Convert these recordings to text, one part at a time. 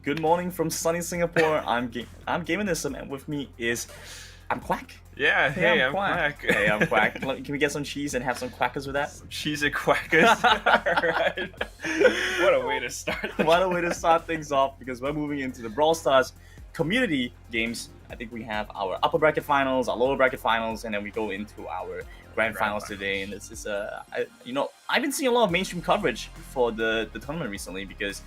Good morning from sunny Singapore. I'm Gamenism, and with me is I'm Quack. Yeah, hey, I'm Quack. Hey, I'm Quack. Can we get some cheese and have some quackers with that? Some cheese and quackers. Alright. What a way to start. What a way to start things off, because we're moving into the Brawl Stars community games. I think we have our upper bracket finals, our lower bracket finals, and then we go into our grand finals today. And this is I've been seeing a lot of mainstream coverage for the tournament recently, because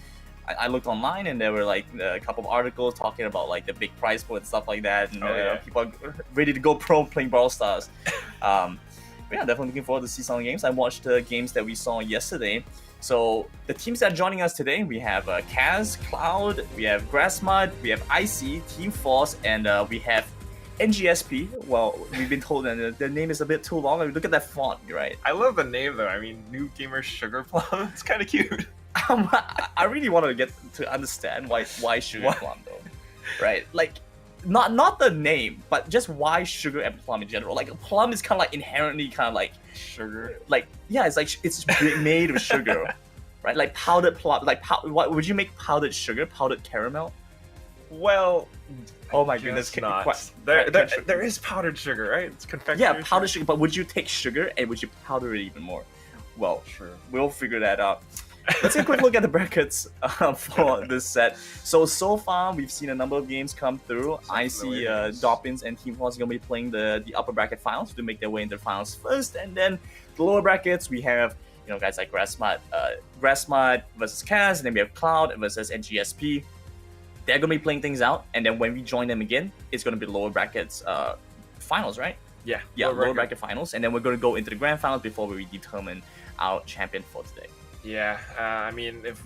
I looked online and there were like a couple of articles talking about like the big prize pool and stuff like that, and people are ready to go pro playing Brawl Stars. But yeah, definitely looking forward to see some games. I watched the games that we saw yesterday. So the teams that are joining us today, we have Kaz, Cloud, we have Grassmud, we have Icy, Team Force, and we have NGSP. Well, we've been told that the name is a bit too long. I mean, look at that font, right? I love the name though. I mean, New Gamer Sugar Plum. It's kind of cute. I really want to get to understand why Sugar Plum though, right? Like, not the name, but just why sugar and plum in general. Like, a plum is kind of like inherently kind of like sugar. Like, yeah, it's like it's made of sugar, right? Like powdered plum. Like, what would you make powdered sugar? Powdered caramel? Well, oh my goodness, there is powdered sugar, right? It's confectionery. Yeah, powdered sugar. But would you take sugar and would you powder it even more? Well, sure, we'll figure that out. Let's take a quick look at the brackets for this set. So far, we've seen a number of games come through. I see Doppins and Team Force are going to be playing the upper bracket finals to make their way into the finals first. And then the lower brackets, we have guys like Grassmud versus Kaz, and then we have Cloud versus NGSP. They're going to be playing things out. And then when we join them again, it's going to be the lower brackets finals, right? Yeah, lower bracket finals. And then we're going to go into the grand finals before we determine our champion for today. Yeah, I mean, if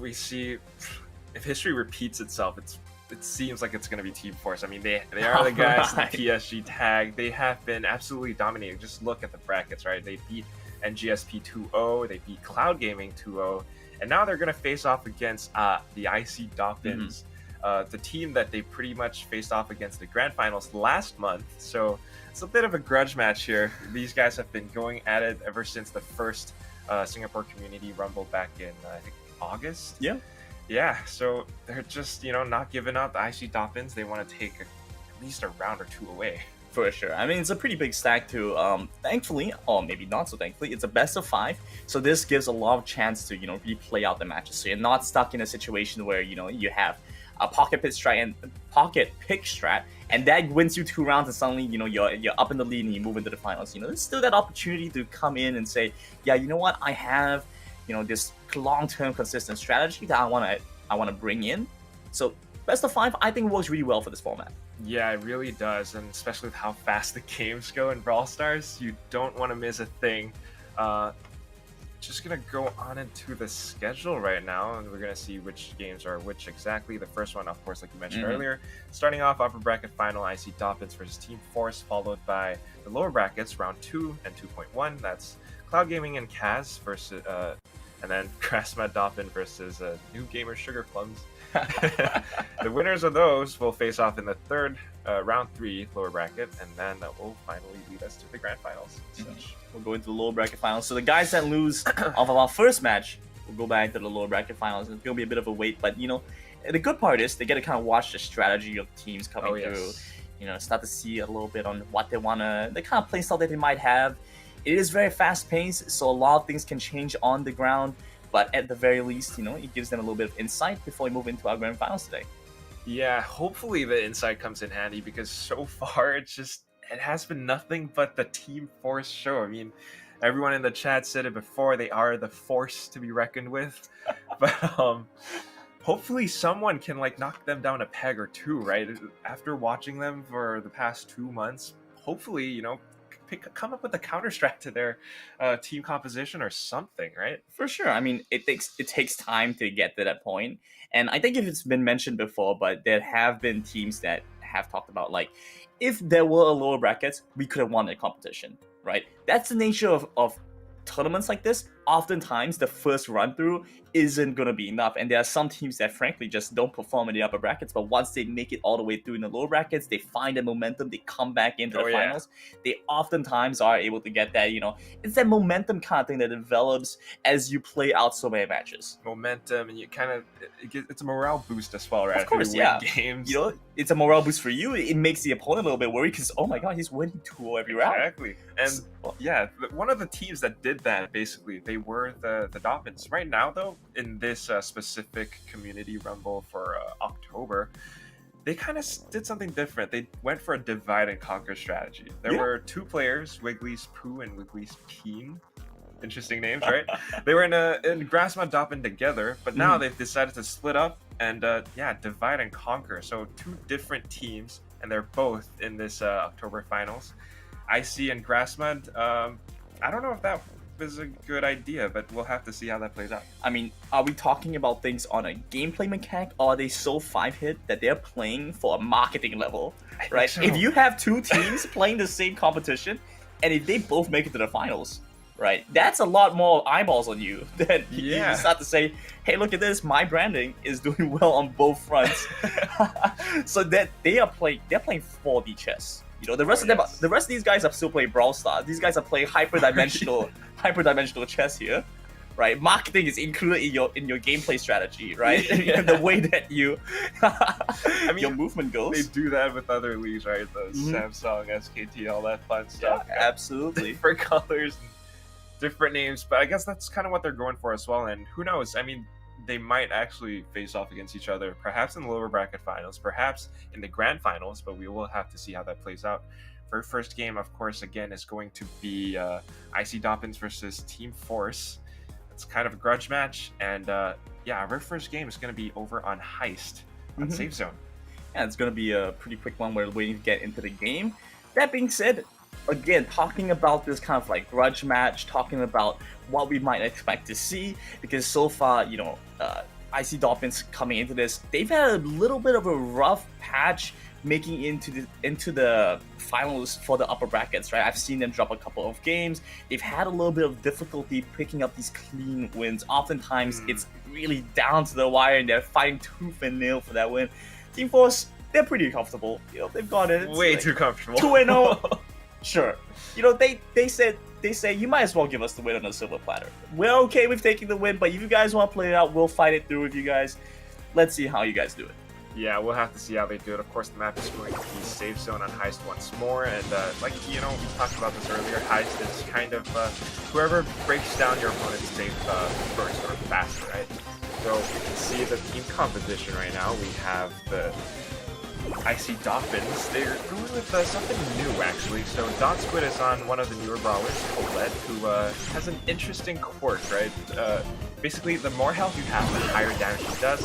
history repeats itself, it seems like it's going to be Team Force. I mean, they are the guys, the PSG tag. They have been absolutely dominating. Just look at the brackets, right? They beat NGSP 2-0, they beat Cloud Gaming 2-0, and now they're going to face off against the IC Doppins, the team that they pretty much faced off against the grand finals last month. So it's a bit of a grudge match here. These guys have been going at it ever since the first Singapore Community Rumble back in I think August. Yeah, so they're just not giving up. The IC Doppins, they want to take at least a round or two away. For sure. I mean, it's a pretty big stack too. Thankfully, or maybe not so thankfully, it's a best of 5. So this gives a lot of chance to really play out the matches. So you're not stuck in a situation where you have a pocket pick strat, and that wins you 2 rounds, and suddenly you're up in the lead and you move into the finals. There's still that opportunity to come in and say, yeah, you know what, I have this long-term consistent strategy that I want to bring in. So best of 5, I think, works really well for this format. Yeah, it really does, and especially with how fast the games go in Brawl Stars, you don't want to miss a thing. Just gonna go on into the schedule right now, and we're gonna see which games are which exactly. The first one, of course, like you mentioned earlier, starting off upper bracket final, IC Doppins versus Team Force, followed by the lower brackets, round 2 and 2.1. That's Cloud Gaming and Kaz versus, and then Grassmud Doppin versus New Gamer Sugar Plums. The winners of those will face off in the third round 3 lower bracket, and then that will finally lead us to the grand finals. We'll go into the lower bracket finals. So the guys that lose off of our first match will go back to the lower bracket finals. It's going to be a bit of a wait, but the good part is they get to kind of watch the strategy of teams coming through. Start to see a little bit on what they want to, the kind of play style that they might have. It is very fast paced, so a lot of things can change on the ground. But at the very least, it gives them a little bit of insight before we move into our grand finals today. Yeah, hopefully the insight comes in handy, because so far it has been nothing but the Team Force show. I mean, Everyone in the chat said it before. They are the force to be reckoned with. But hopefully someone can like knock them down a peg or two, right? After watching them for the past 2 months, hopefully, you know, come up with a counter strat to their team composition or something, right? For sure. I mean, it takes time to get to that point. And I think if it's been mentioned before, but there have been teams that have talked about, like, if there were a lower brackets, we could have won the competition, right? That's the nature of tournaments like this. Oftentimes, the first run through isn't going to be enough. And there are some teams that, frankly, just don't perform in the upper brackets. But once they make it all the way through in the lower brackets, they find the momentum, they come back into the finals. They oftentimes are able to get that, you know, it's that momentum kind of thing that develops as you play out so many matches. Momentum, and you kind of, it's a morale boost as well, right? Of course, games. You know, it's a morale boost for you. It makes the opponent a little bit worried because, oh my god, he's winning 2-0 every round. Exactly. And yeah, one of the teams that did that, basically, they were the Dolphins. Right now, though, in this specific community rumble for October, they kind of did something different. They went for a divide and conquer strategy. There were 2 players, Wiggly's Poo and Wiggly's Peen. Interesting names, right? They were in Grassmod Dolphin together, but now they've decided to split up and divide and conquer. So 2 different teams, and they're both in this October finals. Icy and Grassmud. I don't know if that is a good idea, but we'll have to see how that plays out. I mean, are we talking about things on a gameplay mechanic, or are they so 5-hit that they're playing for a marketing level, right? So. If you have 2 teams playing the same competition, and if they both make it to the finals, right, that's a lot more eyeballs on you. That you start to say, hey, look at this, my branding is doing well on both fronts. So that they're playing 4D chess. You know, the rest of these guys are still playing Brawl Stars. These guys are playing hyperdimensional chess here, right? Marketing is included in your gameplay strategy, right? The way that you your movement goes. They do that with other leagues, right? The Samsung, SKT, all that fun stuff. Yeah, absolutely. Different colors, and different names, but I guess that's kind of what they're going for as well. And who knows? I mean, they might actually face off against each other, perhaps in the lower bracket finals, perhaps in the grand finals, but we will have to see how that plays out. For first game, of course, again, is going to be Icy Dolphins versus Team Force. It's kind of a grudge match, and our first game is going to be over on Heist on Safe Zone. Yeah, it's going to be a pretty quick one. We're waiting to get into the game. That being said, again, talking about this kind of like grudge match, talking about what we might expect to see, because so far, you know, Icy Dolphins coming into this, they've had a little bit of a rough patch making into the finals for the upper brackets, right? I've seen them drop a couple of games. They've had a little bit of difficulty picking up these clean wins. Oftentimes, it's really down to the wire, and they're fighting tooth and nail for that win. Team Force, they're pretty comfortable. You know, they've got it. It's way like too comfortable. 2-0. Sure. You know, they say you might as well give us the win on a silver platter. We're okay with taking the win, but if you guys want to play it out, we'll fight it through with you guys. Let's see how you guys do it. Yeah, we'll have to see how they do it. Of course, the map is going to be Safe Zone on Heist once more, and like, you know, we talked about this earlier, Heist is kind of whoever breaks down your opponent's safe first or faster, right? So you can see the team composition right now. We have the Icy Dolphins. They're going with something new, actually. So Dot Squid is on one of the newer brawlers, Colette, who has an interesting quirk, right? Basically, the more health you have, the higher damage she does.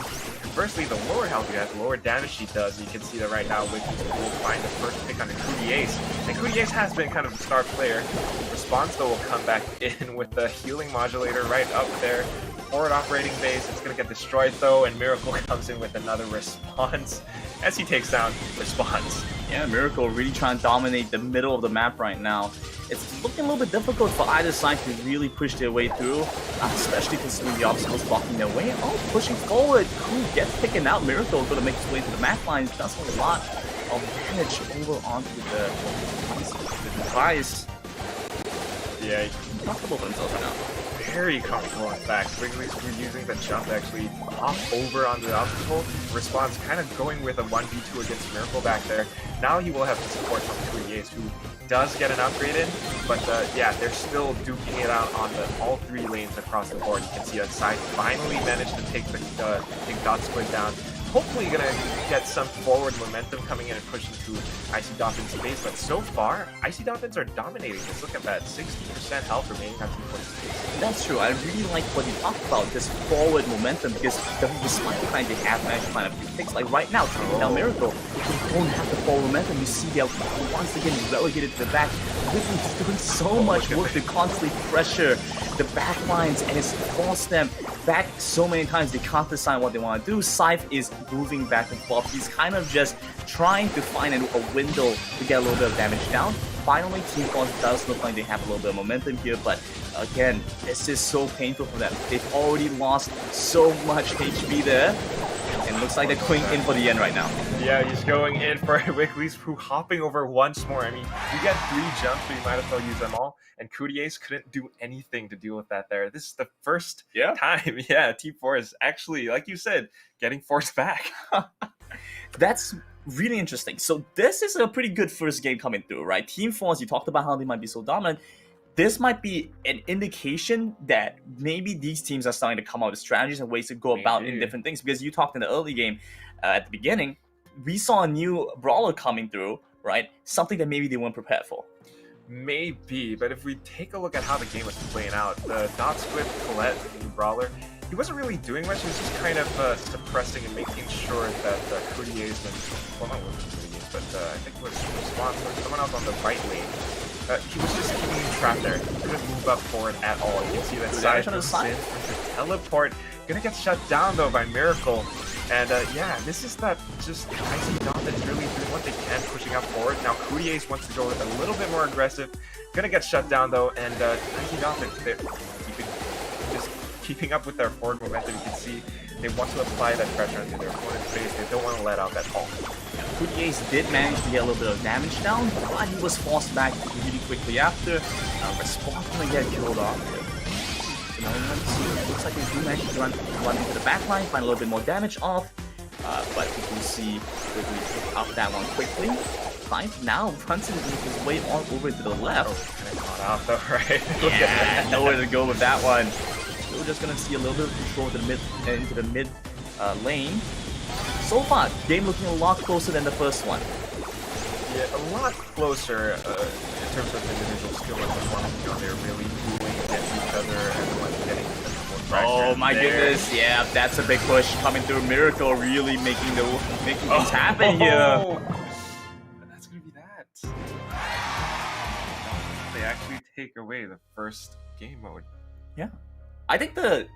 Conversely, the lower health you have, the lower damage she does. You can see that right now, Wiggly will find the first pick on the Cootie Ace. And Cootie Ace has been kind of the star player. Response, though, will come back in with the healing modulator right up there. Forward operating base, it's going to get destroyed, though, and Miracle comes in with another response as he takes down Response. Yeah, Miracle really trying to dominate the middle of the map right now. It's looking a little bit difficult for either side to really push their way through, especially considering the obstacles blocking their way. Oh, pushing forward. Who gets taken out? Miracle is going to make his way to the map lines. Does a lot of damage over onto the device. Yeah, he's comfortable for himself right now. Very comfortable, in fact. Wiggly's using the jump actually off over onto the obstacle. Response kind of going with a 1v2 against Miracle back there. Now he will have the support from Cootie Ace, who does get an upgrade in, but yeah, they're still duking it out on all 3 lanes across the board. You can see that side finally managed to take Dot Squid down. hopefully gonna get some forward momentum coming in and push into Icy Dolphins' base. But so far, Icy Dolphins are dominating this. Look at that, 60% health remaining on Team Fortress base. That's true. I really like what you talked about, this forward momentum, because despite the fact they have managed to find a few picks, like right now, now Miracle, they don't have the forward momentum. You see they're once again relegated to the back. Wiggly is doing so much work to constantly pressure the back lines, and it's forced them back so many times they can't decide what they want to do. Scythe is moving back and forth. He's kind of just trying to find a window to get a little bit of damage down. Finally, Team Force does look like they have a little bit of momentum here, but again, this is so painful for them. They've already lost so much HP there, and looks like they're going in for the end right now. Yeah, he's going in for Wiggly's Poo, hopping over once more. I mean, you get 3 jumps, but you might as well use them all. And Coutier's couldn't do anything to deal with that there. This is the first time, Team Force actually, like you said, getting forced back. That's really interesting. So this is a pretty good first game coming through, right? Team Force, you talked about how they might be so dominant. This might be an indication that maybe these teams are starting to come out with strategies and ways to go about in different things. Because you talked in the early game at the beginning, we saw a new brawler coming through, right? Something that maybe they weren't prepared for. Maybe, but if we take a look at how the game was playing out, the Dot Squid Colette, the new brawler, he wasn't really doing much. He was just kind of suppressing and making sure that Coutier's and, well, not Coutier's, but I think it was someone else on the right lane. He was just keeping him trapped there. He couldn't move up forward at all. You can see that Scythe comes in with the teleport. Gonna get shut down though by Miracle. And this is that just Icy Dolphins really doing what they can, pushing up forward. Now Coutier's wants to go a little bit more aggressive. Gonna get shut down though, and Icy Dolphins, they're keeping up with their forward momentum. You can see they want to apply that pressure onto their opponent's face. They don't want to let out that ult. Coutier's did manage to get a little bit of damage down, but he was forced back really quickly after. Respawn gonna get killed off. So now it looks like they do manage to run into the backline, find a little bit more damage off. But you can see Wiggly pick up that one quickly. Scythe now runs his way on over to the left. Kind of caught out though, right? Yeah, nowhere to go with that one. We're just gonna see a little bit of control into the mid lane. So far, game looking a lot closer than the first one. Yeah, a lot closer in terms of individual skill and performance. You know, they're really dueling against each other. Everyone's getting more pressure. Oh my goodness! Yeah, that's a big push coming through. Miracle really making things happen here. That's gonna be that. They actually take away the first game mode. Yeah. I think the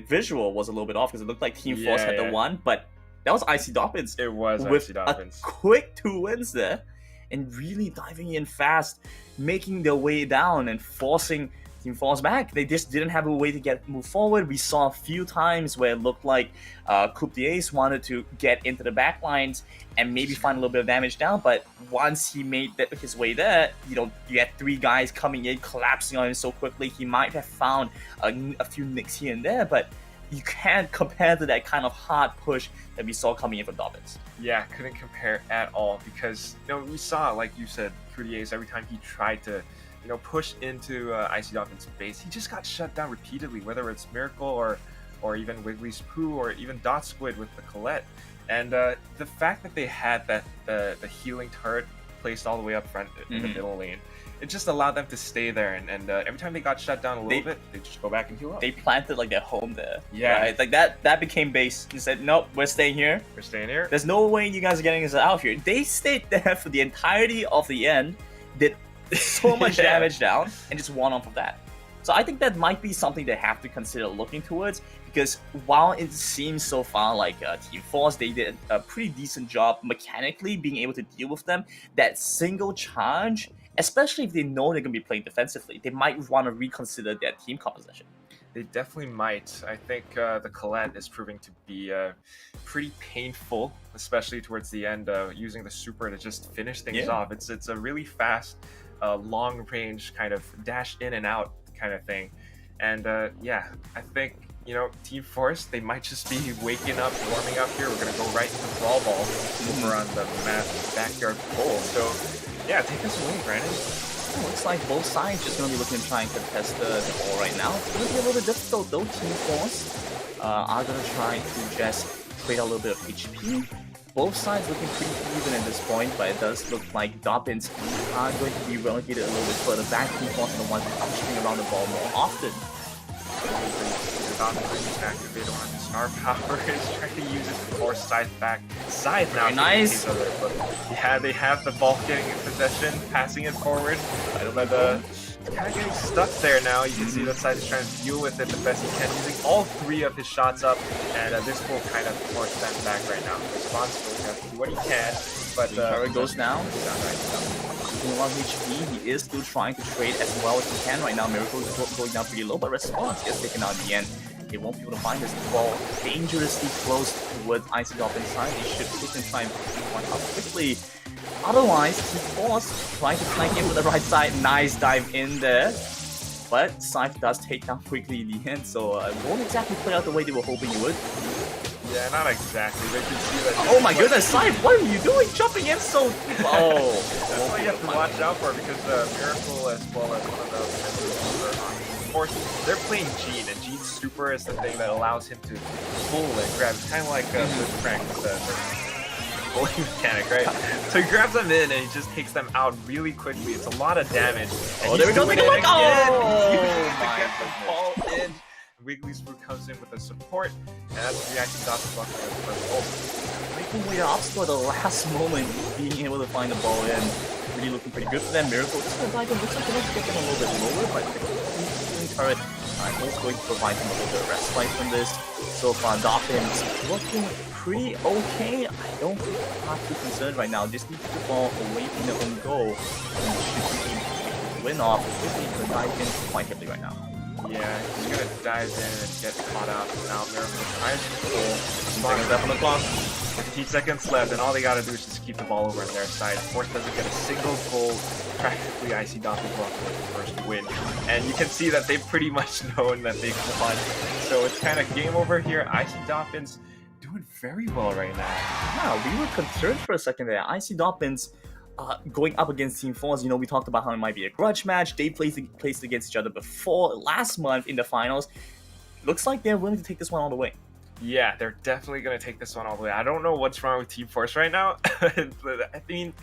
visual was a little bit off because it looked like Team Force had the one, but that was Icy Dolphins. It was with Icy Dolphins. A quick 2 wins there, and really diving in fast, making their way down and forcing Team Force back. They just didn't have a way to move forward. We saw a few times where it looked like Coutier's wanted to get into the back lines and maybe find a little bit of damage down, but once he made his way there, you had 3 guys coming in, collapsing on him so quickly, he might have found a few nicks here and there, but you can't compare to that kind of hard push that we saw coming in from Dolphins. Yeah, couldn't compare at all because, we saw, like you said, Coutier's every time he tried to push into Icy Dolphins' base, he just got shut down repeatedly, whether it's Miracle or even Wiggly's Poo or even Dot Squid with the Colette. And the fact that they had the healing turret placed all the way up front in the middle lane, it just allowed them to stay there. And every time they got shut down a little bit, they just go back and heal up. They planted like their home there. Yeah. Right? Like that became base. They said, nope, we're staying here. We're staying here. There's no way you guys are getting us out of here. They stayed there for the entirety of the end, did so much damage down, and just won off of that. So I think that might be something they have to consider looking towards, because while it seems so far like Team Force, they did a pretty decent job mechanically being able to deal with them, that single charge, especially if they know they're going to be playing defensively, they might want to reconsider their team composition. They definitely might. I think the Colette is proving to be pretty painful, especially towards the end, using the super to just finish things off. It's a really fast, long range kind of dash in and out kind of thing. And I think, Team Force, they might just be waking up, warming up here. We're going to go right into Brawl Ball over on the backyard pole. So, yeah, take us away, Brandon. Looks like both sides just going to be looking to try and contest the ball right now. It's going to be a little bit difficult though. Team Force are going to try to just trade out a little bit of HP. Both sides looking pretty even at this point, but it does look like Dobbins are going to be relegated a little bit further back. Team Force are the ones upstreaming around the ball more often. Dobbins activated on his star power is trying to use it to force Scythe back. Scythe now nice. But yeah, they have the ball getting in possession, passing it forward. But kind of getting stuck there now. You can see that Scythe is trying to deal with it the best he can, using all 3 of his shots up, and this will kind of force them back right now. Responsible, he has to do what he can, but Power goes now. Keeping a lot of HP, he is still trying to trade as well as he can right now. Miracle is going down pretty low, but Response gets taken out in the end. They won't be able to find this ball dangerously close towards Icy Dolphin's side. They should pick and try and pick one up quickly. Otherwise, Team Force trying to flank in with the right side. Nice dive in there. But Scythe does take down quickly in the end, so it won't exactly play out the way they were hoping it would. Yeah, not exactly. They can see that. Oh my goodness, Scythe, what are you doing? Jumping in so... Oh. That's what you have to watch out for, because Miracle as well as one of the members on Force, they're playing Gene, and Gene's super is the thing that allows him to pull and grab. It's kind of like Frank with the bowling mechanic, right? So he grabs them in and he just takes them out really quickly. It's a lot of damage. And there we go. Take a look. Oh, he's using it to get the ball in. Wiggly Spoon comes in with the support, and that's the reaction dot block for the first goal. Making way up for the last moment, being able to find the ball in. Really looking pretty good for them. Miracle just going to dive in. Looks like they're going to get them a little bit lower, but the turret is going to provide them a little bit of respite from this. So far, Dolphins looking pretty okay. I don't think I'm not too concerned right now. Just need to get the ball away from their own goal. And should win off. Quickly to dive in quite heavily right now. Yeah, he's gonna dive in and get caught out. Now Miracle tries to pull. Seconds left on the clock. 15 seconds left, and all they gotta do is just keep the ball over on their side. Force doesn't get a single goal. Practically Icy Dolphins walk away with the first win. And you can see that they've pretty much known that they've won. So it's kind of game over here. Icy Dolphins doing very well right now. Yeah, we were concerned for a second there. Icy Dolphins going up against Team Force, you know, we talked about how it might be a grudge match. They placed against each other before last month in the finals. Looks like they're willing to take this one all the way. Yeah, they're definitely going to take this one all the way. I don't know what's wrong with Team Force right now. I mean,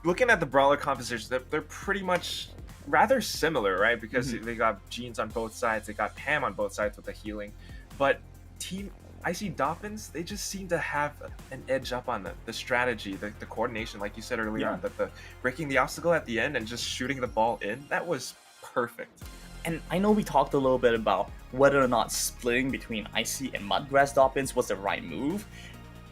looking at the brawler compositions, they're pretty much rather similar, right? Because they got Genes on both sides, they got Pam on both sides with the healing. But Team Icy Dolphins, they just seem to have an edge up on the strategy, the coordination, like you said earlier on, that the breaking the obstacle at the end and just shooting the ball in, that was perfect. And I know we talked a little bit about whether or not splitting between Icy and Mudgrass Dolphins was the right move.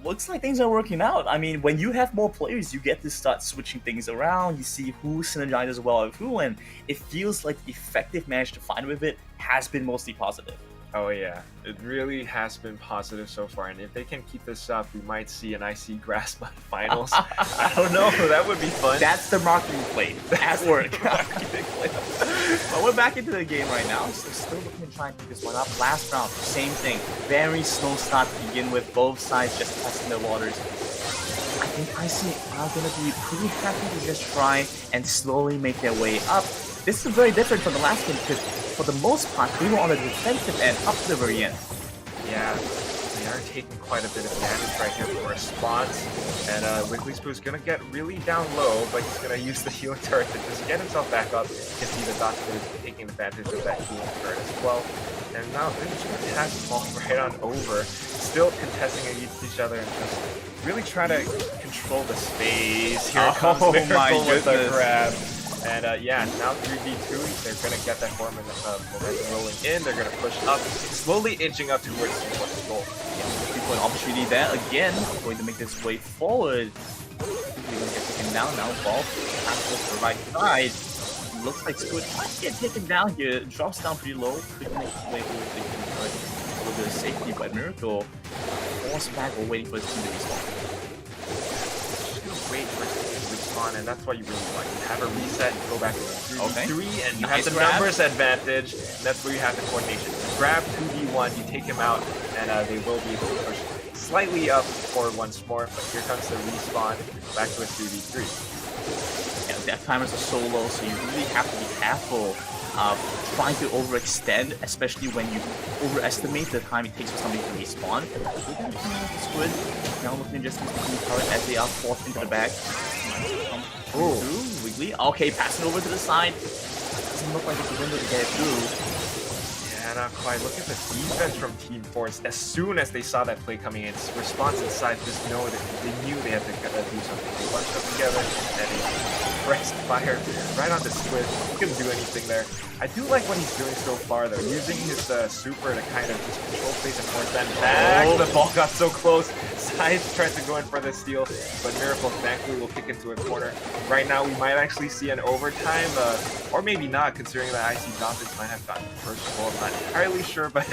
Looks like things are working out. I mean, when you have more players, you get to start switching things around. You see who synergizes well with who, and it feels like the effective manage to find with it has been mostly positive. Oh yeah, it really has been positive so far, and if they can keep this up, we might see an Icy Grass Mud finals. I don't know, that would be fun. That's the marketing play at work. But we're back into the game right now, so still looking to try and pick this one up. Last round, same thing. Very slow start to begin with, both sides just testing the waters. I think Icy are going to be pretty happy to just try and slowly make their way up. This is very different from the last game because for the most part, we were on the defensive end up to the very end. Yeah, they are taking quite a bit of damage right here for response. And Wiggly Spoo's going to get really down low, but he's going to use the healing turret to just get himself back up. You can see the Doctor is taking advantage of that healing turret as well. And now they're just going to pass the ball right on over, still contesting against each other and just really try to control the space. Here comes Miracle with the grab. And yeah, now 3v2, they're going to get that momentum rolling in. They're going to push up, slowly inching up towards the goal. Yeah, 3-point opportunity there again. Going to make this way forward. They're going to get taken down now. Ball passes to the right side. Looks like Squid might get taken down here. Drops down pretty low. Could make his way over the a little bit of safety, but Miracle forced back while waiting for his team to respawn. Wait for it to respawn, and that's what you really want. You have a reset, you go back to 3v3, and you have the numbers advantage. That's where you have the coordination. Grab 2v1, you take him out, and they will be able to push slightly up forward once more, but here comes the respawn, back to a 3v3. Yeah, death timers are so low, so you really have to be careful trying to overextend, especially when you overestimate the time it takes for somebody to respawn. Squid now looking just use the turret as they are forced into the back. Through Wiggly. Okay, passing over to the side. Doesn't look like it's a window to get it through. Yeah, not quite. Look at the defense from Team Force. As soon as they saw that play coming in, response inside, just know that they knew they had to do something. They bunched up together and they pressed fire right on the Squid. He couldn't do anything there. I do like what he's doing so far though, using his super to kind of just control space and force them back. The ball got so close. Scythe tried to go in for the steal, but Miracle thankfully will kick into a corner. Right now we might actually see an overtime, or maybe not, considering that IC Dolphins might have gotten the first goal. I'm not entirely sure, but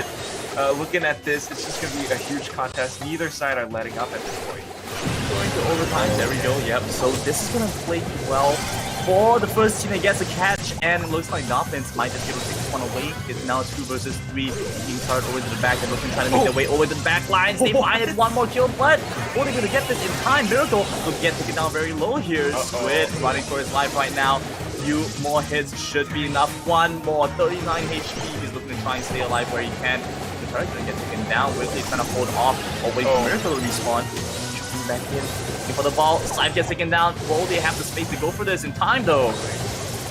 looking at this, it's just going to be a huge contest. Neither side are letting up at this point. Going to overtime, there we go, yep. So this is going to play well for the first team that gets a catch, and it looks like Dolphins might just be able to take this one away. It's now 2 versus 3, being turned over to the back and looking trying to make their way over to the back lines. They find one more kill, but only going to get this in time. Miracle will get taken down very low here. Squid running for his life right now. Few more hits should be enough. One more, 39 HP. He's looking to try and stay alive where he can. The turret's going to get taken down. Wiggly trying to hold off or wait for Miracle to respawn. Back in, looking for the ball. Scythe gets taken down. Will they have the space to go for this in time though?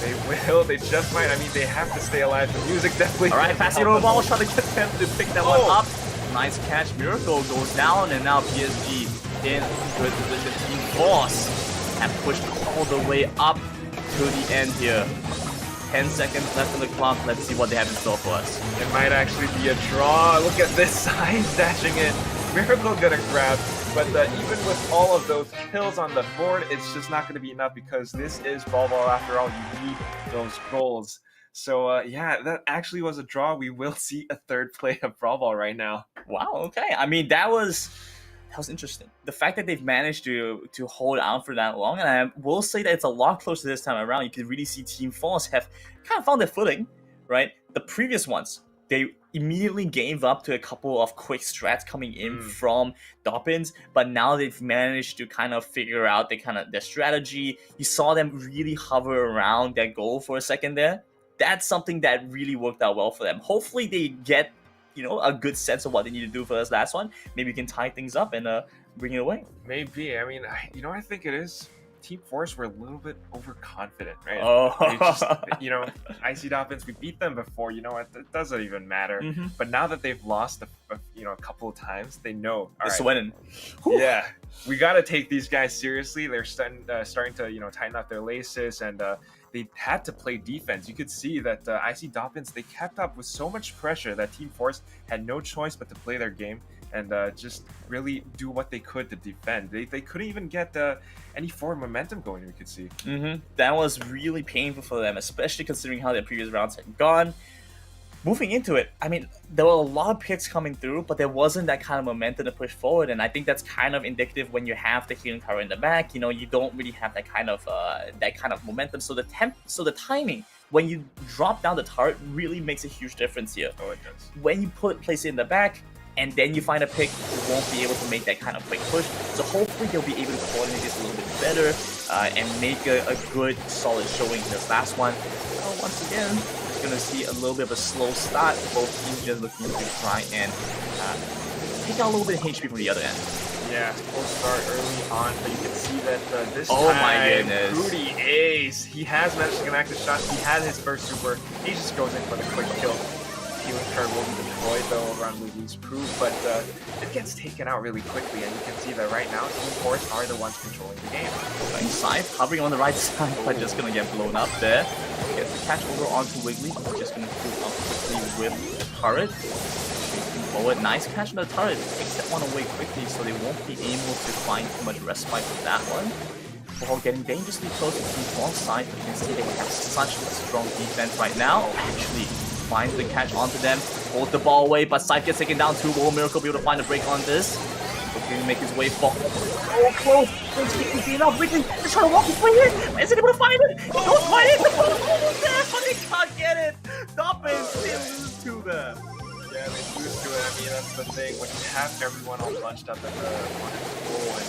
They will. They just might. I mean, they have to stay alive. The music definitely. All right, passing over the ball, trying to get them to pick that one up. Nice catch. Miracle goes down, and now PSG in good position. Team Force have pushed all the way up to the end here. 10 seconds left on the clock. Let's see what they have in store for us. It might actually be a draw. Look at this side dashing in. Miracle gonna grab. But even with all of those kills on the board, it's just not going to be enough because this is Brawl Ball after all. You need those goals. So yeah, that actually was a draw. We will see a third play of Brawl Ball right now. Wow, okay. I mean, that was interesting. The fact that they've managed to hold out for that long, and I will say that it's a lot closer this time around. You can really see Team Force have kind of found their footing, right? The previous ones, they immediately gave up to a couple of quick strats coming in from Doppins, but now they've managed to kind of figure out their strategy. You saw them really hover around that goal for a second there. That's something that really worked out well for them. Hopefully they get, a good sense of what they need to do for this last one. Maybe we can tie things up and bring it away. Maybe. I mean, I think it is. Team Force were a little bit overconfident, right? IC Dolphins, we beat them before, it doesn't even matter. But now that they've lost a couple of times, they know. It's winning. Yeah, we got to take these guys seriously. They're starting to, tighten up their laces, and they had to play defense. You could see that IC Dolphins, they kept up with so much pressure that Team Force had no choice but to play their game and just really do what they could to defend. They couldn't even get any forward momentum going, we could see. That was really painful for them, especially considering how their previous rounds had gone. Moving into it, I mean, there were a lot of picks coming through, but there wasn't that kind of momentum to push forward, and I think that's kind of indicative when you have the healing tower in the back. You don't really have that kind of momentum. So the timing when you drop down the turret really makes a huge difference here. Oh, it does. When you place it in the back, and then you find a pick, you won't be able to make that kind of quick push. So hopefully they'll be able to coordinate this a little bit better and make a good, solid showing in this last one. So once again, just going to see a little bit of a slow start. Both teams just looking to try and take out a little bit of HP from the other end. Yeah, full start early on, but you can see that this oh time, my goodness, Rudy Ace, he has managed to connect the shot. He had his first super. He just goes in for the quick kill. Healing card will be deployed though over on Wiggly's proof, but it gets taken out really quickly, and you can see that right now Team Force are the ones controlling the game. Scythe hovering on the right side, but just gonna get blown up there. Gets the catch over onto Wiggly, just gonna pull up quickly with the turret. Forward, nice catch on the turret. Takes that one away quickly, so they won't be able to find too much respite with that one. Ball getting dangerously close to Team Force side, but you can see they have such a strong defense right now. Actually, finds the catch onto them, holds the ball away, but Scythe gets taken down too. Will Miracle be able to find a break on this? Hoping to make his way forward. Oh, close! Don't keep easy enough. Wiggly just trying to walk his way in. Is it able to find it? He goes find it. The ball is almost there, but they can't get it. Doppins, they lose to them. Yeah, they lose to it. I mean, that's the thing. When you have everyone all bunched up at the one goal, and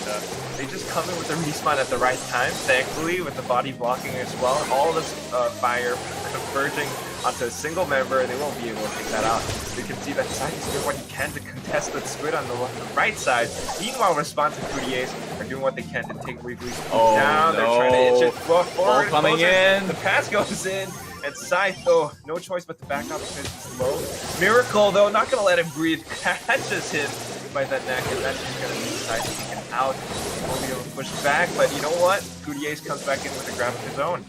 they just come in with the respawn at the right time, thankfully, with the body blocking as well. All this fire converging onto a single member. They won't be able to take that out. You can see that Side is doing what he can to contest the Squid on the right side. Meanwhile, Response and Couturiers are doing what they can to take Wiggly's down. They're trying to itch it forward. Coming in. The pass goes in. And Scythe, though, no choice but to back up because he's low. Miracle, though, not going to let him breathe. Catches him by that neck, and that's just going to leave Scythe taken out. Won't be able to push back, but you know what? Couturiers comes back in with a grab of his own.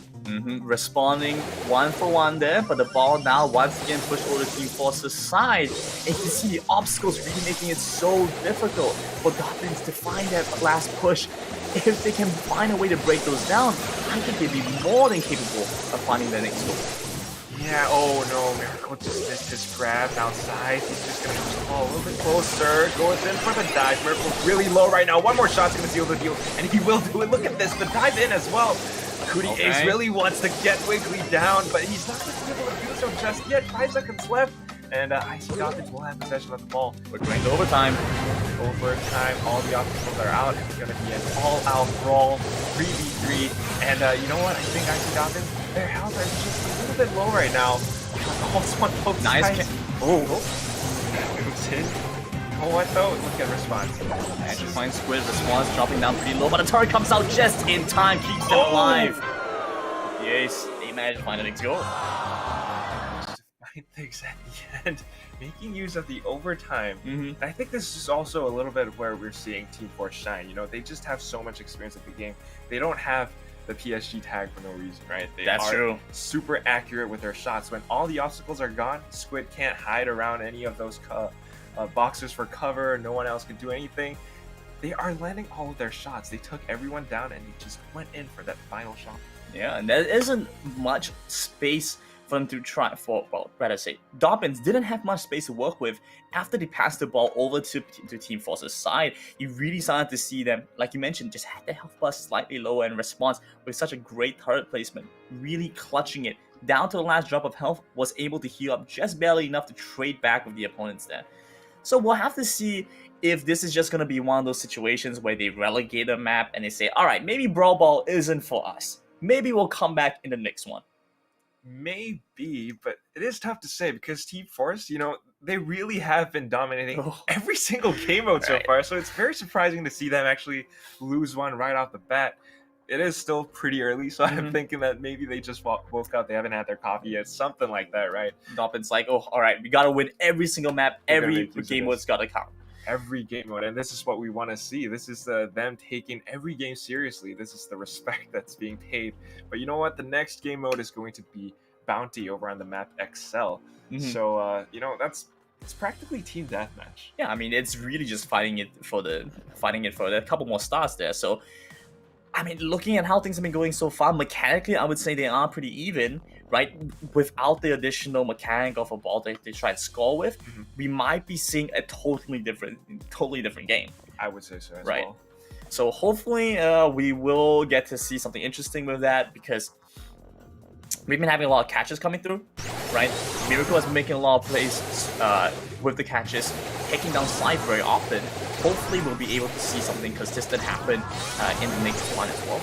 Responding 1-for-1 there, but the ball now once again pushed over to Team Force's side. And you can see the obstacles really making it so difficult for Dolphins to find that last push. If they can find a way to break those down, I think they'd be more than capable of finding the next goal. Yeah, oh no, Miracle just missed his grab outside. He's just going to push the ball a little bit closer. Goes in for the dive. Miracle's really low right now. One more shot's going to seal the deal, and he will do it. Look at this, the dive in as well. Couturiers really wants to get Wiggly down, but he's not going to be able to do so just yet. 5 seconds left, and Icy Dolphins will have possession of the ball. We're going to overtime. Overtime, all the obstacles are out. It's going to be an all-out brawl, 3v3. And you know what? I think Icy Dolphins, their health is just a little bit low right now. Also on both sides. Moves in. You know what though? Look at Response. Actually finds Squid. Response dropping down pretty low, but the turret comes out just in time, keeps them alive. Yes, they managed to find the next goal. Find things at the end, making use of the overtime. And I think this is also a little bit where we're seeing Team Force shine. You know, they just have so much experience at the game. They don't have the PSG tag for no reason, right? They are super accurate with their shots. When all the obstacles are gone, Squid can't hide around any of those boxers for cover. No one else can do anything. They are landing all of their shots. They took everyone down and they just went in for that final shot. Yeah, and there isn't much space for them to try for, well, rather say, Dolphins didn't have much space to work with after they passed the ball over to Team Force's side. You really started to see them, like you mentioned, just had their health bar slightly lower, and Response with such a great turret placement, really clutching it down to the last drop of health, was able to heal up just barely enough to trade back with the opponents there. So we'll have to see if this is just going to be one of those situations where they relegate a map and they say, all right, maybe Brawl Ball isn't for us. Maybe we'll come back in the next one. Maybe, but it is tough to say because Team Force, you know, they really have been dominating every single game mode so far. So it's very surprising to see them actually lose one right off the bat. It is still pretty early, so I'm thinking that maybe they just woke up, they haven't had their coffee yet, something like that, right? Dolphins like, oh, all right, we got to win every single map, every game mode's got to count. Every game mode, and this is what we want to see. This is them taking every game seriously. This is the respect that's being paid. But you know what? The next game mode is going to be Bounty over on the map XL. So you know, it's practically team deathmatch. Yeah, I mean, it's really just fighting it for the couple more stars there. So I mean, looking at how things have been going so far, mechanically, I would say they are pretty even, right? Without the additional mechanic of a ball they try and score with, we might be seeing a totally different game. I would say so as right. well. So hopefully we will get to see something interesting with that, because we've been having a lot of catches coming through, right? Miracle has been making a lot of plays with the catches, taking down Scythe very often. Hopefully we'll be able to see something consistent happen in the next one as well.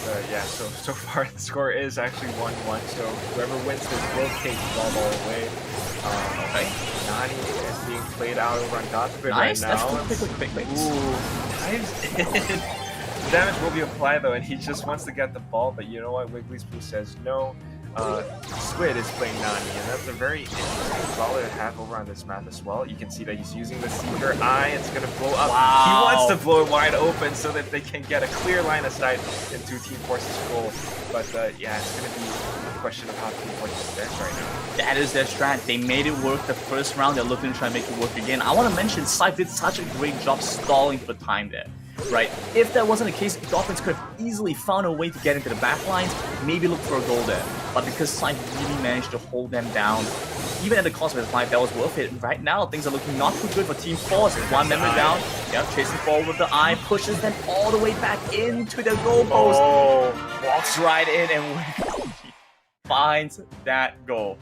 But yeah, so far the score is actually 1-1, so whoever wins this will take Brawl Ball away. Okay. Nani is being played out over on Godspin right now. That's quick. Ooh, times in. Damage will be applied though, and he just wants to get the ball, but you know what? Wiggly's Poo says no. Squid is playing Nani, and that's a very interesting brawler to have over on this map as well. You can see that he's using the Seeker Eye. It's going to blow up. Wow. He wants to blow it wide open so that they can get a clear line of sight into Team Force's goal. But yeah, it's going to be a question of how Team Force is bench right now. That is their strat. They made it work the first round. They're looking to try and make it work again. I want to mention Scythe did such a great job stalling for time there. Right, if that wasn't the case, Dolphins could have easily found a way to get into the back lines, maybe look for a goal there. But because Scythe really managed to hold them down, even at the cost of his life, that was worth it. Right now, things are looking not too good for Team Force. One member down, chasing forward with the eye, pushes them all the way back into the goal post. Walks right in and finds that goal.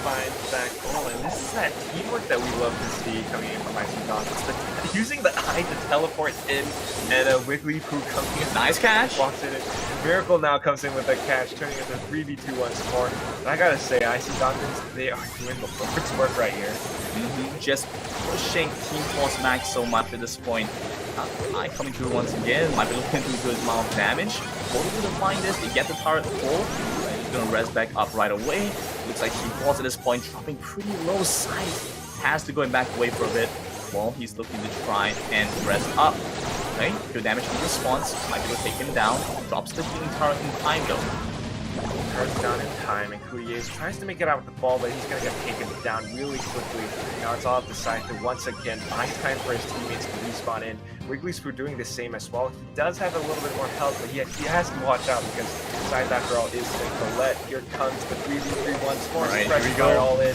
finds that goal, and this is that teamwork that we love to see coming in from IC Dawkins. Using the eye to teleport in, and Wiggly Poo coming in. Nice catch. Walks in. Miracle now comes in with a catch, turning it to 3v2 score. And I gotta say, IC Dawkins, they are doing the Lord's work right here. Just pushing Team Force Max so much at this point. Eye coming through once again. Might be looking to do a good amount of damage. Able to find this, they get the turret full. He's gonna res back up right away. Looks like Team Force at this point dropping pretty low side. Has to go back away for a bit while he's looking to try and res up. Okay, good damage in response. Might be able to take him down. Drops the healing turret in time though. Turns down in time, and Kudies tries to make it out with the ball, but he's gonna get taken down really quickly. Now it's all up to Scythe to once again buy time for his teammates to respawn in. Wiggly's for doing the same as well. He does have a little bit more health, but he has to watch out because Scythe, after all, is Nicolette. Here comes the 3v3-1 score. Right, here we go. All in.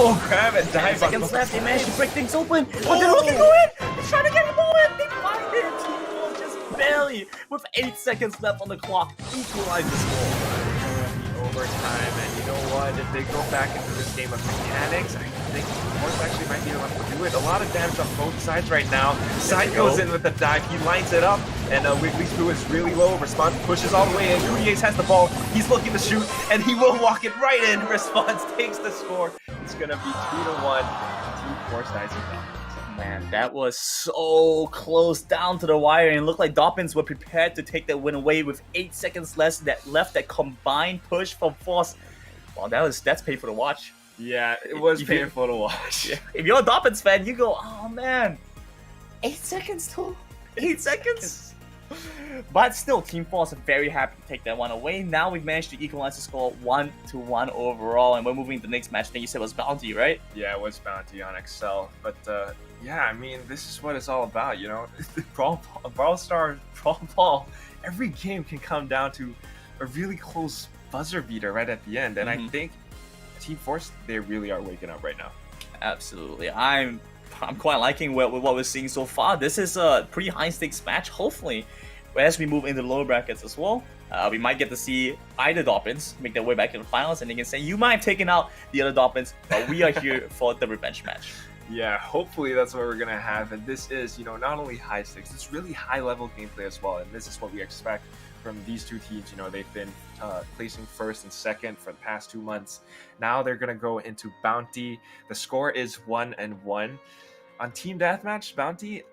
Oh, grab and dive. 10 seconds left. They managed to break things open. But they're looking to go in. They're trying to get him in. They find it. Team Force just barely, with 8 seconds left on the clock, equalize the score. Overtime, and you know what? If they go back into this game of mechanics, I think Force actually might be able to do it. A lot of damage on both sides right now. Side goes in with the dive, he lines it up, and Wiggly's Poo is really low. Response pushes all the way in. Kudies has the ball, he's looking to shoot, and he will walk it right in. Response takes the score. It's gonna be 2-1. Team Force dies in. Man, that was so close down to the wire, and it looked like Dobbins were prepared to take that win away with 8 seconds less that left. That combined push from Force. Well, that's painful to watch. Yeah, it was painful to watch. If you're a Dobbins fan, you go, oh man, 8 seconds too. 8 seconds. But still, Team Force are very happy to take that one away. Now we've managed to equalize the score 1-1 overall, and we're moving to the next match. I think you said it was Bounty, right? Yeah, it was Bounty on Excel, but yeah, I mean, this is what it's all about, you know. Brawl Ball, every game can come down to a really close buzzer beater right at the end, and I think Team Force, they really are waking up right now. Absolutely. I'm quite liking what we're seeing so far. This is a pretty high stakes match. Hopefully, as we move into the lower brackets as well, we might get to see either Dolphins make their way back to the finals, and they can say, you might have taken out the other Dolphins, but we are here for the revenge match. Yeah, hopefully that's what we're going to have, and this is, you know, not only high stakes, it's really high level gameplay as well, and this is what we expect from these two teams. You know, they've been placing first and second for the past 2 months. Now they're going to go into Bounty. The score is 1-1. On Team Deathmatch, Bounty,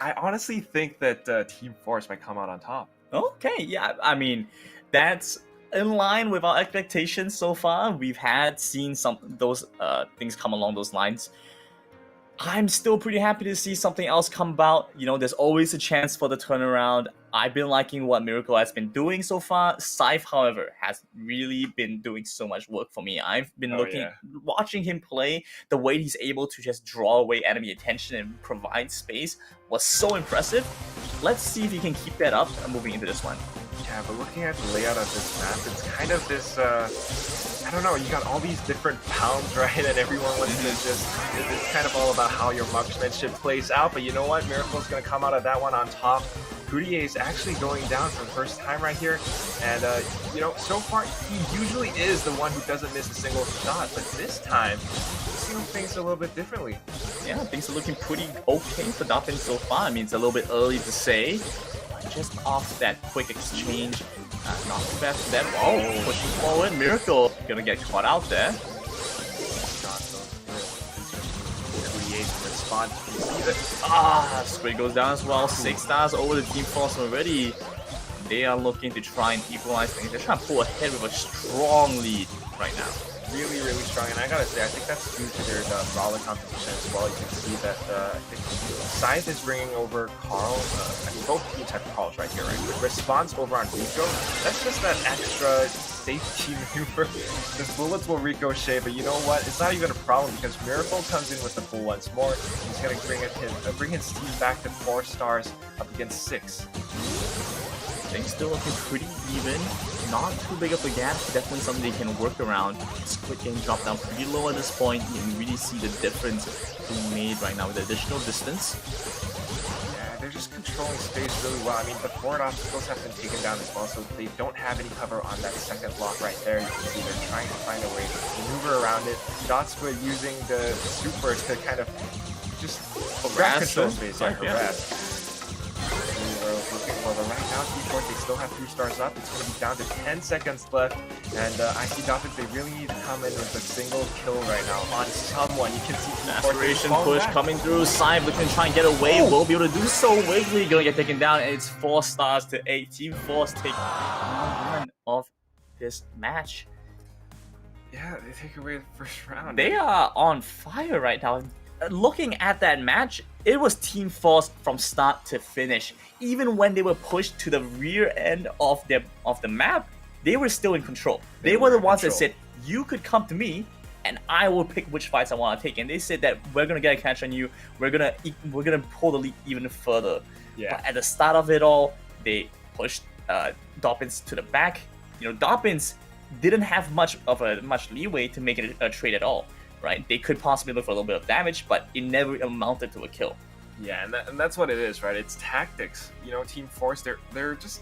I honestly think that Team Force might come out on top. Okay, yeah, I mean, that's in line with our expectations so far. We've seen some those things come along those lines. I'm still pretty happy to see something else come about. You know, there's always a chance for the turnaround. I've been liking what Miracle has been doing so far. Scythe, however, has really been doing so much work for me. I've been watching him play. The way he's able to just draw away enemy attention and provide space was so impressive. Let's see if he can keep that up moving into this one. Yeah, but looking at the layout of this map, it's kind of this, I don't know, you got all these different pounds, right? And everyone wants to just, it's kind of all about how your marksmanship plays out. But you know what? Miracle's going to come out of that one on top. Kudier is actually going down for the first time right here. And, you know, so far, he usually is the one who doesn't miss a single shot. But this time, we're seeing things a little bit differently. Yeah, things are looking pretty okay for Dolphin so far. I mean, it's a little bit early to say. Just off that quick exchange, not too bad for them. Oh, pushing forward, Miracle gonna get caught out there. Squid goes down as well. 6 stars over the Team Force already. They are looking to try and equalize things. They're trying to pull ahead with a strong lead right now. Really, really strong, and I gotta say, I think that's due to their brawler competition as well. You can see that I think Scythe is bringing over Carl. I mean, both teams have Carls right here, right? With Response over on Rico, that's just that extra safety maneuver. The bullets will ricochet, but you know what? It's not even a problem because Miracle comes in with the bull once more. He's gonna bring his team back to 4 stars up against 6. Things still looking pretty even. Not too big of a gap. Definitely something they can work around. Squid getting dropped down pretty low at this point. You can really see the difference being made right now with the additional distance. Yeah, they're just controlling space really well. I mean, the forward obstacles have been taken down as well, so they don't have any cover on that second block right there. You can see they're trying to find a way to maneuver around it. Dot Squid using the supers to kind of just grab control space, harass. We're looking for the right now. T-Force, they still have 2 stars up. It's going to be down to 10 seconds left. And IC Dolphins, they really need to come in with a single kill right now on someone. You can see Aspiration push coming through. Side looking to try and get away. Will be able to do so. Wiggly going to get taken down. And it's 4 stars to 8. Team Force take one of this match. Yeah, they take away the first round. They are on fire right now. Looking at that match, it was Team Force from start to finish. Even when they were pushed to the rear end of the map, they were still in control. They were the ones that said, you could come to me and I will pick which fights I want to take. And they said that we're gonna get a catch on you. We're gonna pull the lead even further. Yeah. But at the start of it all, they pushed Doppins to the back. You know, Doppins didn't have much leeway to make it a trade at all. Right, they could possibly look for a little bit of damage, but it never amounted to a kill. Yeah, and that's what it is, right? It's tactics. You know, Team Force, they're just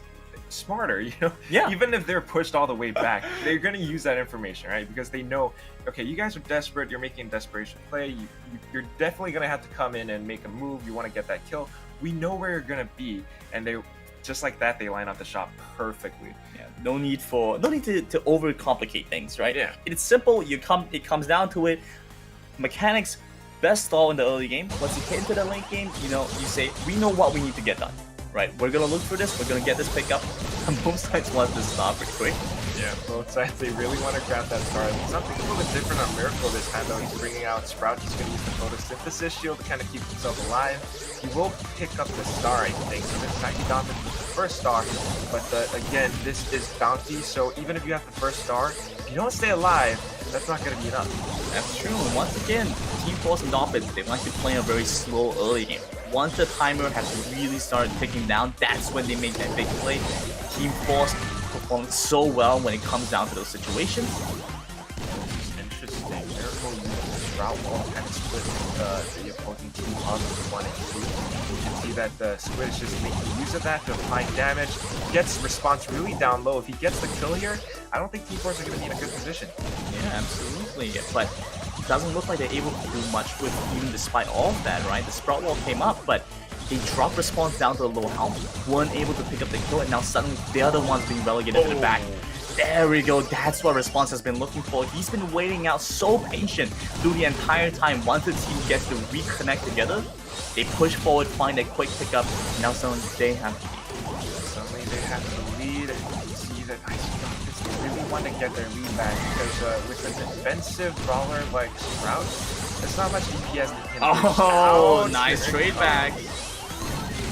smarter. You know, yeah. Even if they're pushed all the way back, they're gonna use that information, right? Because they know, okay, you guys are desperate. You're making a desperation play. You're definitely gonna have to come in and make a move. You want to get that kill. We know where you're gonna be, and they just like that, they line up the shot perfectly. Yeah, no need to overcomplicate things, right? Yeah, it's simple. It comes down to it. Mechanics, best stall in the early game. Once you get into the late game, you know, you say, we know what we need to get done, right? We're gonna look for this. We're gonna get this pick up. Both sides want this stop pretty quick. Yeah, both sides, they really want to grab that star. Something a little bit different on Miracle this time, though. He's bringing out Sprout. He's going to use the photosynthesis shield to kind of keep himself alive. He will pick up the star, I think. So this time he dominates with the first star. But again, this is bounty. So even if you have the first star, if you don't stay alive, that's not going to be enough. That's true. And once again, Team Force and Dolphins, they like to play a very slow early game. Once the timer has really started ticking down, that's when they make that big play. Team Force performs so well when it comes down to those situations. Interesting. Miracle uses Brawl Ball kind of split the opposing team on 1 and 2. You can see that the Squid is just making use of that to apply damage. Gets response really down low. If he gets the kill here, I don't think Team Force are going to be in a good position. Yeah, absolutely. But it doesn't look like they're able to do much with even despite all of that, right? The Sprout Wall came up, but they dropped response down to the low health, weren't able to pick up the kill, and now suddenly they're the ones being relegated to the back. There we go, that's what Response has been looking for. He's been waiting out so patient through the entire time. Once the team gets to reconnect together, they push forward, find a quick pickup, and now suddenly they have the lead. Suddenly they have the lead. You see that they really want to get their lead back, because with an defensive brawler like Sprout, there's not much DPS that can Oh, nice trade back.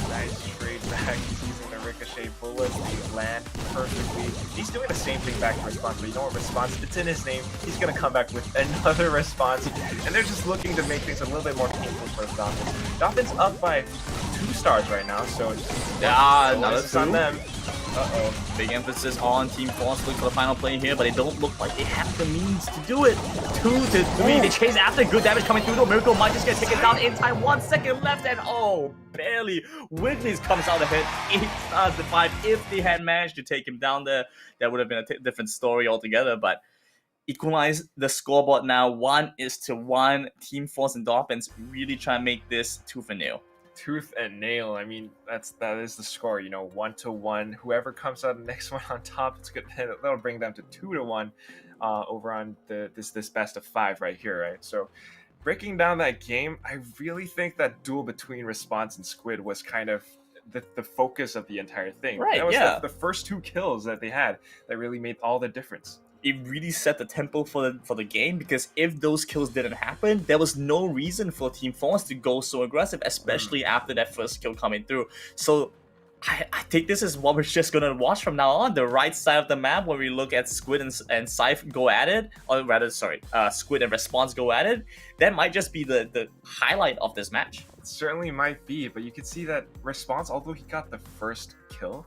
Nice trade back. He's using the ricochet bullets. They land perfectly. He's doing the same thing back to Response, but you know what? Response, it's in his name. He's going to come back with another response. And they're just looking to make things a little bit more painful for the Dolphins. Dolphins up by 2 stars right now, so another 2 on them. Big emphasis on Team Force looking for the final play here, but they don't look like they have the means to do it. 2 to 3, they chase after. Good damage coming through though. Miracle might just get taken down in time. 1 second left, and barely. Wiggly's comes out ahead. 8 stars to 5. If they had managed to take him down there, that would have been a different story altogether, but equalize the scoreboard now. 1-1. Team Force and Dolphins really try to make this tooth and nail. Tooth and nail. I mean, that is the score. You know, 1-1. Whoever comes out the next one on top, it's good. That'll bring them to 2-1 over on this best of 5 right here, right? So, breaking down that game, I really think that duel between Response and Squid was kind of the focus of the entire thing. Right? That was yeah. the first 2 kills that they had that really made all the difference. It really set the tempo for the game, because if those kills didn't happen, there was no reason for Team Force to go so aggressive, especially after that first kill coming through. So I think this is what we're just going to watch from now on. The right side of the map, where we look at Squid and Scythe go at it, or rather, Squid and Response go at it. That might just be the highlight of this match. It certainly might be, but you can see that Response, although he got the first kill,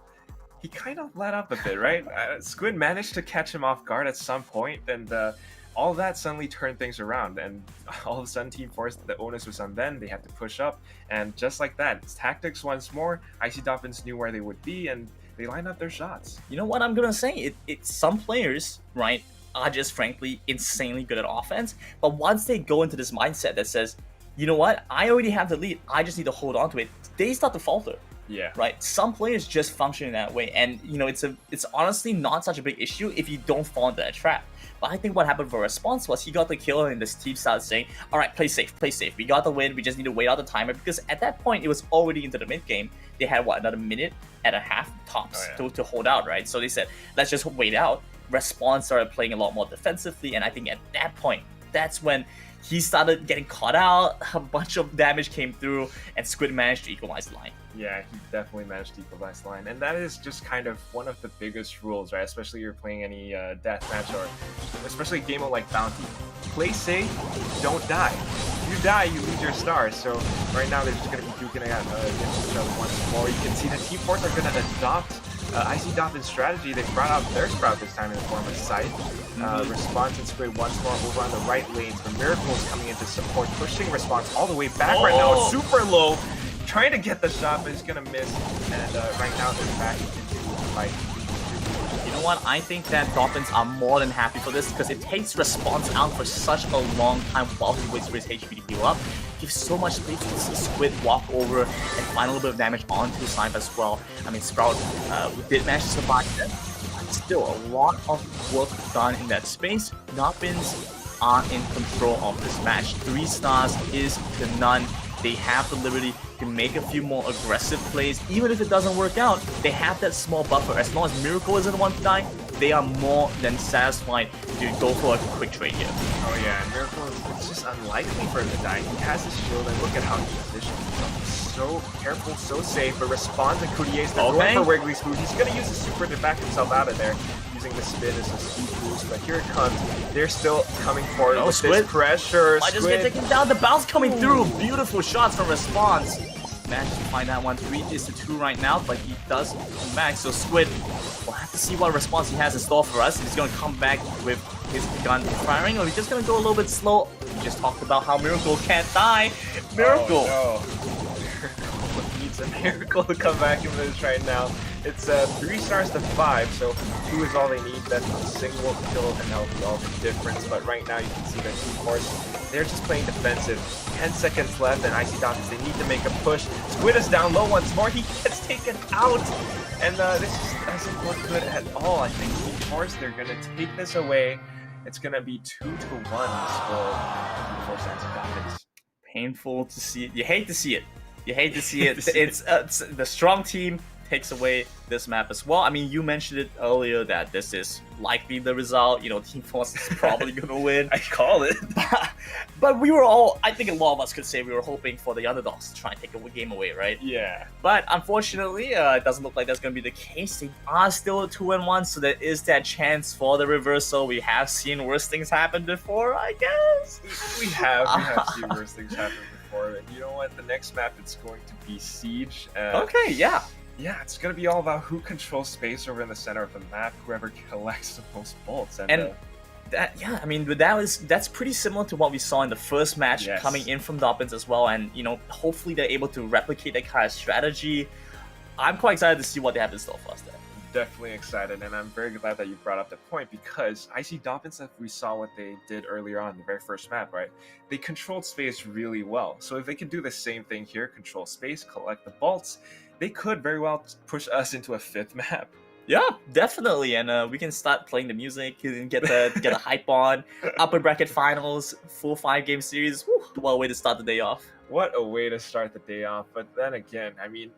he kind of let up a bit, right? Squid managed to catch him off guard at some point, and all that suddenly turned things around, and all of a sudden Team Force, the onus was on them. They had to push up, and just like that, tactics once more. Icy Dolphins knew where they would be, and they lined up their shots. You know what I'm gonna say? It's some players, right, are just frankly insanely good at offense, but once they go into this mindset that says, you know what, I already have the lead, I just need to hold on to it, they start to falter. Yeah. Right. Some players just function in that way, and you know it's honestly not such a big issue if you don't fall into that trap. But I think what happened for Response was he got the kill, and this team started saying, "All right, play safe, play safe. We got the win. We just need to wait out the timer." Because at that point, it was already into the mid game. They had another minute and a half tops to hold out, right? So they said, "Let's just wait out." Response started playing a lot more defensively, and I think at that point, that's when he started getting caught out. A bunch of damage came through, and Squid managed to equalize the line. Yeah, he definitely managed to equalize the line, and that is just kind of one of the biggest rules, right? Especially if you're playing any deathmatch, or especially a game of like Bounty. Play safe, don't die. If you die, you lose your stars. So right now they're just going to be duking it out against each other once more. You can see the Team Force are going to adopt Icy Dolphin's strategy. They brought out their Sprout this time in the form of Scythe. Response and Squid once more over on the right lanes. The Miracle is coming in to support, pushing Response all the way back right now. Super low, trying to get the shot, but he's gonna miss. And right now they're back into the fight. You know what? I think that Dolphins are more than happy for this because it takes Response out for such a long time while he waits for his HP to heal up. Gives so much space to see Squid walk over and find a little bit of damage onto Snipe as well. I mean, Sprout did manage to survive that. Still, a lot of work done in that space. Dolphins are in control of this match. 3 stars is to none. They have the liberty to make a few more aggressive plays. Even if it doesn't work out, they have that small buffer. As long as Miracle isn't the one to die, they are more than satisfied to go for a quick trade here. Oh yeah, and Miracle, it's just unlikely for him to die. He has his shield, and look at how he positions himself. He's so careful, so safe, but Responds and Coutier's the going for Wiggly's food. He's gonna use the super to back himself out of there, using the spin as a speed boost, but here it comes. They're still coming forward with this pressure. Might just get taken down. The bounce coming through. Beautiful shots from Response. Managed to find that one. 3 is to 2 right now, but he does come back. So Squid, we'll have to see what response he has in store for us. If he's going to come back with his gun firing, or he's just going to go a little bit slow. We just talked about how Miracle can't die. Miracle! Oh, no. Miracle needs a miracle to come back in this right now. It's 3 stars to 5, so 2 is all they need. That's a single kill, and that'll be all the difference. But right now, you can see that Team Force, they're just playing defensive. 10 seconds left, and Icy Dolphins, they need to make a push. Squid is down low once more. He gets taken out, and this just doesn't look good at all. I think Team Force, they're going to take this away. It's going to be 2-1 for Team Force Icy Dolphins. Painful to see it. You hate to see it. You hate to see it. It's the strong team takes away this map as well. I mean, you mentioned it earlier that this is likely the result. You know, Team Force is probably going to win. I call it. But we were all, I think a lot of us could say we were hoping for the underdogs to try and take a game away, right? Yeah. But unfortunately, it doesn't look like that's going to be the case. They are still 2-1, so there is that chance for the reversal. We have seen worse things happen before, I guess. We have seen worse things happen before. And you know what? The next map, it's going to be Siege. Okay, yeah. Yeah, it's going to be all about who controls space over in the center of the map, whoever collects the most bolts. And that, yeah, I mean, that's pretty similar to what we saw in the first match coming in from Dolphins as well. And, you know, hopefully they're able to replicate that kind of strategy. I'm quite excited to see what they have in store for us there. Definitely excited, and I'm very glad that you brought up the point, because Icy Dolphins, if we saw what they did earlier on in the very first map, right? They controlled space really well. So if they could do the same thing here, control space, collect the bolts, they could very well push us into a 5th map. Yeah, definitely, and we can start playing the music and get a hype on. Upper bracket finals, full 5-game series. Whew, what a way to start the day off. What a way to start the day off. But then again, I mean,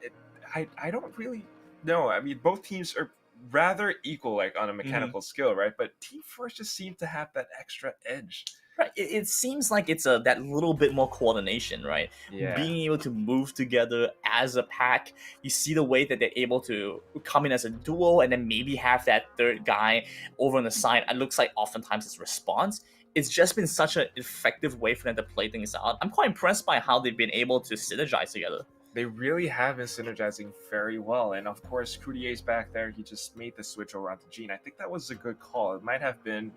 I don't really know. I mean, both teams are rather equal, like on a mechanical skill, right? But Team Force just seemed to have that extra edge. Right, it seems like it's that little bit more coordination, right? Yeah. Being able to move together as a pack. You see the way that they're able to come in as a duo and then maybe have that third guy over on the side. It looks like oftentimes it's response. It's just been such an effective way for them to play things out. I'm quite impressed by how they've been able to synergize together. They really have been synergizing very well. And of course, Coutier's back there. He just made the switch over onto Gene. I think that was a good call. It might have been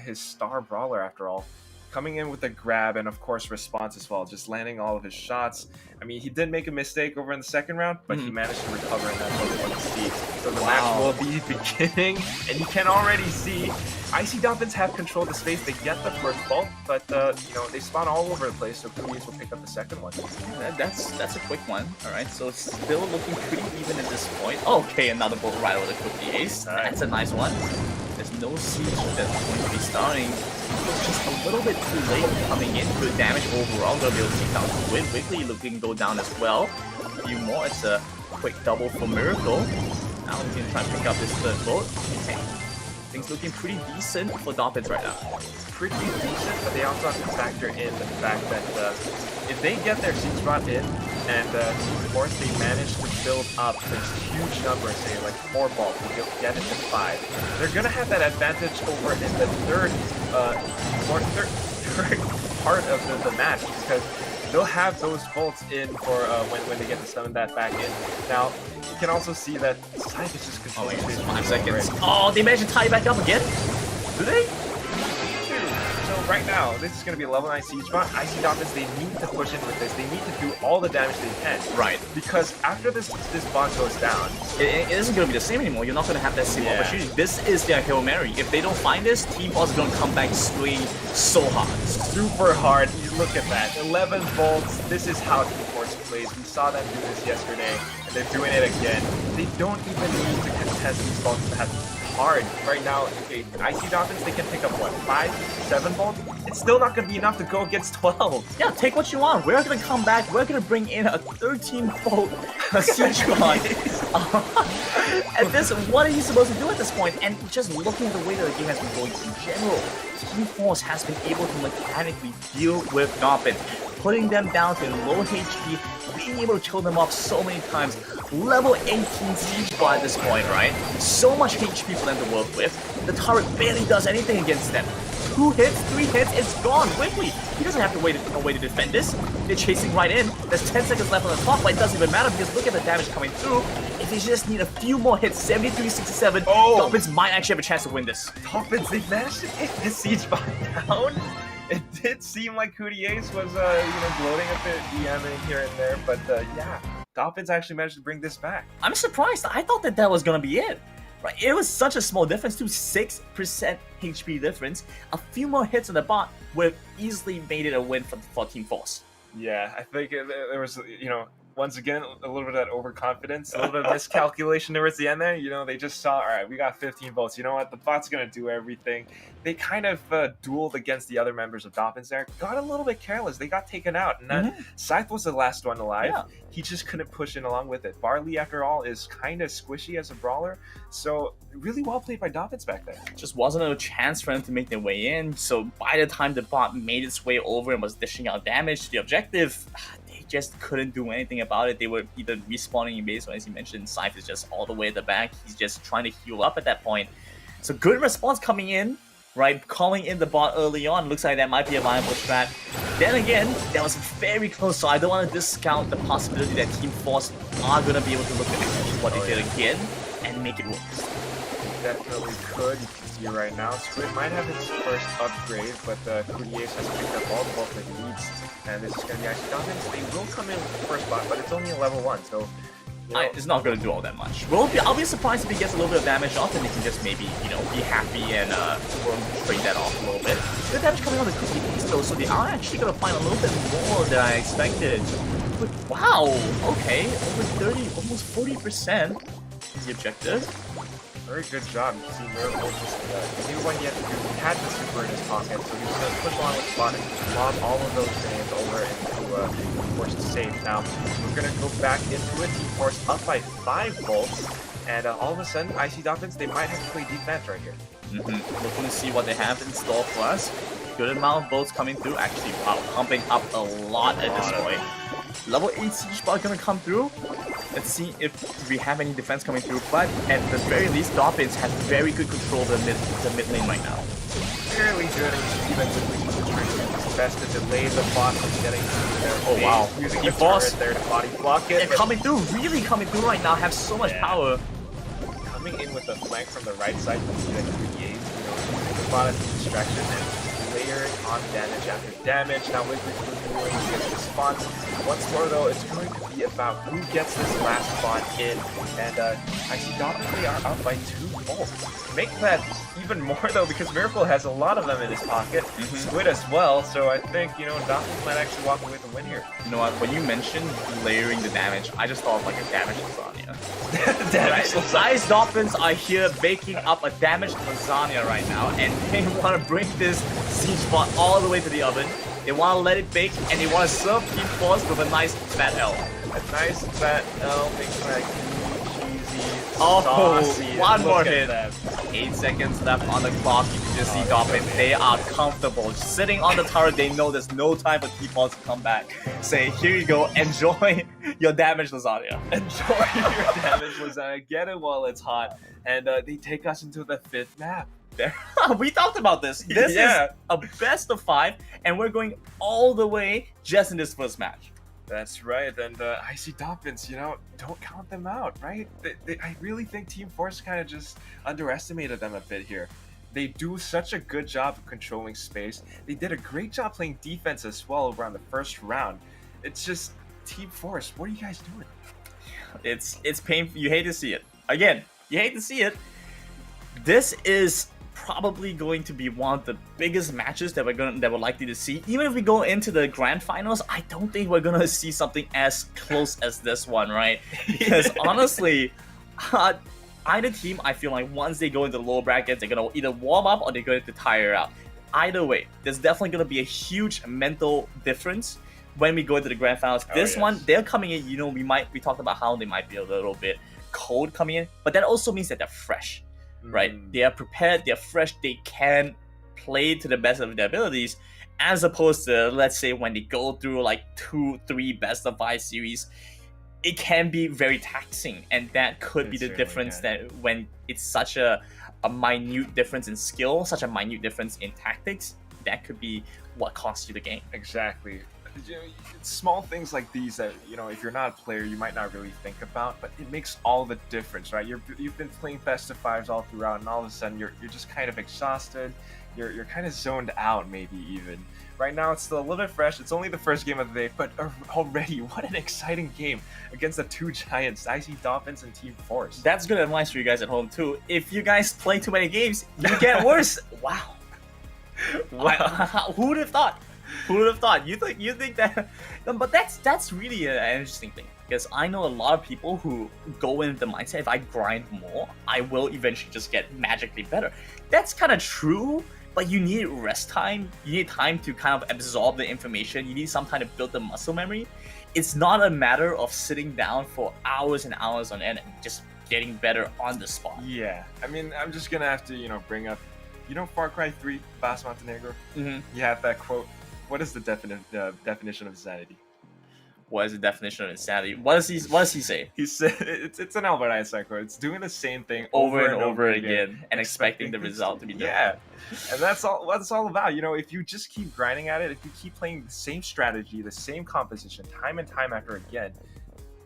his star brawler after all. Coming in with a grab and of course response as well, just landing all of his shots. I mean, he did make a mistake over in the second round, but he managed to recover, and that's what we want to see. So the match will be beginning, and you can already see Icy Dolphins have controlled the space. They get the first vault, but you know, they spawn all over the place, so Coutier's will pick up the second one. That's a quick one. All right, so it's still looking pretty even at this point. Okay, another bolt right over the Coutier's. That's a nice one. There's no siege that's going to be starting. It's just a little bit too late coming in. Good damage overall. Gonna be able to take down the win. Wiggly looking to go down as well. A few more. It's a quick double for Miracle. Now he's gonna try and pick up this third vote. Okay. Things looking pretty decent for Dolphins right now. Pretty decent, but they also have to factor in the fact that if they get their siege spot in, and of course they manage to build up this huge number, say like 4 balls, to get it to 5, they're gonna have that advantage over in the third part of the match, because they'll have those bolts in for when they get to summon that back in. Now, you can also see that Scythe is just controlling 5 seconds. Oh, they managed to tie it back up again? Do they? So right now, this is going to be a level 9 siege bot. Icy Dolphins, they need to push in with this. They need to do all the damage they can. Right. Because after this bot goes down, it isn't going to be the same anymore. You're not going to have that same opportunity. This is their Hail Mary. If they don't find this, Team Boss is going to come back swinging so hard. Super hard. You look at that. 11 volts. This is how Team Force plays. We saw them do this yesterday, and they're doing it again. They don't even need to contest these bolts that hard. Right now, okay, Icy Dolphins, they can pick up what, 5, 7 volts? It's still not going to be enough to go against 12. Yeah, take what you want. We're going to come back. We're going to bring in a 13-volt siege bot. And this, what are you supposed to do at this point? And just looking at the way that the game has been going in general, Team Force has been able to mechanically deal with Dolphins, putting them down to low HP, being able to kill them off so many times. Level 18 siege bot at this point, right? So much HP for them to work with. The turret barely does anything against them. 2 hits, 3 hits, it's gone quickly. He doesn't have to wait a way to defend this. They're chasing right in. There's 10 seconds left on the clock, but it doesn't even matter because look at the damage coming through. If they just need a few more hits, 73-67, Dolphins might actually have a chance to win this. Dolphins, they managed to get this siege bot down. It did seem like Coutier's was, gloating a bit, DMing here and there, but yeah, Dolphins actually managed to bring this back. I'm surprised. I thought that was gonna be it. Right? It was such a small difference too, 6% HP difference. A few more hits on the bot would have easily made it a win for Team Force. Yeah, I think there was, once again, a little bit of that overconfidence, a little bit of miscalculation towards the end there. They just saw, all right, we got 15 votes. You know what? The bot's going to do everything. They kind of dueled against the other members of Dolphins there. Got a little bit careless. They got taken out. And then Scythe was the last one alive. Yeah. He just couldn't push in along with it. Barley, after all, is kind of squishy as a brawler. So really well played by Dolphins back there. Just wasn't a chance for them to make their way in. So by the time the bot made its way over and was dishing out damage to the objective, just couldn't do anything about it. They were either respawning in base, or as you mentioned, Scythe is just all the way at the back. He's just trying to heal up at that point. So good response coming in, right? Calling in the bot early on. Looks like that might be a viable strat. Then again, that was very close, so I don't want to discount the possibility that Team Force are going to be able to look at what they did again and make it work. Definitely could. You can see right now, Squid might have his first upgrade, but Coutier has picked up all the buffs that he needs, and this is going to be Icy Dolphins. They will come in with the first spot, but it's only a level 1, so it's not going to do all that much. I'll be surprised if he gets a little bit of damage off, and he can just maybe, be happy and trade that off a little bit. Good damage coming on the Coutier though, so they are actually going to find a little bit more than I expected. But wow, okay, over 30, almost 40% is the objective. Very good job. You see Miracle just he knew what he had to do. He had the super in his pocket, so he was going to push along with the bot and lob all of those grenades over into Team Force to save. Now, we're going to go back into it. Team Force up by 5 volts, and all of a sudden, Icy Dolphins, they might have to play defense right here. Looking to see what they have in store for us. Good amount of volts coming through. Actually, wow, pumping up a lot at this point. Level 8 siege bot gonna come through. Let's see if we have any defense coming through. But at the very least, Dolphins have very good control of the mid lane right now. Fairly good, and even with the It's best to delay the bot from getting to their Oh, base, wow. using He the forced- turret there to body block it. They're coming through, really coming through right now, have so much power. Coming in with the flank from the right side from the create, using the bot as a distraction and layering on damage after damage. Now with doing his response. Once more though, it's going to be about who gets this last bot in, and I see Dolphins, they are up by 2 volts. Make that even more though, because Miracle has a lot of them in his pocket, Squid as well, so I think, Dolphins might actually walk away with a win here. You know what, when you mentioned layering the damage, I just thought of like a damage lasagna. Damage Ice Dolphins are here baking up a damaged lasagna right now, and they want to bring this siege bot all the way to the oven. They want to let it bake, and they want to serve Team Force with a nice fat L. A nice fat L, makes like cheesy, Oh, saucy. one more Look at hit. that. 8 seconds left on the clock. You can just see Dolphins. They are comfortable. Sitting on the turret, they know there's no time for Team Force to come back. Say, here you go, enjoy your damaged lasagna. Enjoy your damage, lasagna. Get it while it's hot. And they take us into the 5th map. There. We talked about this. This is a best of 5, and we're going all the way just in this first match. That's right, and I see Dolphins, don't count them out, right? I really think Team Force kind of just underestimated them a bit here. They do such a good job of controlling space. They did a great job playing defense as well over on the first round. It's just, Team Force, what are you guys doing? It's painful. You hate to see it. Again, you hate to see it. This is probably going to be one of the biggest matches that we're likely to see. Even if we go into the grand finals, I don't think we're gonna see something as close as this one, right? Because honestly, either team, I feel like once they go into the lower brackets, they're gonna either warm up or they're going to tire out. Either way, there's definitely gonna be a huge mental difference when we go into the grand finals. This one, they're coming in. We talked about how they might be a little bit cold coming in, but that also means that they're fresh. Right, they are prepared, they're fresh, they can play to the best of their abilities, as opposed to, let's say, when they go through like 2-3 best of 5 series, it can be very taxing, and that could be the difference that when it's such a minute difference in skill, such a minute difference in tactics, that could be what costs you the game. Exactly. It's small things like these that, if you're not a player, you might not really think about, but it makes all the difference, right? You've been playing best of 5s all throughout, and all of a sudden you're just kind of exhausted. You're kind of zoned out, maybe even. Right now it's still a little bit fresh. It's only the first game of the day, but already, what an exciting game against the 2 giants, Icy Dolphins and Team Force. That's good advice for you guys at home too. If you guys play too many games, you get worse. Wow. Who would have thought? Who would have thought? You think that? But that's really an interesting thing, because I know a lot of people who go in with the mindset, if I grind more, I will eventually just get magically better. That's kind of true, but you need rest time. You need time to kind of absorb the information. You need some time to build the muscle memory. It's not a matter of sitting down for hours and hours on end and just getting better on the spot. Yeah, I mean, I'm just gonna have to, bring up, Far Cry 3, Bas Montenegro. You have that quote. What is the definition of insanity? What is the definition of insanity? What does he say? He said it's an Albert Einstein quote. It's doing the same thing over and over again and expecting the result to be different. Yeah, and that's all. What it's all about. If you just keep grinding at it, if you keep playing the same strategy, the same composition, time and time after again,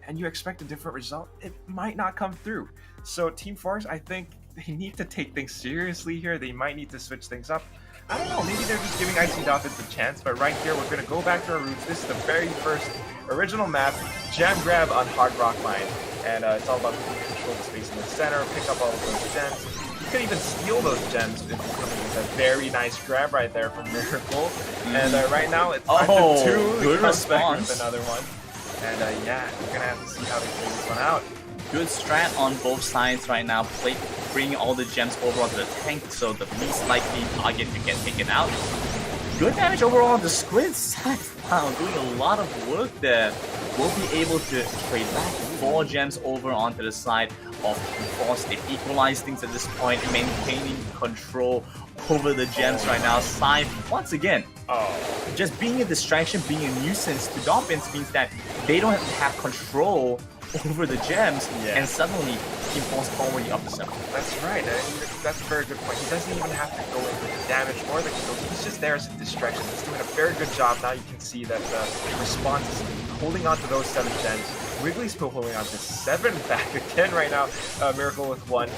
and you expect a different result, it might not come through. So Team Force, I think they need to take things seriously here. They might need to switch things up. I don't know, maybe they're just giving Icy Dolphins a chance, but right here, we're going to go back to our roots. This is the very first original map, Gem Grab on Hard Rock Mine, and it's all about control the space in the center, pick up all of those gems. You can even steal those gems if you come in with a very nice grab right there from Miracle. And right now, it's time to good come response. back with another one. And yeah, we're going to have to see how they play this one out. Good strat on both sides right now. Bringing all the gems over onto the tank, so the least likely target to get taken out. Good damage overall on the Squid side. Wow, doing a lot of work there. We'll be able to trade back 4 gems over onto the side of Team Force. They've equalized things at this point, maintaining control over the gems right now. Side, once again, just being a distraction, being a nuisance to Dolphins means that they don't have control over the gems, and suddenly Team Force already up to 7. That's right. That's a very good point. He doesn't even have to go in with the damage or the kills. He's just there as a distraction. He's doing a very good job. Now you can see that the response is holding on to those 7 gems. Wiggly's still holding on to 7 back again right now. Miracle with 1.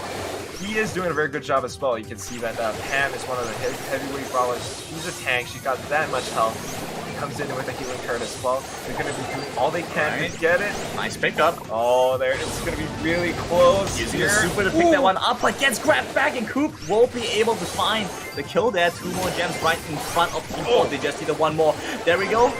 He is doing a very good job as well. You can see that Pam is one of the heavyweight brawlers. She's a tank. She got that much health. Comes in with a healing card as well. They're going to be doing all they can to get it. Nice pickup. Oh, there it's going to be really close. Using the super to pick that one up, but gets grabbed back, and Coop won't be able to find the kill there. 2 more gems right in front of Team Force. They just need 1 more. There we go.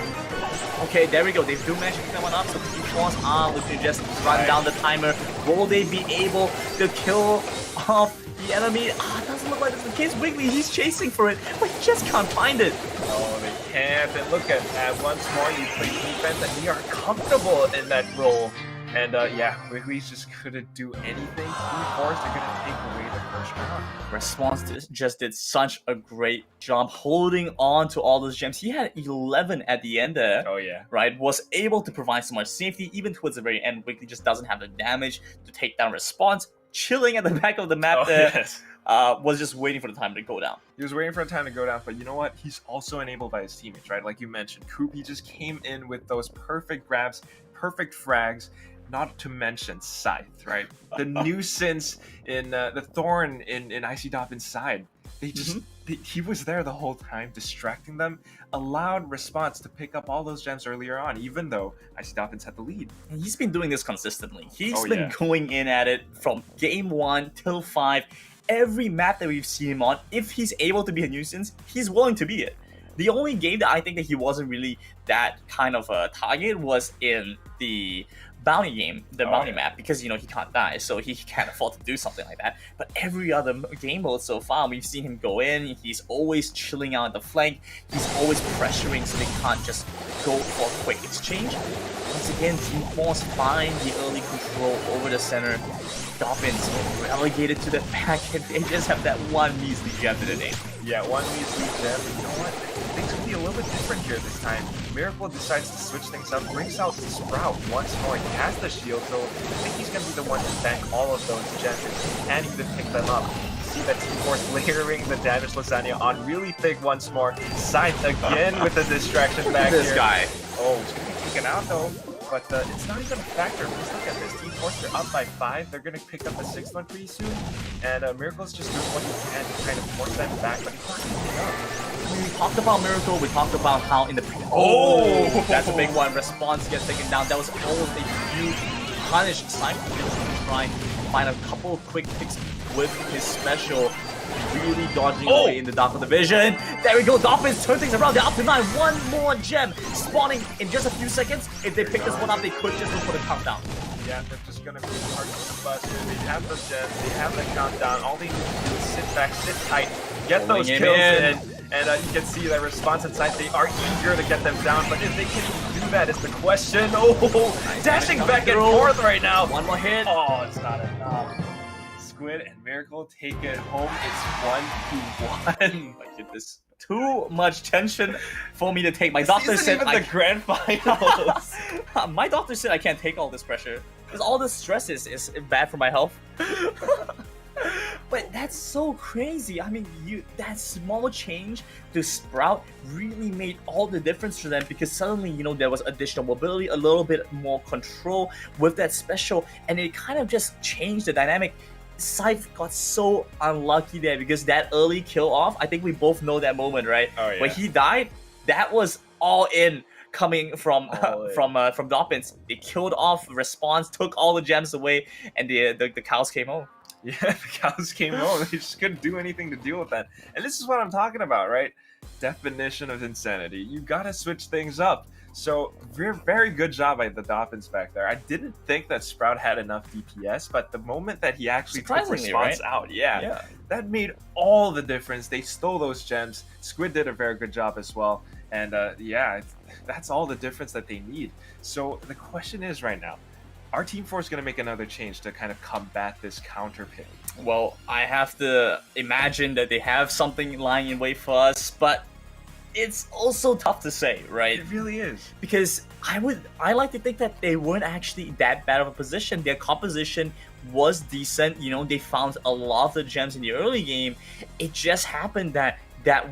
Okay, there we go. They do manage to pick that one up, so Team Force are looking to just run down the timer. Will they be able to kill off the enemy? Doesn't look like that's the case. Wiggly, he's chasing for it, but he just can't find it. Oh, they can't. And look at that. Once more, you play defense, and we are comfortable in that role. And yeah, Wiggly's just couldn't do anything. Team Force are going to take away the first round. Response just did such a great job holding on to all those gems. He had 11 at the end there. Oh, yeah. Right? Was able to provide so much safety, even towards the very end. Wiggly just doesn't have the damage to take down Response. Chilling at the back of the map there. Yes. Was just waiting for the time to go down. He was waiting for the time to go down, but you know what? He's also enabled by his teammates, right? Like you mentioned, Coop, he just came in with those perfect grabs, perfect frags, not to mention Scythe, right? The nuisance in the Thorn in Icy Doppin's side. They just he was there the whole time, distracting them, allowed Response to pick up all those gems earlier on, even though Icy Doppin's had the lead. And he's been doing this consistently. He's been going in at it from game 1 till 5. Every map that we've seen him on, if he's able to be a nuisance, he's willing to be it. The only game that I think that he wasn't really that kind of a target was in the bounty game, the bounty map, because you know he can't die, so he can't afford to do something like that. But every other game mode so far, we've seen him go in. He's always chilling out the flank. He's always pressuring, so they can't just go for a quick exchange. Once again, Team Force find the early control over the center. Dolphins relegated to the back, and they just have that one measly gem in the name. Yeah, one measly gem. You know what? Things will be a little bit different here this time. Miracle decides to switch things up, brings out Sprout once more. He has the shield, so I think he's going to be the one to tank all of those gems, and even pick them up. See that Team Force layering the damage lasagna on really thick once more. Scythe again with the distraction back here. This guy. Oh, he's going to be taken out though. But it's not even a factor. Just look at this. Team Force are up by 5. They're going to pick up a 6th one pretty soon. And Miracle's just doing what he can to kind of force them back, but he's not going to pick up. We talked about Miracle. We talked about how in the that's a big one. Response gets taken down. That was almost a huge punish. Scythe to try and find a couple of quick picks with his special. Really dodging away in the Dark of the Vision. There we go. Dolphins turn things around. They're up to 9. One more gem spawning in just a few seconds. If they pick this one up, they could just go for the countdown. Yeah, they're just gonna be hard to bust. They have the gems. They have the countdown. All they need to do is sit back, sit tight, get those kills in. And you can see that Response inside. They are eager to get them down, but if they can even do that is the question. Oh, dashing back and forth right now. One more hit. Oh, it's not enough. Squid and Miracle take it home. It's 1-1. Like it is too much tension for me to take. My doctor said even the grand finals. My doctor said I can't take all this pressure because all this stress is bad for my health. But that's so crazy. I mean, that small change to Sprout really made all the difference for them because suddenly, you know, there was additional mobility, a little bit more control with that special, and it kind of just changed the dynamic. Scythe got so unlucky there because that early kill off, I think we both know that moment, right? Oh, yeah. When he died, that was all in coming from Doppins. They killed off Response, took all the gems away, and the cows came home. Yeah, the cows came home. They just couldn't do anything to deal with that. And this is what I'm talking about, right? Definition of insanity. You gotta switch things up. So very good job by the Dolphins back there. I didn't think that Sprout had enough DPS, but the moment that he actually took Response out, that made all the difference. They stole those gems. Squid did a very good job as well. And that's all the difference that they need. So the question is right now, are Team Force going to make another change to kind of combat this counter pick? Well, I have to imagine that they have something lying in wait for us, but it's also tough to say, right? It really is. Because I like to think that they weren't actually that bad of a position. Their composition was decent. You know, they found a lot of the gems in the early game. It just happened that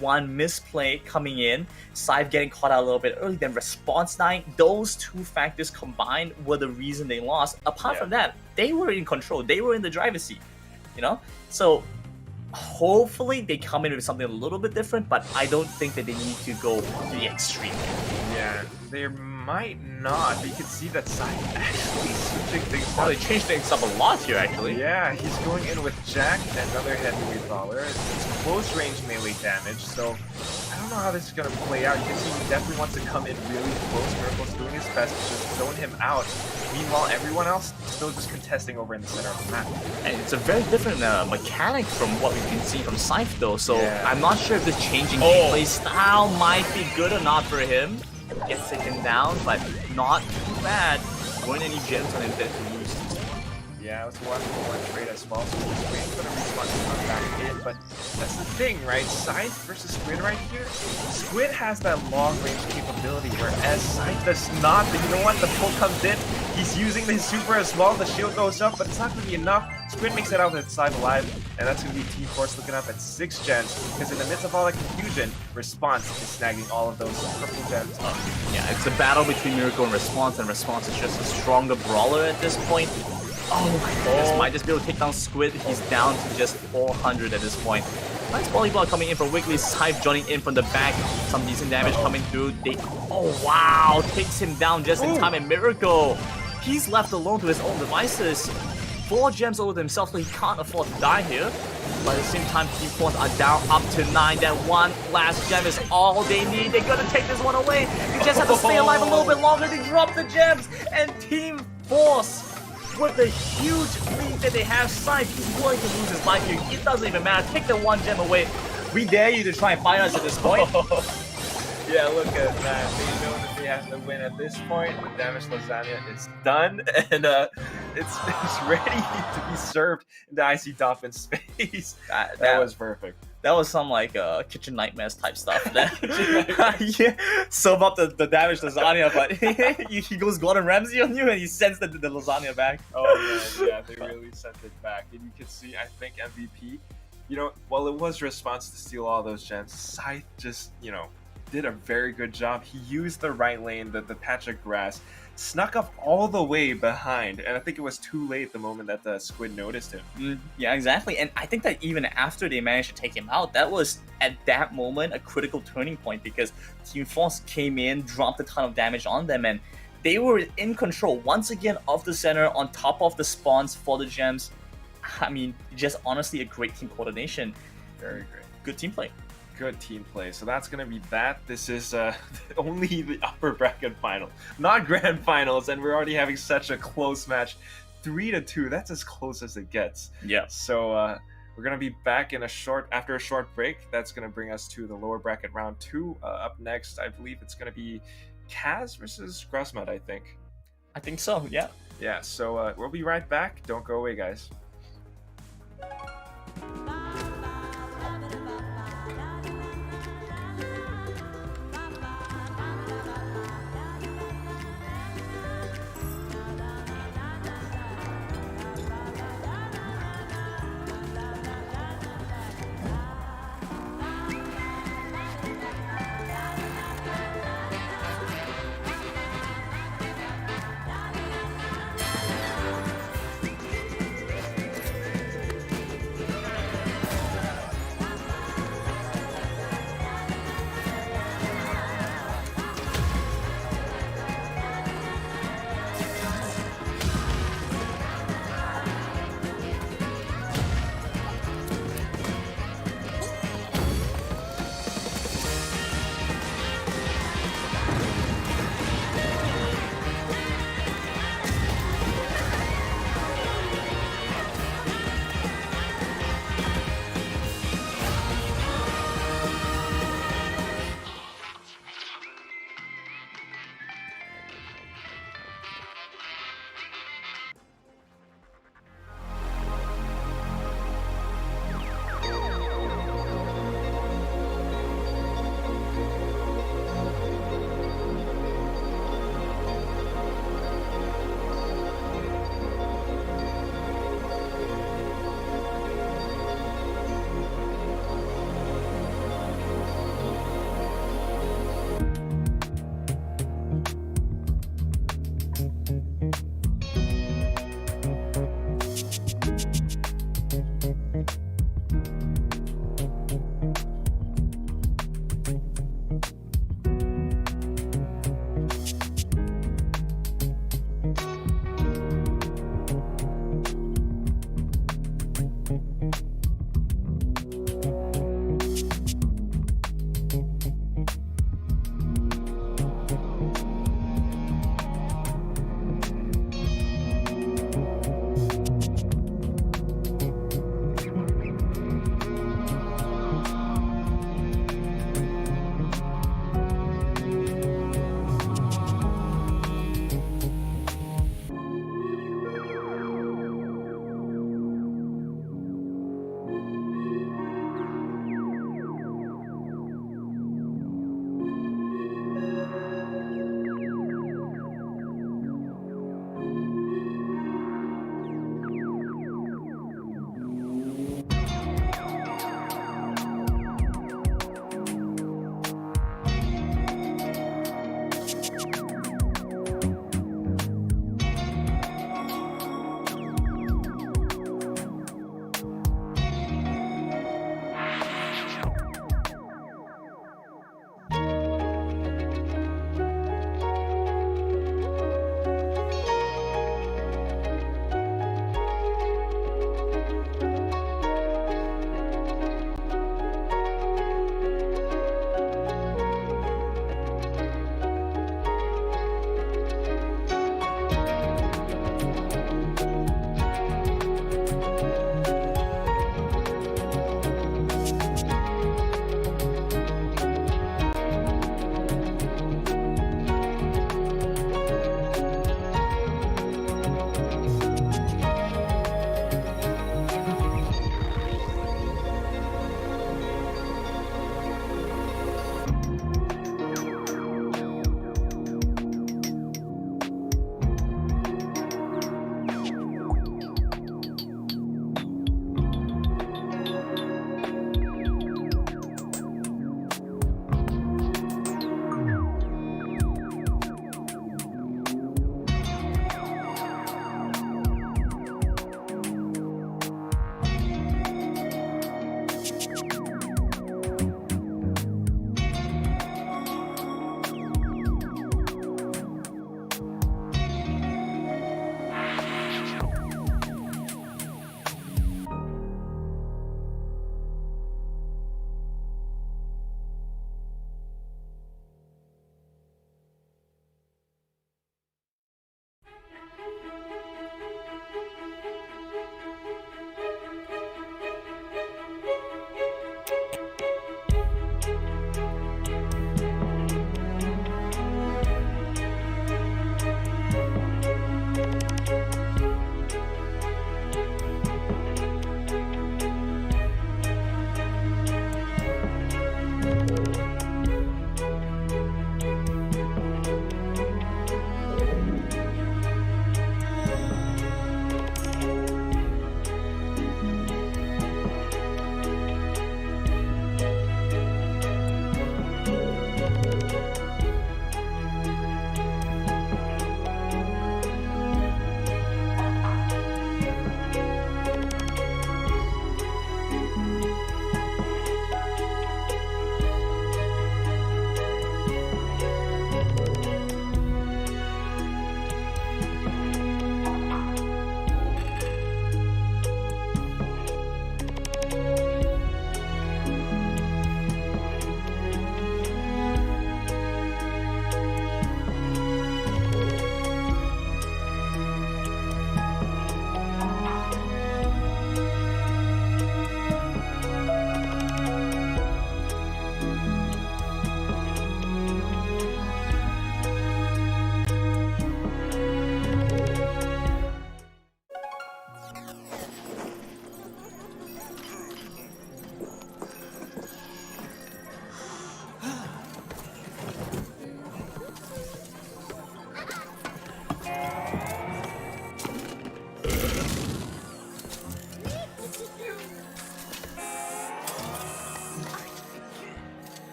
one misplay coming in, Scythe getting caught out a little bit early, then response dying, those two factors combined were the reason they lost. Apart from that, they were in control. They were in the driver's seat, you know? So hopefully they come in with something a little bit different, but I don't think that they need to go to the extreme. Yeah, they might not. You can see that Scythe actually switching things up. They changed things up a lot here, actually. Yeah, he's going in with Jack, another heavyweight brawler. It's close range melee damage, so I don't know how this is going to play out. You can see he definitely wants to come in really close. Miracle's doing his best to just zone him out. Meanwhile, everyone else still just contesting over in the center of the map. And it's a very different mechanic from what we can see from Scythe, though, so I'm not sure if this changing gameplay style might be good or not for him. Gets taken down, but not too bad. Weren't any gems on him that to lose. Yeah, it was a 1-for-1 trade as well, so he's waiting for the response to come back in, but that's the thing, right? Scythe versus Squid right here. Squid has that long-range capability, whereas Scythe does not, but you know what? The pull comes in, he's using his super as well, the shield goes up, but it's not going to be enough. Squid makes it out with Scythe alive, and that's going to be Team Force looking up at 6 gems, because in the midst of all that confusion, Response is snagging all of those purple gems up. Yeah, it's a battle between Miracle and Response is just a stronger brawler at this point. Oh my goodness, might just be able to take down Squid. He's down to just 400 at this point. Nice volleyball coming in from Wiggly. Scythe joining in from the back. Some decent damage coming through. Oh wow, takes him down just in time. And Miracle, he's left alone to his own devices. 4 gems over himself, so he can't afford to die here. But at the same time, Team Force are down up to 9. That one last gem is all they need. They're gonna take this one away. They just have to stay alive a little bit longer. They drop the gems. And Team Force, with the huge lead that they have, Scythe, he's willing to lose his life here. It doesn't even matter. Take the 1 gem away. We dare you to try and fight us at this point. Yeah, look at that. They know that they have to win at this point. The damaged lasagna is done, and it's ready to be served in the Icy Dolphin's face. That was perfect. That was some like kitchen nightmares type stuff. Yeah, serve up the damaged lasagna, but he goes Gordon Ramsay on you and he sends the lasagna back. Oh man, yeah, they really sent it back. And you can see, I think MVP, you know, while it was Response to steal all those gems, Scythe just, you know, did a very good job. He used the right lane, the patch of grass, snuck up all the way behind, and I think it was too late the moment that the Squid noticed him. Yeah, exactly. And I think that even after they managed to take him out, that was at that moment a critical turning point, because Team Force came in, dropped a ton of damage on them, and they were in control once again of the center, on top of the spawns for the gems. I mean, just honestly a great team coordination. Very great. Good team play. Good team play. So that's going to be that. This is only the upper bracket final, not grand finals, and we're already having such a close match. 3-2, that's as close as it gets. Yeah. So we're going to be back in after a short break. That's going to bring us to the lower bracket round 2. Up next, I believe it's going to be Kaz versus Grusmud, I think. I think so, yeah. Yeah, so we'll be right back. Don't go away, guys.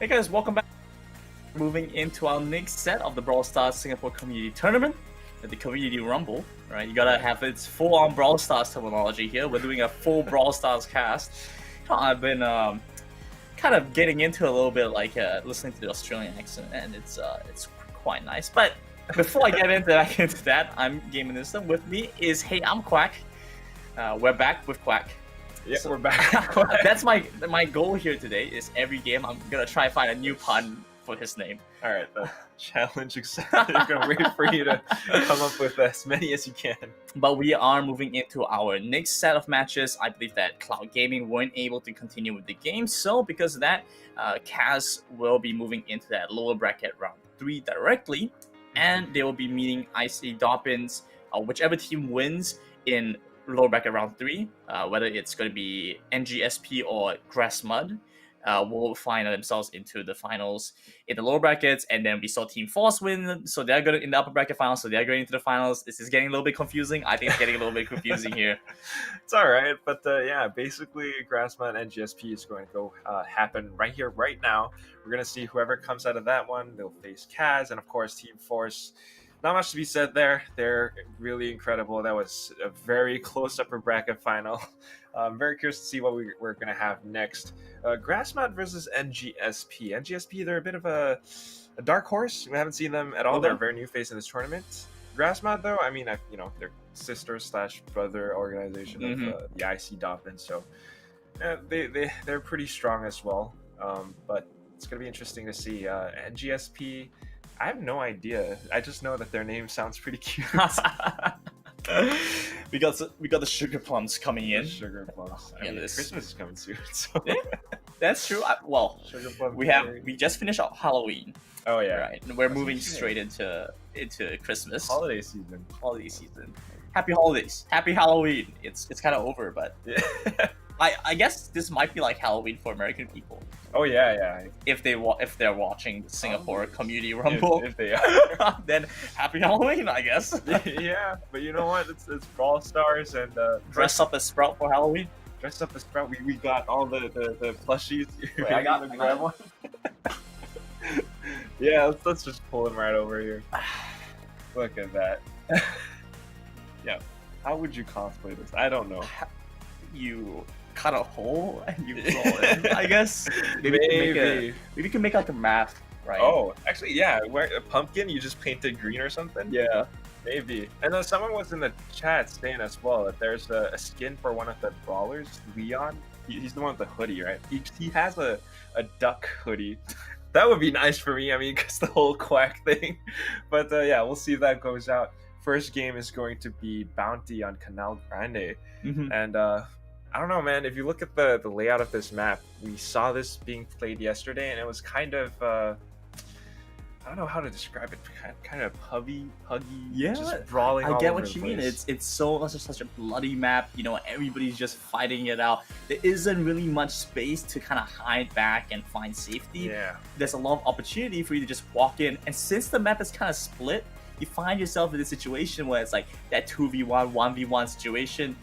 Hey guys, welcome back. Moving into our next set of the Brawl Stars Singapore Community Tournament, the Community Rumble. Right, you gotta have its full-on Brawl Stars terminology here. We're doing a full Brawl Stars cast. I've been kind of getting into a little bit, like listening to the Australian accent, and it's quite nice. But before I get back into that, I'm Gaming System. With me is I'm Quack. We're back with Quack. Yeah, So- we're back. That's my goal here today. Is every game I'm gonna try to find a new pun for his name. All right, the challenge accepted. I'm gonna wait for you to come up with as many as you can. But we are moving into our next set of matches. I believe that Cloud Gaming weren't able to continue with the game, so because of that, Kaz will be moving into that lower bracket round 3 directly, and they will be meeting IC Dobbins. Whichever team wins in lower bracket round 3, whether it's going to be NGSP or Grass Mud, will find themselves into the finals in the lower brackets. And then we saw Team Force win, so they're going in the upper bracket finals, so they're going into the finals. This is getting a little bit confusing. I think it's getting a little bit confusing here. It's all right, but yeah, basically, Grassmud and GSP is going to go happen right here, right now. We're gonna see whoever comes out of that one. They'll face Kaz, and of course, Team Force. Not much to be said there. They're really incredible. That was a very close upper bracket final. I'm very curious to see what we're going to have next. Grassmud versus NGSP. NGSP, they're a bit of a dark horse. We haven't seen them at all. Okay. They're a very new face in this tournament. Grassmud, though, I mean, they're sister/brother organization of the IC Dolphins, so they're pretty strong as well. But it's going to be interesting to see. NGSP, I have no idea. I just know that their name sounds pretty cute. we got the sugar plums coming in. Sugar plums. I Yeah, mean, this- Christmas is coming soon, so Yeah. That's true. Well, sugar plums. we just finished our Halloween, Oh yeah, right? And we're That's moving interesting. straight into Christmas, holiday season. holiday season. Happy holidays, happy Halloween. It's kind of over, but Yeah. I guess this might be like Halloween for American people Oh yeah. if they're watching the Singapore Oh, Community Rumble. If they are. Then happy Halloween, I guess. Yeah, but you know what? It's Brawl Stars and Dress up as Sprout for Halloween. dressed up as Sprout. We got all the plushies. Wait, I got- to grab one. Yeah, let's just pull him right over here. Look at that. Yeah, how would you cosplay this? I don't know. You cut a hole and you roll in. I guess maybe we can make like a math, right? Oh, actually, yeah. Where a pumpkin, you just painted green or something. yeah. Maybe. And then someone was in the chat saying as well that there's a skin for one of the brawlers, Leon. He's the one with the hoodie, right? He has a duck hoodie. That would be nice for me. I mean, because the whole Quack thing. But yeah, we'll see if that goes out. First game is going to be Bounty on Canal Grande. Mm-hmm. And I don't know, man. If you look at the layout of this map, we saw this being played yesterday, and it was kind of I don't know how to describe it. Kind of huggy, Yeah, just brawling. I all get over what the you mean. place. It's such a bloody map. You know, everybody's just fighting it out. There isn't really much space to kind of hide back and find safety. yeah, There's a lot of opportunity for you to just walk in, and since the map is kind of split, you find yourself in a situation where it's like that 2v1, 1v1 situation,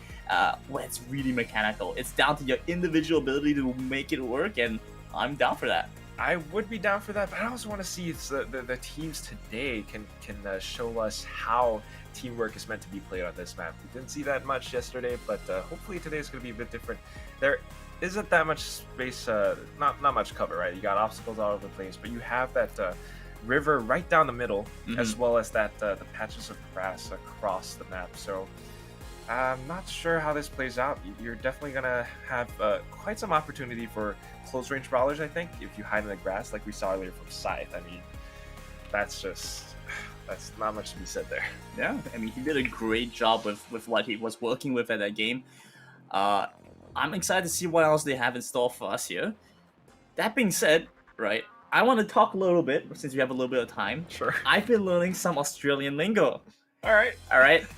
where it's really mechanical. It's down to your individual ability to make it work, and I'm down for that. I would be down for that, but I also want to see if the teams today can show us how teamwork is meant to be played on this map. We didn't see that much yesterday, but hopefully today is going to be a bit different. There isn't that much space, not much cover, right? You got obstacles all over the place, but you have that river right down the middle, as well as that the patches of grass across the map. So I'm not sure how this plays out. You're definitely gonna have quite some opportunity for close range brawlers, I think, if you hide in the grass, like we saw earlier from Scythe. I mean, that's not much to be said there. Yeah, I mean, he did a great job with what he was working with at that game. I'm excited to see what else they have in store for us here. That being said, right, I want to talk a little bit, since we have a little bit of time. Sure. I've been learning some Australian lingo. All right.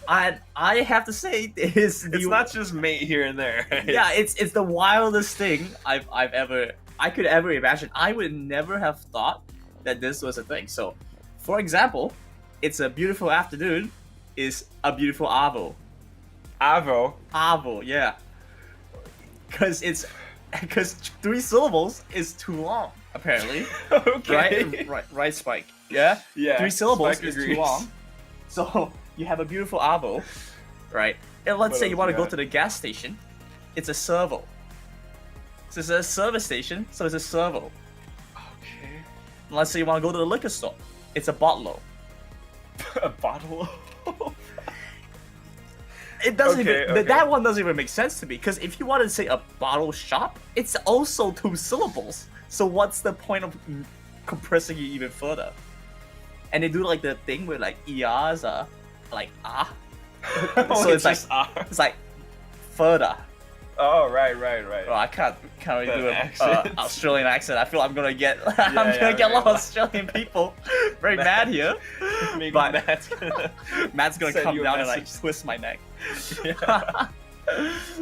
I have to say, it's not just mate here and there. yeah, it's the wildest thing I could ever imagine. I would never have thought that this was a thing. So, for example, it's a beautiful afternoon is a beautiful avo. Avo. Avo, yeah. Because it's because 3 syllables is too long, apparently. Okay. Right, Spike. Yeah? Yeah. 3 syllables Spike is agrees. too long. So you have a beautiful avo, right? And let's What say you else want to you go got? to the gas station. It's a servo. So it's a service station, so it's a servo. Okay. And let's say you want to go to the liquor store. It's a bottle. A bottle. It doesn't Okay, even okay. that one doesn't even make sense to me, because if you want to say a bottle shop, it's also 2 syllables. So what's the point of compressing it even further? And they do like the thing where like ERs are like ah. So it's like it's like further. Oh, right. Oh, I can't really That do an accent. Australian accent. I feel I'm gonna get I'm gonna yeah, get a lot of right. Australian people very mad here. Maybe But Matt's gonna. Matt's gonna Send come you a down and like message. twist my neck.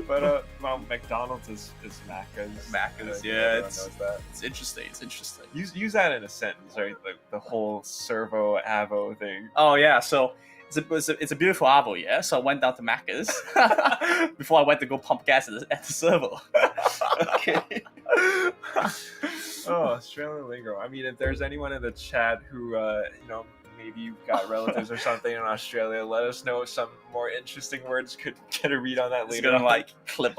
But well, McDonald's is Macca's. Macca's, I think yeah, everyone it's- knows that. It's interesting. Use that in a sentence, right? Like the whole servo avo thing. Oh yeah, so it's a beautiful avo, yeah. So I went down to Macca's before I went to go pump gas at the servo. Okay. Oh, Australian lingo. I mean, if there's anyone in the chat who, maybe you've got relatives or something in Australia, let us know some more interesting words. Could get a read on that It's later. gonna on. like clip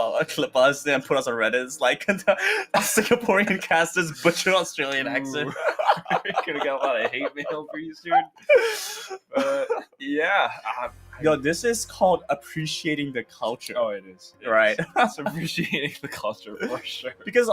us and put us on Reddit. It's like the Singaporean casters butcher Australian accent. You're gonna get a lot of hate mail for you soon. Yeah. Yo, this is called appreciating the culture. Oh, it is. It Right. is. It's appreciating the culture for sure. Because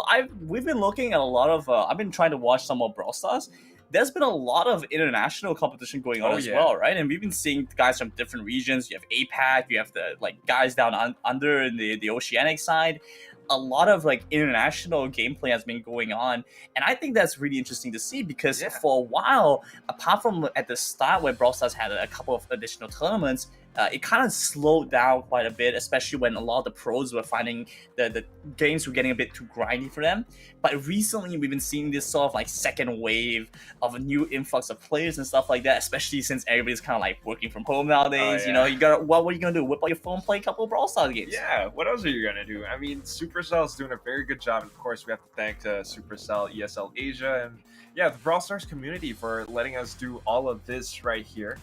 we've been looking at a lot of I've been trying to watch some more Brawl Stars. There's been a lot of international competition going on Oh, as yeah. well, right? And we've been seeing guys from different regions. You have APAC, you have the like guys down under in the oceanic side. A lot of like international gameplay has been going on, and I think that's really interesting to see, because Yeah. for a while, apart from at the start where Brawl Stars had a couple of additional tournaments, it kind of slowed down quite a bit, especially when a lot of the pros were finding the games were getting a bit too grindy for them. But recently, we've been seeing this sort of like second wave of a new influx of players and stuff like that, especially since everybody's kind of like working from home nowadays. Oh, You know, yeah. you got what are you gonna do? Whip out your phone, play a couple of Brawl Stars games? Yeah, what else are you gonna do? I mean, Supercell's doing a very good job. And of course, we have to thank Supercell, ESL Asia, and yeah, the Brawl Stars community for letting us do all of this right here.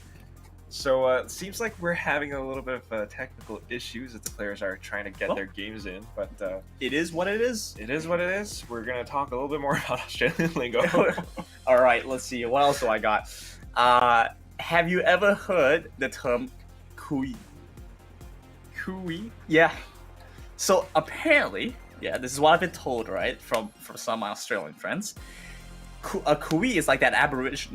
So it seems like we're having a little bit of technical issues that the players are trying to get Oh. their games in, but It is what it is. it is what it is. We're gonna talk a little bit more about Australian lingo. All right, let's see. What else do I got? Have you ever heard the term "kui"? Kui? Yeah. So apparently, yeah, this is what I've been told, right, from some of my Australian friends. A kui is like that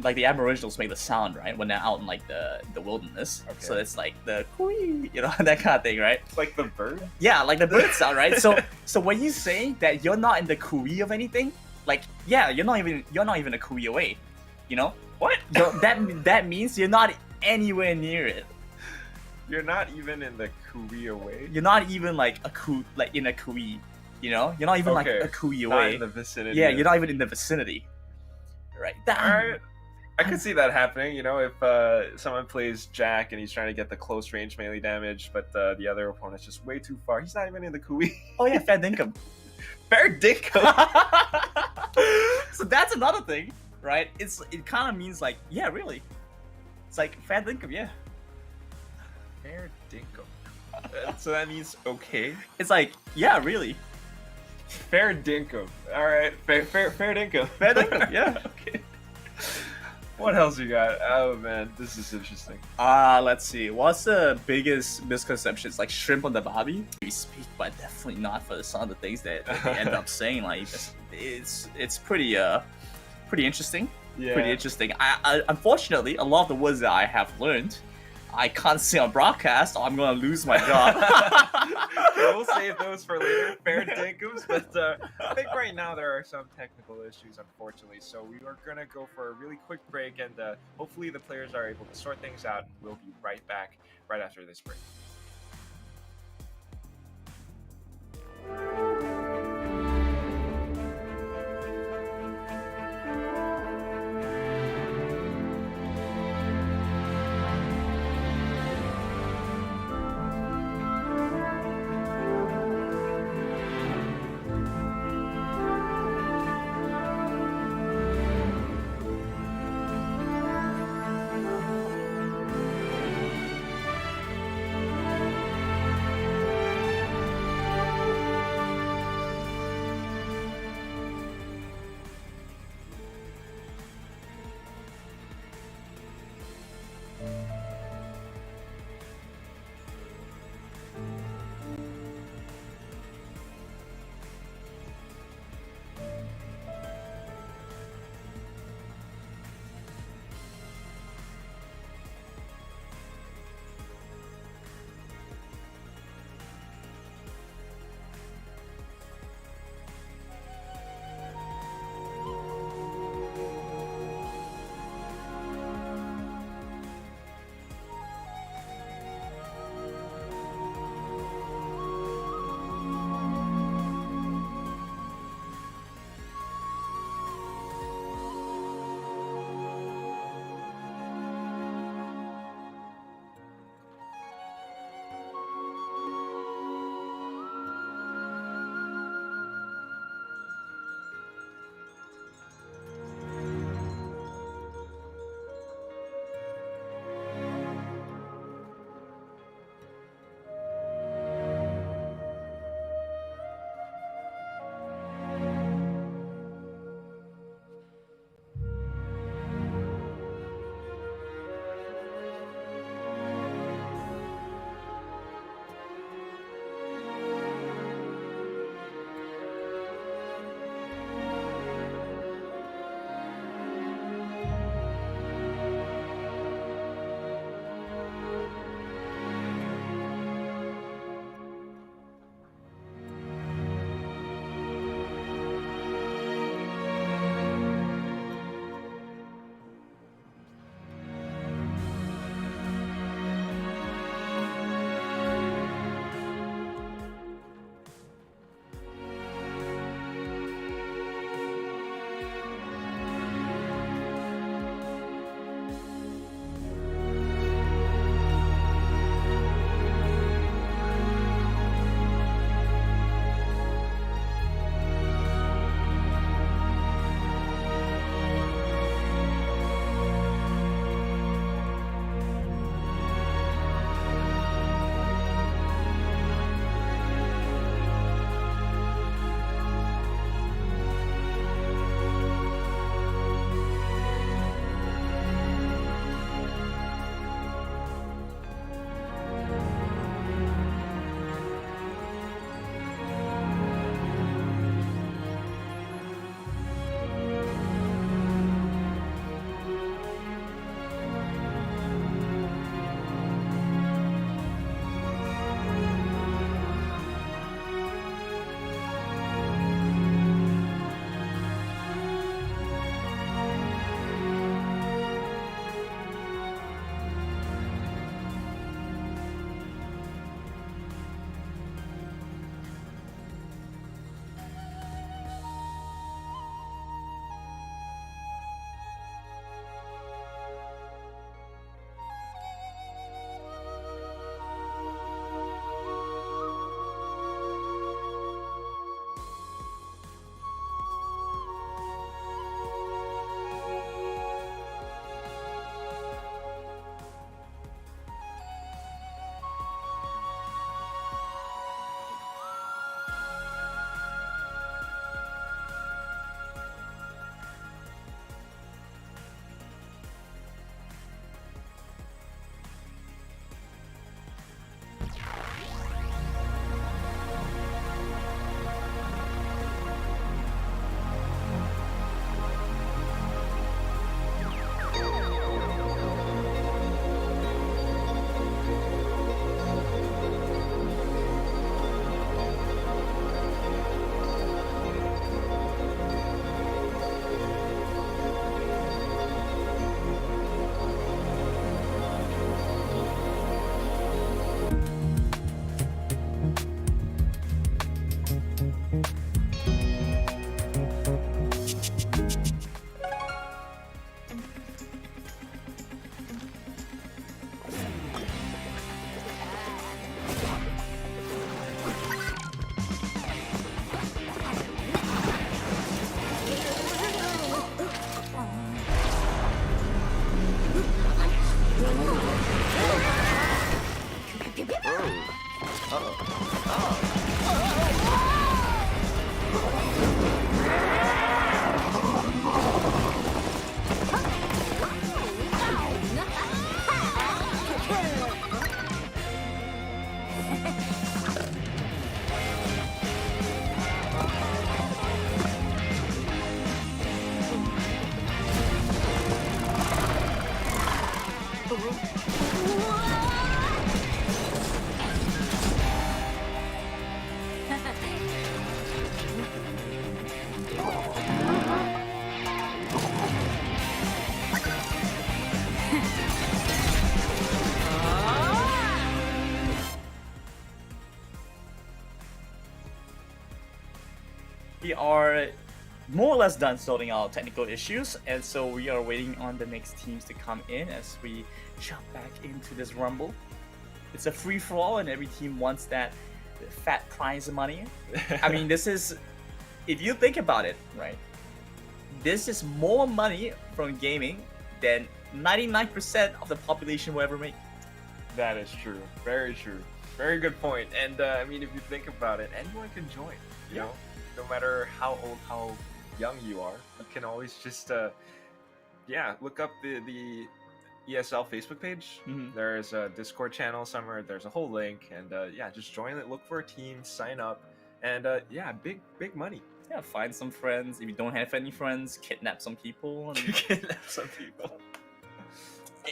like the Aboriginals make the sound, right, when they're out in like the wilderness. Okay. So it's like the kui, you know, that kind of thing, right? Like the bird? Yeah, like the bird sound, right? So when you say that you're not in the kui of anything, like yeah, you're not even a kui away, you know? What? That means you're not anywhere near it. You're not even in the kui away? You're not even like like in a kui, you know? You're not even like Okay. a kui Not away. in the vicinity. Yeah, of- you're not even in the vicinity. Right. Alright. I could see that happening, you know, if someone plays Jack and he's trying to get the close range melee damage, but the other opponent's just way too far. He's not even in the kui. Oh yeah, fair dinkum. Fair dinkum. So that's another thing, right? It kind of means like, yeah, really. It's like fair dinkum, yeah. Fair dinkum. So that means okay. It's like, yeah, really. Fair dinkum. Alright, fair dinkum. Fair dinkum, yeah. Okay. What else you got? Oh man, this is interesting. Let's see. What's the biggest misconceptions? Like shrimp on the barbie? We speak, but definitely not for some of the things that they end up saying. Like it's pretty interesting. Yeah. Pretty interesting. I unfortunately, a lot of the words that I have learned, I can't say on broadcast, or I'm gonna lose my job. We'll save those for later, fair dinkums. But I think right now there are some technical issues, unfortunately. So we are gonna go for a really quick break, and hopefully the players are able to sort things out. And we'll be right back right after this break. more or less done sorting out technical issues, and so we are waiting on the next teams to come in as we jump back into this rumble. It's a free-for-all, and every team wants that fat prize money. I mean, this is, if you think about it, right? This is more money from gaming than 99% of the population will ever make. That is true. Very true. Very good point. And I mean, if you think about it, anyone can join. You know, no matter how old, how young you are, you can always just look up the ESL Facebook page. There's a Discord channel somewhere. There's a whole link, and just join it. Look for a team, sign up, and big money. Yeah, find some friends. If you don't have any friends, kidnap some people. And... kidnap some people.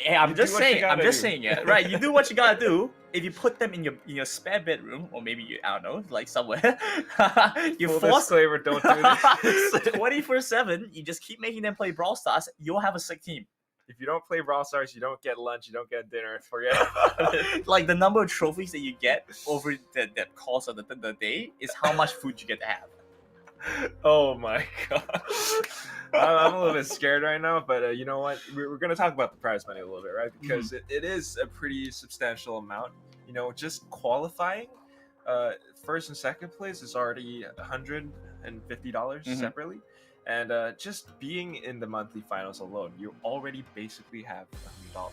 Yeah, I'm just saying, yeah, right. You do what you gotta do. If you put them in your spare bedroom, or maybe I don't know, like somewhere, you Full force disclaimer, don't do this. 24/7. You just keep making them play Brawl Stars. You'll have a sick team. If you don't play Brawl Stars, you don't get lunch, you don't get dinner. Forget about it. Like the number of trophies that you get over the course of the day is how much food you get to have. Oh my god. I'm a little bit scared right now, but you know what? We're going to talk about the prize money a little bit, right? Because it is a pretty substantial amount. You know, just qualifying first and second place is already $150 separately. And just being in the monthly finals alone, you already basically have $100.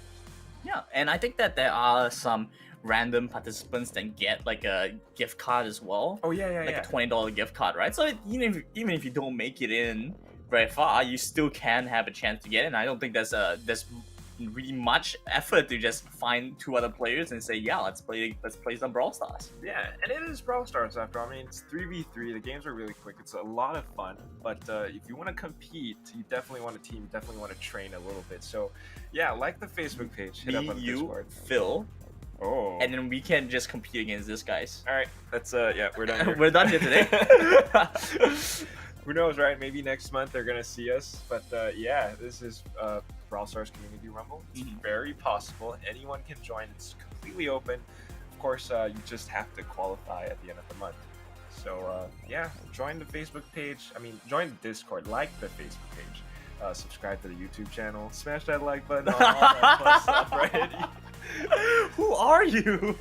Yeah, and I think that there are some random participants that get like a gift card as well. Oh yeah, like a $20 gift card, right? So even if you don't make it in very far, you still can have a chance to get in. I don't think there's really much effort to just find two other players and say, yeah, let's play some Brawl Stars. Yeah, and it is Brawl Stars after all. I mean, it's 3v3. The games are really quick. It's a lot of fun. But if you want to compete, you definitely want a team. You definitely want to train a little bit. So, yeah, like the Facebook page. Hit up on the Discord. Phil. Oh. And then we can just compete against this guys. All right, that's we're done here. We're done here today. Who knows, right? Maybe next month they're gonna see us. But this is Brawl Stars Community Rumble. It's very possible. Anyone can join. It's completely open. Of course, you just have to qualify at the end of the month. So join the Facebook page. I mean, join the Discord. Like the Facebook page. Subscribe to the YouTube channel. Smash that like button. All that fun stuff, right? Who are you?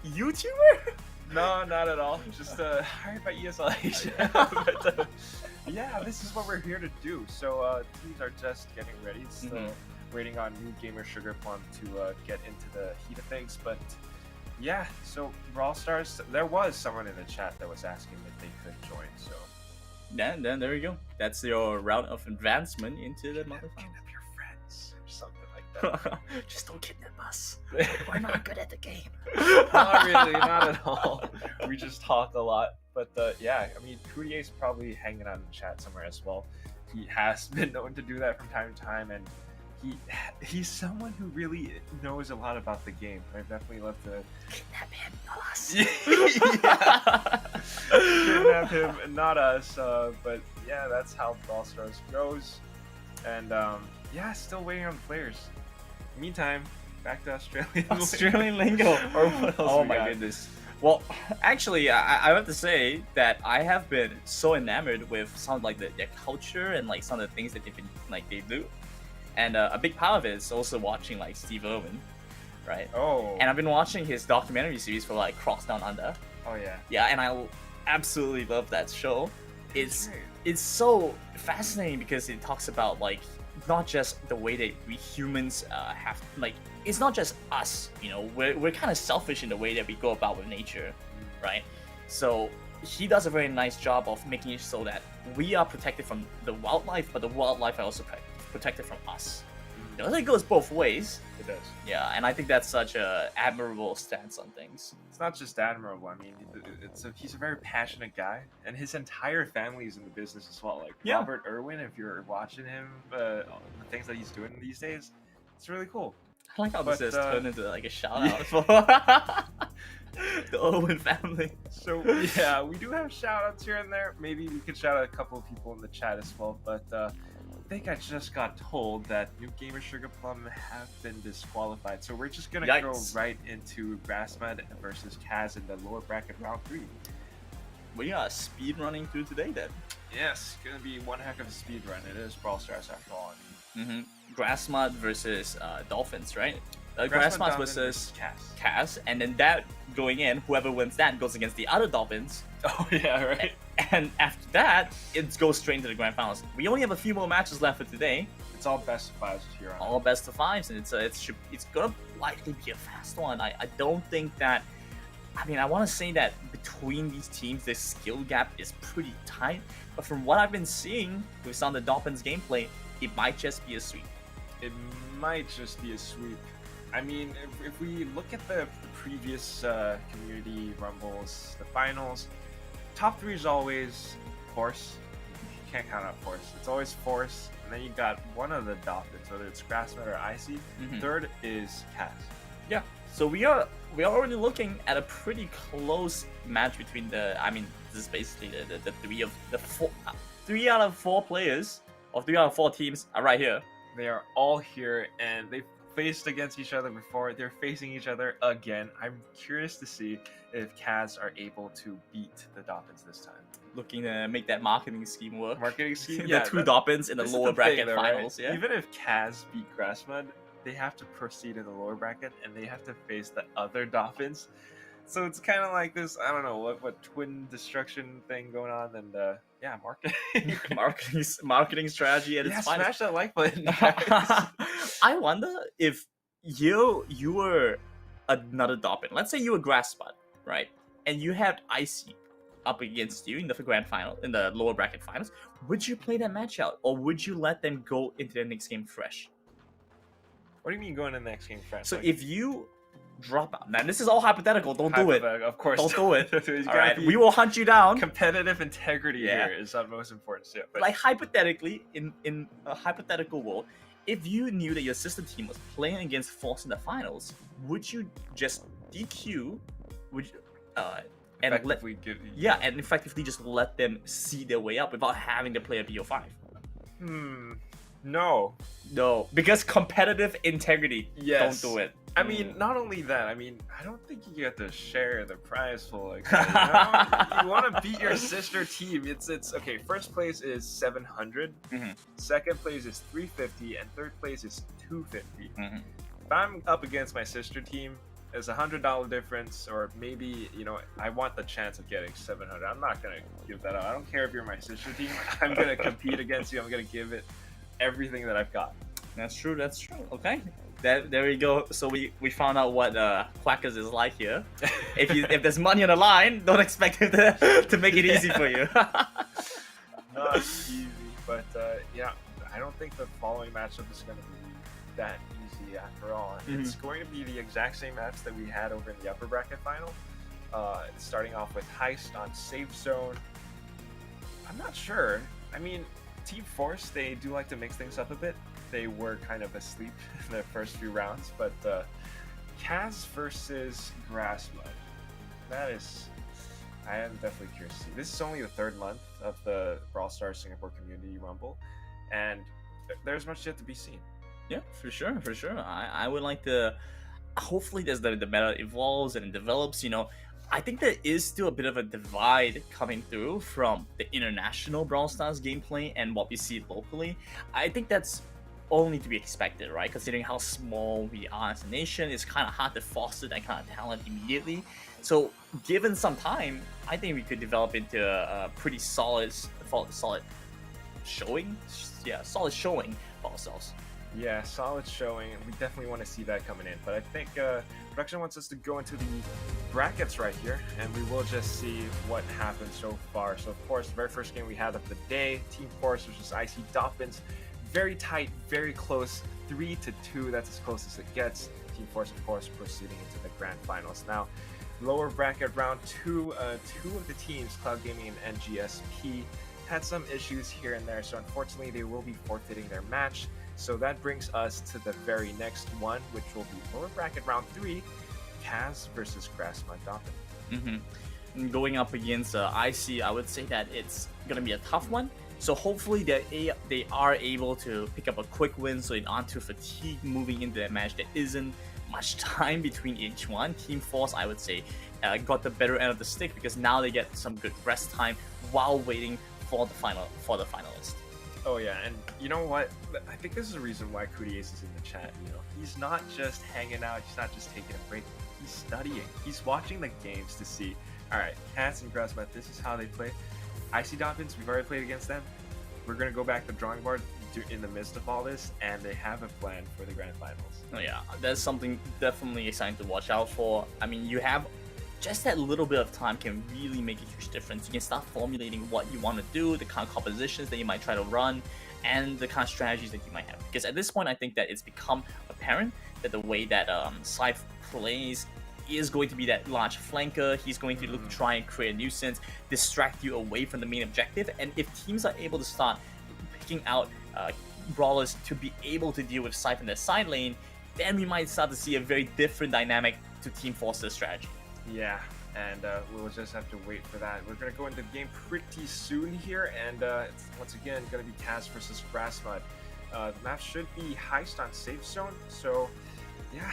YouTuber? No, not at all. Just hired by ESL Asia. But this is what we're here to do. So teams are just getting ready. Still waiting on new gamer Sugar Plum to get into the heat of things. But yeah, so Brawl Stars, there was someone in the chat that was asking if they could join. So then there you go. That's your route of advancement into the motherfucker. Kidnap your friends or something like that. Just don't kidnap us. We're not good at the game. Not really, not at all. We just talk a lot. But I mean, Coudier's probably hanging out in the chat somewhere as well. He has been known to do that from time to time, and he's someone who really knows a lot about the game. I'd definitely love to kidnap him, not us. Kidnap him, not us. But yeah, that's how Brawl Stars goes. And still waiting on the players. Meantime, back to Australian lingo. Or what else? Oh my goodness. Well, actually, I have to say that I have been so enamored with some of, like their culture and like some of the things that they do, and a big part of it is also watching like Steve Irwin, right? Oh. And I've been watching his documentary series for like Cross Down Under. Oh yeah. Yeah, and I absolutely love that show. It's so fascinating because it talks about like not just the way that we humans have like. It's not just us, you know, we're kind of selfish in the way that we go about with nature, right? So he does a very nice job of making it so that we are protected from the wildlife, but the wildlife are also protected from us. You know, it goes both ways. It does. Yeah, and I think that's such a admirable stance on things. It's not just admirable. I mean, he's a very passionate guy, and his entire family is in the business as well. Like Robert Irwin, if you're watching him, the things that he's doing these days, it's really cool. I like how this has turned into like a shout out for the Irwin family. So yeah, we do have shout outs here and there. Maybe we could shout out a couple of people in the chat as well. But I think I just got told that New Gamer Sugar Plum have been disqualified. So we're just gonna go right into Grassmud versus Kaz in the lower bracket round 3. we are speed running through today then. Yes, gonna be one heck of a speed run. It is Brawl Stars after all. Grassmud versus Dolphins, right? Grassmud Grassmud versus Cass. Cass, and then that going in, whoever wins that goes against the other Dolphins. Oh yeah, right. And after that, it goes straight into the grand finals. We only have a few more matches left for today. It's all best of fives here on. All best of fives, and it's gonna likely be a fast one. I don't think that. I mean, I want to say that between these teams, the skill gap is pretty tight. But from what I've been seeing with some of the Dolphins gameplay, it might just be a sweep. It might just be a sweep. I mean, if we look at the previous community rumbles, the finals, top three is always Force. You can't count out Force. It's always Force, and then you got one of the Dolphins, whether it's Grassmud or Icy. Third is Cass. Yeah. So we are already looking at a pretty close match between the. I mean, this is basically the three out of four players, or 3 out of 4 teams are right here. They are all here, and they've faced against each other before. They're facing each other again. I'm curious to see if Cass are able to beat the Dolphins this time. Looking to make that marketing scheme work. Marketing scheme? The two Dolphins in the lower bracket finals. Right? Yeah. Even if Cass beat Grassmud, they have to proceed in the lower bracket, and they have to face the other Dolphins. So it's kind of like this, I don't know, what twin destruction thing going on, and yeah, marketing strategy at its finest. Smash that like button, guys. I wonder if you were another Dolphin. Let's say you were Grassmud, right? And you had Icy up against you in the grand final, in the lower bracket finals. Would you play that match out, or would you let them go into the next game fresh? What do you mean going in the next game fresh? So if you drop out, now this is all hypothetical. Don't do it. Of course, don't do it. All right, we will hunt you down. Competitive integrity here is of most importance. Yeah, but like hypothetically, in a hypothetical world, if you knew that your sister team was playing against Force in the finals, would you just DQ? Would you, and effectively just let them see their way up without having to play a BO5? No, because competitive integrity. Yes. Don't do it. I mean, not only that. I mean, I don't think you get to share the prize pool like that. You, know? You want to beat your sister team. It's okay. First place is 700. Second place is 350, and third place is 250. If I'm up against my sister team, there's $100 difference, or maybe I want the chance of getting 700. I'm not gonna give that up. I don't care if you're my sister team. I'm gonna compete against you. I'm gonna give it everything that I've got. That's true. Okay. There we go. So we found out what Quackers is like here. If there's money on the line, don't expect him to make it easy for you. Not easy, but yeah, I don't think the following matchup is going to be that easy after all. It's going to be the exact same match that we had over in the upper bracket final. Starting off with Heist on Safe Zone. I'm not sure. I mean, Team Force, they do like to mix things up a bit. They were kind of asleep in the first few rounds, but Cass versus Grassmud. I am definitely curious to see. This is only the 3rd month of the Brawl Stars Singapore Community Rumble, and there's much yet to be seen. Yeah, for sure. I would like to. Hopefully, as the meta evolves and it develops, I think there is still a bit of a divide coming through from the international Brawl Stars gameplay and what we see locally. I think that's only to be expected, right? Considering how small we are as a nation, it's kind of hard to foster that kind of talent immediately. So, given some time, I think we could develop into a pretty solid showing. Yeah, solid showing for ourselves. Yeah, solid showing. We definitely want to see that coming in. But I think production wants us to go into the brackets right here, and we will just see what happened so far. So, of course, the very first game we had of the day, Team Force versus Icy Dolphins. Very tight, very close, 3-2. That's as close as it gets. Team Force, of course, proceeding into the grand finals. Now, lower bracket round 2, 2 of the teams, Cloud Gaming and NGSP, had some issues here and there. So, unfortunately, they will be forfeiting their match. So that brings us to the very next one, which will be lower bracket round 3, Cass versus Grassmud Dolphin. And going up against IC, I would say that it's gonna be a tough one. So hopefully they are able to pick up a quick win, so they aren't too fatigued moving into that match that isn't much time between each one. Team Force, I would say, got the better end of the stick because now they get some good rest time while waiting for the finalist. Oh yeah, and you know what? I think this is the reason why Cootie Ace is in the chat. You know, he's not just hanging out, he's not just taking a break, he's studying. He's watching the games to see, all right, Cats and Grassmud, this is how they play. Icy Dolphins, we've already played against them. We're gonna go back to the drawing board in the midst of all this, and they have a plan for the grand finals. Oh yeah, that's something definitely exciting to watch out for. I mean, you have just that little bit of time can really make a huge difference. You can start formulating what you want to do, the kind of compositions that you might try to run, and the kind of strategies that you might have. Because at this point, I think that it's become apparent that the way that Scythe plays is going to be that large flanker. He's going to look to try and create a nuisance, distract you away from the main objective. And if teams are able to start picking out brawlers to be able to deal with Scythe in their side lane, then we might start to see a very different dynamic to Team Force's strategy. Yeah, and we'll just have to wait for that. We're going to go into the game pretty soon here, and it's once again going to be Kaz versus Grassmud. The map should be Heist on Safe Zone, so yeah,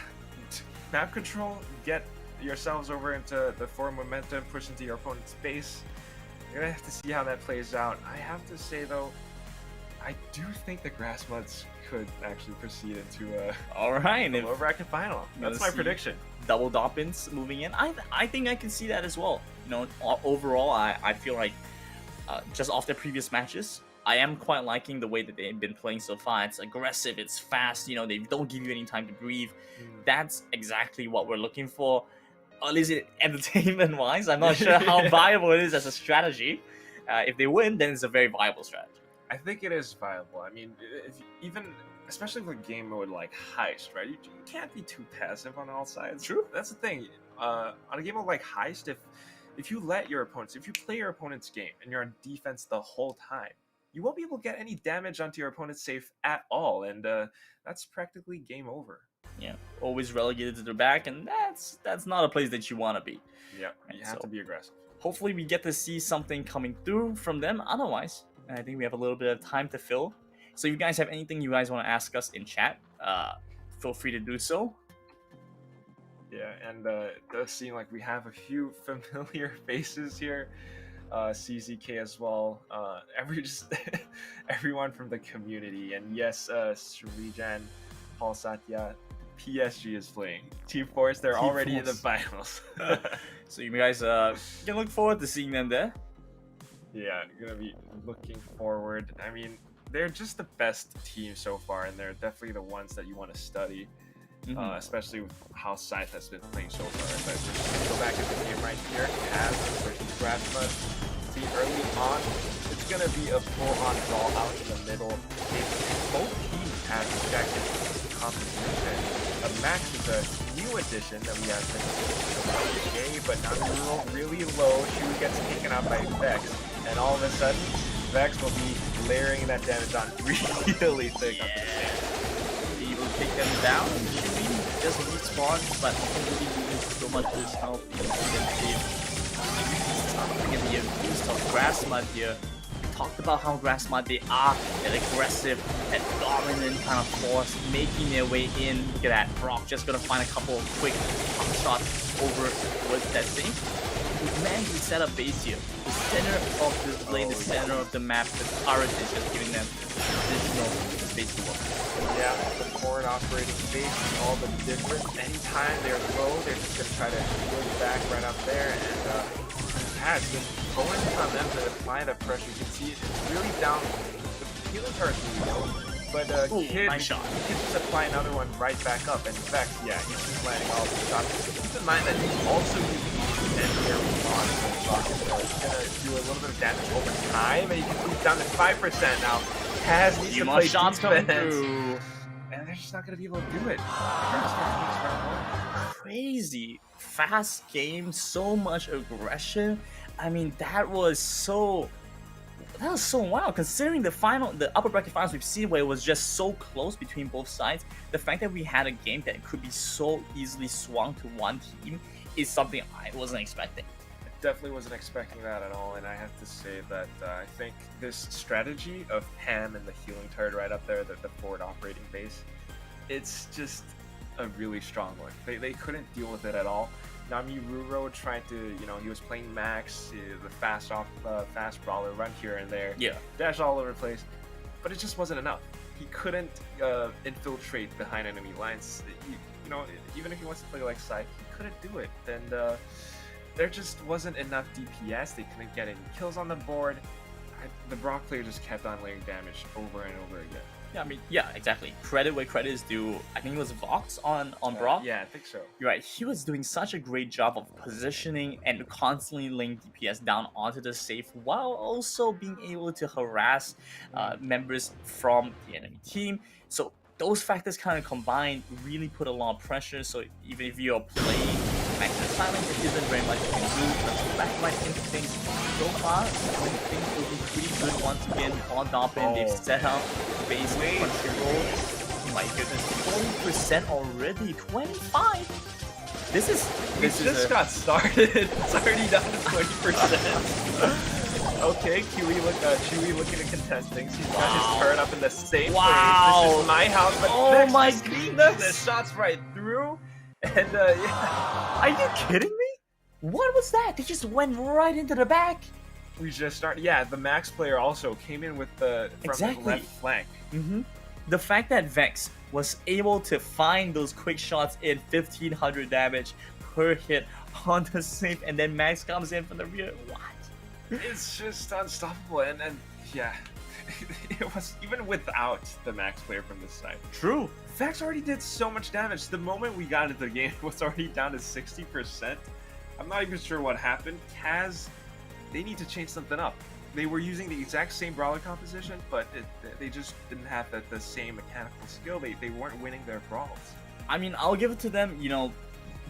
map control, get yourselves over into the forward momentum, push into your opponent's base. You're going to have to see how that plays out. I have to say, though, I do think the Grassmuds could actually proceed into a lower bracket final. That's my prediction. Double Doppins moving in. I think I can see that as well. You know, overall, I feel like just off their previous matches, I am quite liking the way that they've been playing so far. It's aggressive, it's fast, you know, they don't give you any time to breathe. That's exactly what we're looking for. At least entertainment-wise, I'm not sure how viable it is as a strategy. If they win, then it's a very viable strategy. I think it is viable. I mean, especially with a game mode like Heist, right? You can't be too passive on all sides. True. That's the thing. On a game mode like Heist, if you let your opponents, if you play your opponent's game and you're on defense the whole time, you won't be able to get any damage onto your opponent's safe at all, and that's practically game over. Yeah, always relegated to the back, and that's not a place that you want to be. Yeah, you have to be aggressive. Hopefully we get to see something coming through from them. Otherwise, I think we have a little bit of time to fill. So if you guys have anything you guys want to ask us in chat, feel free to do so. Yeah, and it does seem like we have a few familiar faces here. CZK as well. Everyone from the community. And yes, Srijan, Paul Satya, PSG is playing. Team Force, they're already in the finals. So you guys can look forward to seeing them there. Yeah, gonna be looking forward. I mean, they're just the best team so far, and they're definitely the ones that you want to study, especially with how Scythe has been playing so far. But we're just gonna go back into the game right here. Kaz versus Grassmud. See, early on, it's gonna be a full-on brawl out in the middle. Both teams have rejected competition. Max is a new addition that we have been today, but not really low. Shu gets taken out by Vex, and all of a sudden, Vex will be layering that damage on really thick up the stand. He will take them down. Shu just respawn, but really losing so much of his health. Get the abuse of Grassmud here. Talked about how Grassmud, they are that aggressive, that dominant kind of force, making their way in. Look at that, Brock just gonna find a couple of quick pop shots over towards that thing. He managed to set up base here. The center of this lane, the center of the map, the turret is just giving them additional space to work. Yeah, the forward operating base, all the difference. Anytime they're low, they're just gonna try to move back right up there, and Kaz just going on them to apply that pressure. You can see it's really down. The healing turret's really low, but Kid nice shot. Kid just apply another one right back up. And in fact, yeah, he's just landing all the shots. Keep in mind that he's also using engineer on the rocket. So it's gonna do a little bit of damage over time, and you can see it's down to 5% now. Kaz needs to play shots coming defense, through. and they're just not gonna be able to do it. Crazy fast game, so much aggression. I mean, that was so wild considering the upper bracket finals we've seen where it was just so close between both sides. The fact that we had a game that could be so easily swung to one team is something I wasn't expecting. Definitely wasn't expecting that at all, and I have to say that I think this strategy of Pam and the healing turret right up there, the forward operating base, it's just a really strong one. They couldn't deal with it at all. Nami Ruro tried to, he was playing Max, the fast brawler, run here and there, dash all over the place, but it just wasn't enough. He couldn't infiltrate behind enemy lines. Even if he wants to play like Psyche, he couldn't do it. And there just wasn't enough DPS. They couldn't get any kills on the board. The Brock player just kept on laying damage over and over again. Yeah, I mean, yeah, exactly. Credit where credit is due. I think it was Vox on Brock. Yeah, I think so. You're right. He was doing such a great job of positioning and constantly laying DPS down onto the safe while also being able to harass members from the enemy team. So those factors kind of combined really put a lot of pressure. So even if you're playing Maximum Silence, it isn't very much you can do. But back right into things so far, I think will be pretty good once again on Doppin. They've set up base control. Oh my goodness, 40% already, 25. This just got started. It's already down to 20%. Okay, Chewy looking to contest things. He's got his turret up in the same place. This is my house, but oh my goodness, the shots right through. And yeah. Are you kidding me? What was that? They just went right into the back. We just started. Yeah, the Max player also came in with the from the left flank. The fact that Vex was able to find those quick shots in 1500 damage per hit on the safe, and then Max comes in from the rear. What? It's just unstoppable, and yeah, it was even without the Max player from this side. True. Vex already did so much damage. The moment we got into the game, it was already down to 60%. I'm not even sure what happened. Kaz, they need to change something up. They were using the exact same brawler composition, but they just didn't have the same mechanical skill. They weren't winning their brawls. I mean, I'll give it to them,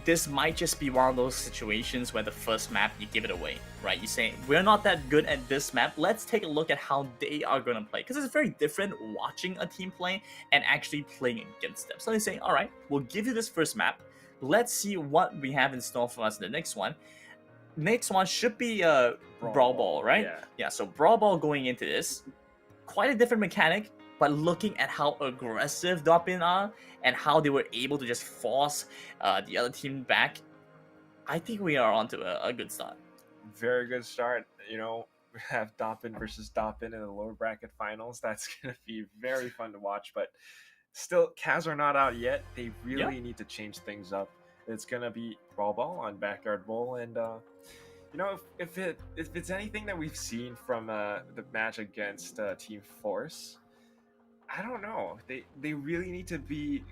this might just be one of those situations where the first map, you give it away, right? You say, we're not that good at this map. Let's take a look at how they are going to play. Because it's very different watching a team play and actually playing against them. So they say, all right, we'll give you this first map. Let's see what we have in store for us in the next one. Next one should be Brawl Ball, right? Yeah, so Brawl Ball going into this, quite a different mechanic, but looking at how aggressive Doppin are and how they were able to just force the other team back, I think we are onto a good start. Very good start. We have Doppin versus Doppin in the lower bracket finals. That's going to be very fun to watch, but still, Kaz are not out yet. They really need to change things up. It's going to be Brawl Ball on Backyard Bowl, and if it's anything that we've seen from the match against Team Force, I don't know. They really need to be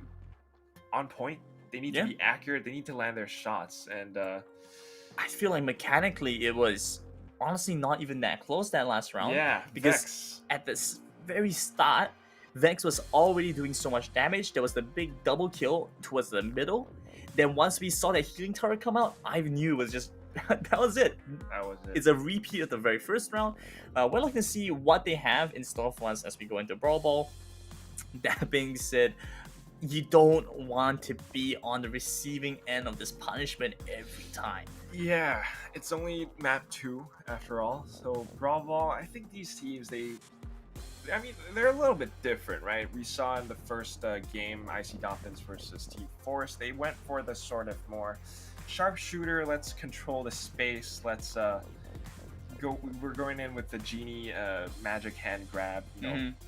on point. They need to be accurate. They need to land their shots. And I feel like mechanically it was honestly not even that close that last round. Yeah, because Vex. At the very start, Vex was already doing so much damage. There was the big double kill towards the middle. Then once we saw that healing turret come out, I knew it was just that was it. That was it. It's a repeat of the very first round. We're looking to see what they have in store for us as we go into Brawl Ball. That being said, you don't want to be on the receiving end of this punishment every time. Yeah, it's only map 2 after all. So Brawl Ball, I think these teams, they're a little bit different, right? We saw in the first game, IC Dolphins versus Team Force, they went for the sort of more sharpshooter, let's control the space, let's we're going in with the genie magic hand grab,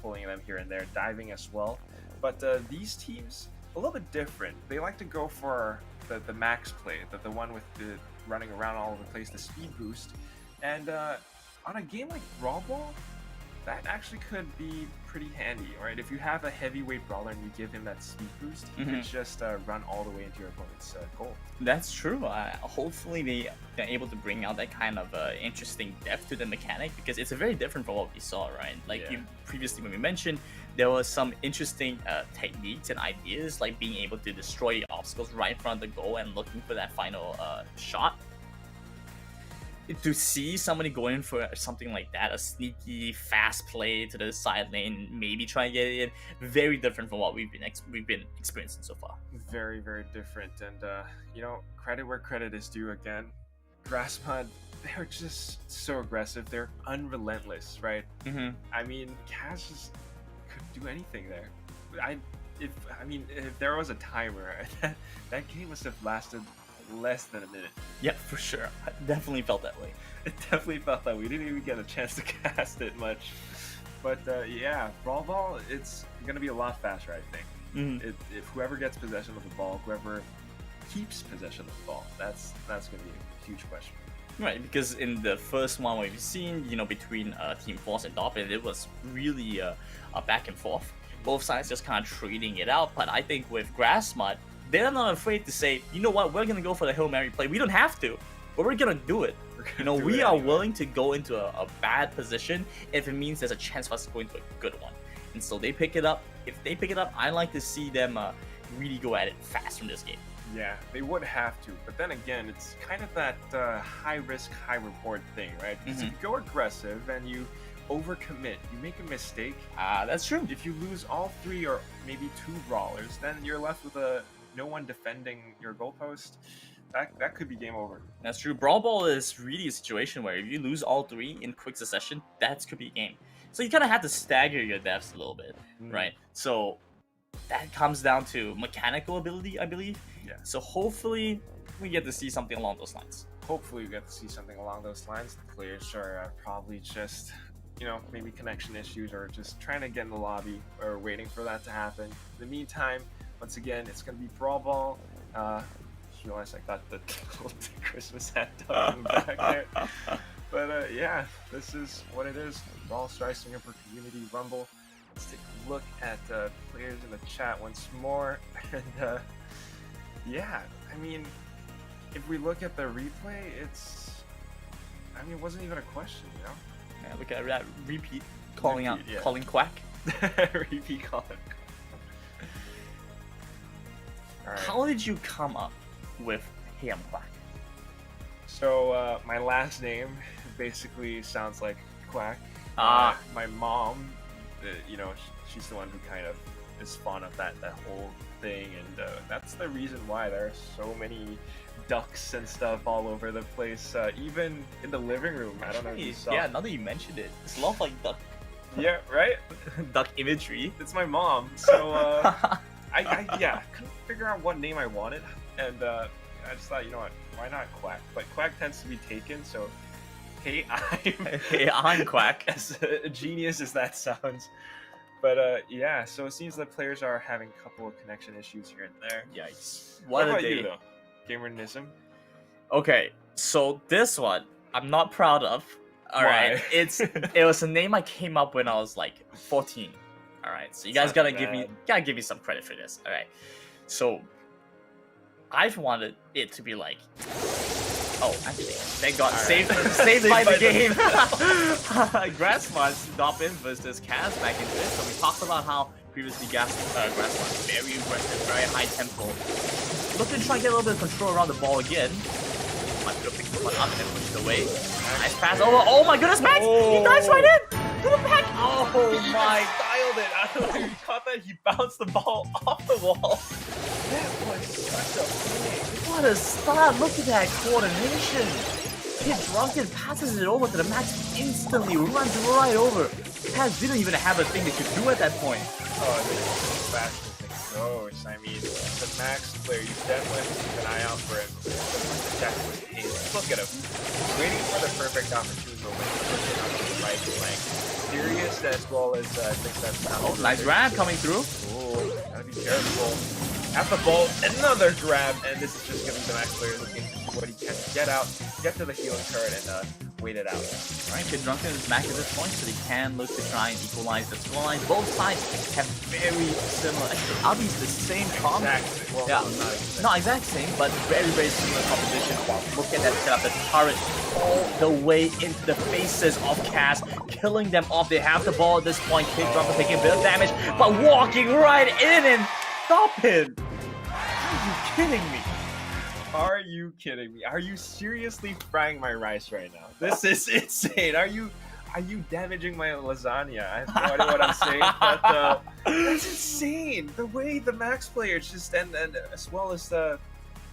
pulling them here and there, diving as well. But these teams, a little bit different. They like to go for the max play, the one with the running around all over the place, the speed boost. And on a game like Brawl Ball, that actually could be pretty handy, right? If you have a heavyweight brawler and you give him that speed boost, he could just run all the way into your opponent's goal. That's true. Hopefully they're able to bring out that kind of interesting depth to the mechanic, because it's very different from what we saw, right? Like you previously when we mentioned, there was some interesting techniques and ideas, like being able to destroy obstacles right in front of the goal and looking for that final shot. To see somebody going for something like that, a sneaky fast play to the side lane, maybe try and get it in, very different from what we've been experiencing so far. Very, very different. And credit where credit is due again. Grassmud, they're just so aggressive. They're unrelentless, right? I mean, Kaz just couldn't do anything there. if there was a timer, that game must have lasted less than a minute. Yeah, for sure. I definitely felt that way. It definitely felt that we didn't even get a chance to cast it much. But yeah, Brawl Ball, it's gonna be a lot faster, I think. If whoever gets possession of the ball, whoever keeps possession of the ball, that's gonna be a huge question. Right, because in the first one we've seen, between Team Force and Dolphin, it was really a back and forth. Both sides just kind of trading it out. But I think with Grassmud, they're not afraid to say, you know what, we're gonna go for the Hail Mary play. We don't have to, but we're gonna do it. We are willing to go into a bad position if it means there's a chance for us to go into a good one. And so they pick it up. If they pick it up, I like to see them really go at it fast from this game. Yeah, they would have to, but then again, it's kind of that high risk, high reward thing, right? Because if you go aggressive and you overcommit, you make a mistake. That's true. If you lose all 3 or maybe 2 brawlers, then you're left with no one defending your goalpost. That could be game over. That's true. Brawl Ball is really a situation where if you lose all 3 in quick succession, that could be a game. So you kind of have to stagger your deaths a little bit, right? So that comes down to mechanical ability, I believe. Yeah. So hopefully we get to see something along those lines. Hopefully we get to see something along those lines. The players are probably just, maybe connection issues or just trying to get in the lobby or waiting for that to happen. In the meantime, once again, it's going to be Brawl Ball. Realize I got the little Christmas hat dog in the back there. But yeah, this is what it is. Brawl Star Singapore Community Rumble. Let's take a look at players in the chat once more. And yeah, if we look at the replay, it wasn't even a question, Yeah, look at that repeat calling quack. Repeat calling. All right. How did you come up with Ham Quack? So my last name basically sounds like Quack. My mom, she's the one who kind of is fond of that whole thing, and that's the reason why there are so many ducks and stuff all over the place, even in the living room. I don't know if you saw. Yeah, now that you mentioned it, it's a lot like duck. Yeah, right? Duck imagery. It's my mom, so I couldn't figure out what name I wanted, and I just thought, you know what, why not Quack? But Quack tends to be taken, so hey, I'm Quack. As genius as that sounds. But yeah, so it seems that players are having a couple of connection issues here and there. Yikes. What about you, though? Gamernism? Okay, so this one, I'm not proud of. Alright, it was a name I came up when I was like 14. Alright, so you guys gotta give me some credit for this. Alright, so I've wanted it to be like, oh, actually, thank God, saved by the game. Grassmud drop in versus Kaz back into it. So we talked about how previously Grassmud very aggressive, very high tempo. Looking to try and get a little bit of control around the ball again. Might could have picked this one up and pushed it away. Nice pass over. Oh my goodness, Max! He dives right in! To the back! Oh my! Dialed it! I don't know if you caught that. He bounced the ball off the wall. That was such a play. What a start! Look at that coordination. Kid Drunken passes it over to the Max, instantly runs right over. Kaz didn't even have a thing that could do at that point. Oh, this is fast as it goes. The Max player, you definitely have to keep an eye out for him. Check with his. Look at him. Waiting for the perfect opportunity to win. Right flank. Serious as well as I think that's oh, nice grab coming through. Oh, gotta be careful. At the ball, another grab, and this is just gonna be the Max player looking for what he can get out, get to the healing turret, and wait it out. Alright, Kid Drunken is back at this point, so they can look to try and equalize the scoreline. Both sides have very similar, actually, Abby's the same comp. Exactly. Well, yeah, not exact same, but very, very similar composition. Look at that setup, the turret all the way into the faces of Kaz, killing them off. They have the ball at this point. Kid Drunken taking a bit of damage, but walking right in and stopping. Are you kidding me? Are you kidding me? Are you seriously frying my rice right now? This is insane. Are you damaging my lasagna? I have no idea what I'm saying, but that's insane. The way the Max players just and as well as the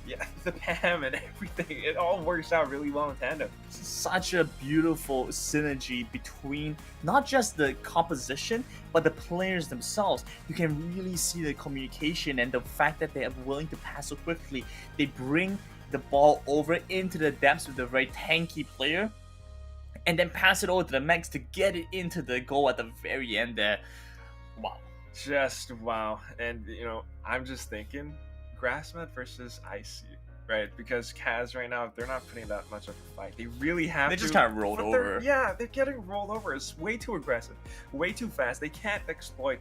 Yeah, the Pam and everything, it all works out really well in tandem. Such a beautiful synergy between not just the composition but the players themselves. You can really see the communication and the fact that they are willing to pass so quickly. They bring the ball over into the depths with a very tanky player and then pass it over to the Max to get it into the goal at the very end there. Wow. Just wow. And I'm just thinking Grassmat versus Icy, right? Because Kaz right now, they're not putting that much of a fight. They really have They to. just kind of rolled over. Yeah, they're getting rolled over. It's way too aggressive, way too fast. They can't exploit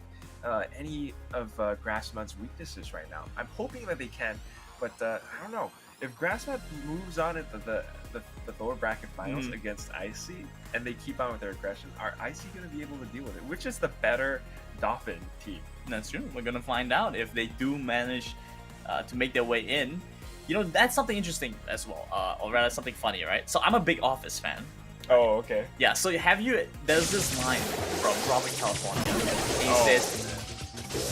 any of Grassmat's weaknesses right now. I'm hoping that they can, but I don't know. If Grassmat moves on into the lower bracket finals against Icy, and they keep on with their aggression, are Icy going to be able to deal with it? Which is the better Dolphin team? That's true. We're gonna find out if they do manage to make their way in. That's something interesting as well, or rather something funny, right? So I'm a big Office fan. Oh, okay. Yeah. So there's this line from Robert California. He says,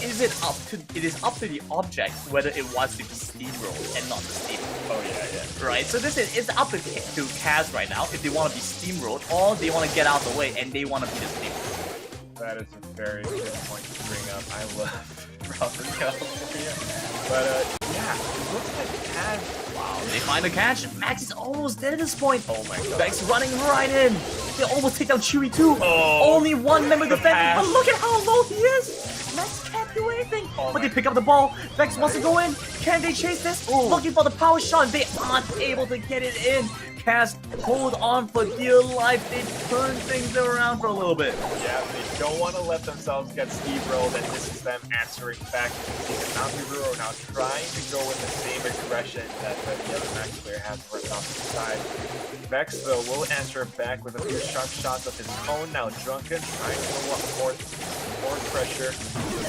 It is up to the object whether it wants to be steamrolled and not the steamrolled." Oh yeah. Right. So it's up to Kaz right now if they want to be steamrolled or they want to get out of the way and they want to be the steamrolled. That is a very good point to bring up. I love Robert California. But yeah, it looks like Kaz. Wow, they find the catch. Max is almost dead at this point. Oh my god. Vex running right in. They almost take down Chewy too. Oh, Only one member defending, pass. but look at how low he is. Max can't do anything. But they pick up the ball. Vex wants to go in. Can they chase this? Looking for the power shot. They aren't able to get it in. Kaz hold on for dear life. They turn things around for a little bit. Yeah, they don't want to let themselves get steamrolled, and this is them answering back. Namiruro now trying to go with the same aggression that the other Max player has right off to the side. Vex, though, will answer back with a few sharp shots of his own. Now Drunken trying to go up more pressure.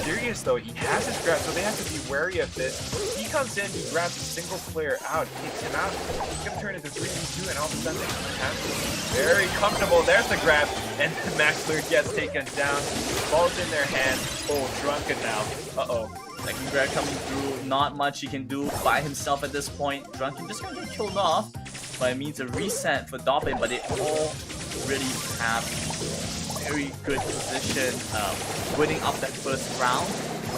Serious, though, he has his grab, so they have to be wary of this. He comes in, he grabs a single player out, kicks him out. He's going to turn into 3v2, and all of a sudden, very comfortable. There's the grab, and the Max player gets taken down. Ball's in their hand. Oh, Drunken now. Uh-oh. Second grab coming through. Not much he can do by himself at this point. Drunken just going to get killed off. But it means a reset for Doppin, but they all really have very good position winning up that first round.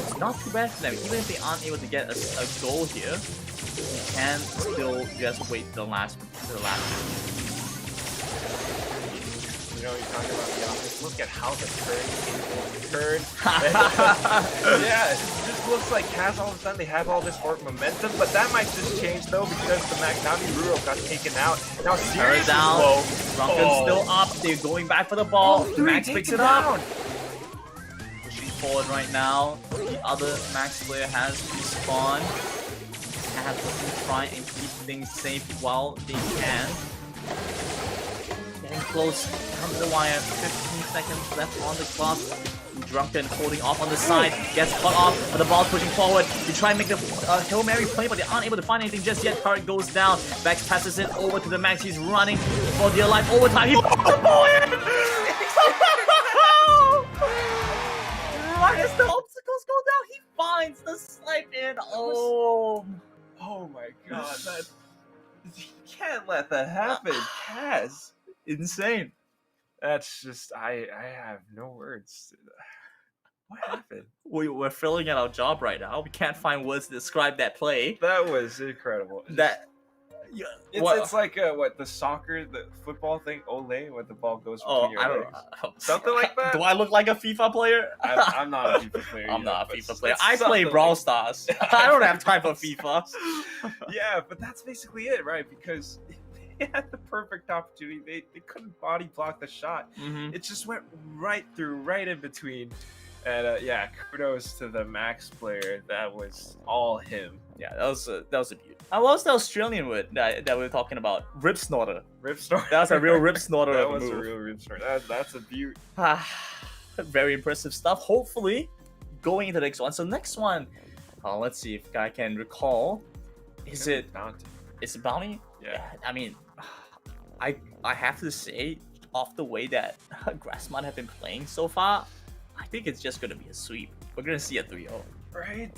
It's not too bad for them. Even if they aren't able to get a goal here, you can still just wait the last. You're talking about the Office. Look at how the turn. Yeah, it just looks like Kaz all of a sudden they have all this forward momentum, but that might just change though because the Namiruro got taken out. Now Sirius is low. Drunken's still up. They're going back for the ball. Max picks it up. Pushing forward right now. The other Max player has respawned. Kaz will try and keep things safe while they can. Getting close, down to the wire, 15 seconds left on the clock. Drunken holding off on the side, gets cut off, but the ball's pushing forward. They try and make the Hail Mary play, but they aren't able to find anything just yet. Turret goes down, Vex passes it over to the Max. He's running for dear life. Overtime, he puts the ball in! Right as the obstacles go down, he finds the snipe in. Oh my god, you can't let that happen, Kaz. Insane. That's just, I have no words. What happened? We're filling out our job right now. We can't find words to describe that play. That was incredible. Yeah, it's like the soccer, the football thing, Ole, where the ball goes between your legs. Something like that. Do I look like a FIFA player? I'm not a FIFA player. I'm not a FIFA player. I play Brawl Stars. I don't have time for FIFA. Yeah, but that's basically it, right? Because they had the perfect opportunity. They couldn't body block the shot. It just went right through, right in between. And yeah, kudos to the Max player. That was all him. Yeah, that was a beauty. What was the Australian word that we were talking about? Rip snorter. Rip snorter. That was a real rip snorter. That was a real rip snorter. That's a beaut. Very impressive stuff. Hopefully, going into the next one. So next one, let's see if I can recall. Is it Bounty? Is it Bounty? Yeah. I mean, I have to say, off the way that Grassmon have been playing so far, I think it's just going to be a sweep. We're going to see a 3-0. Right?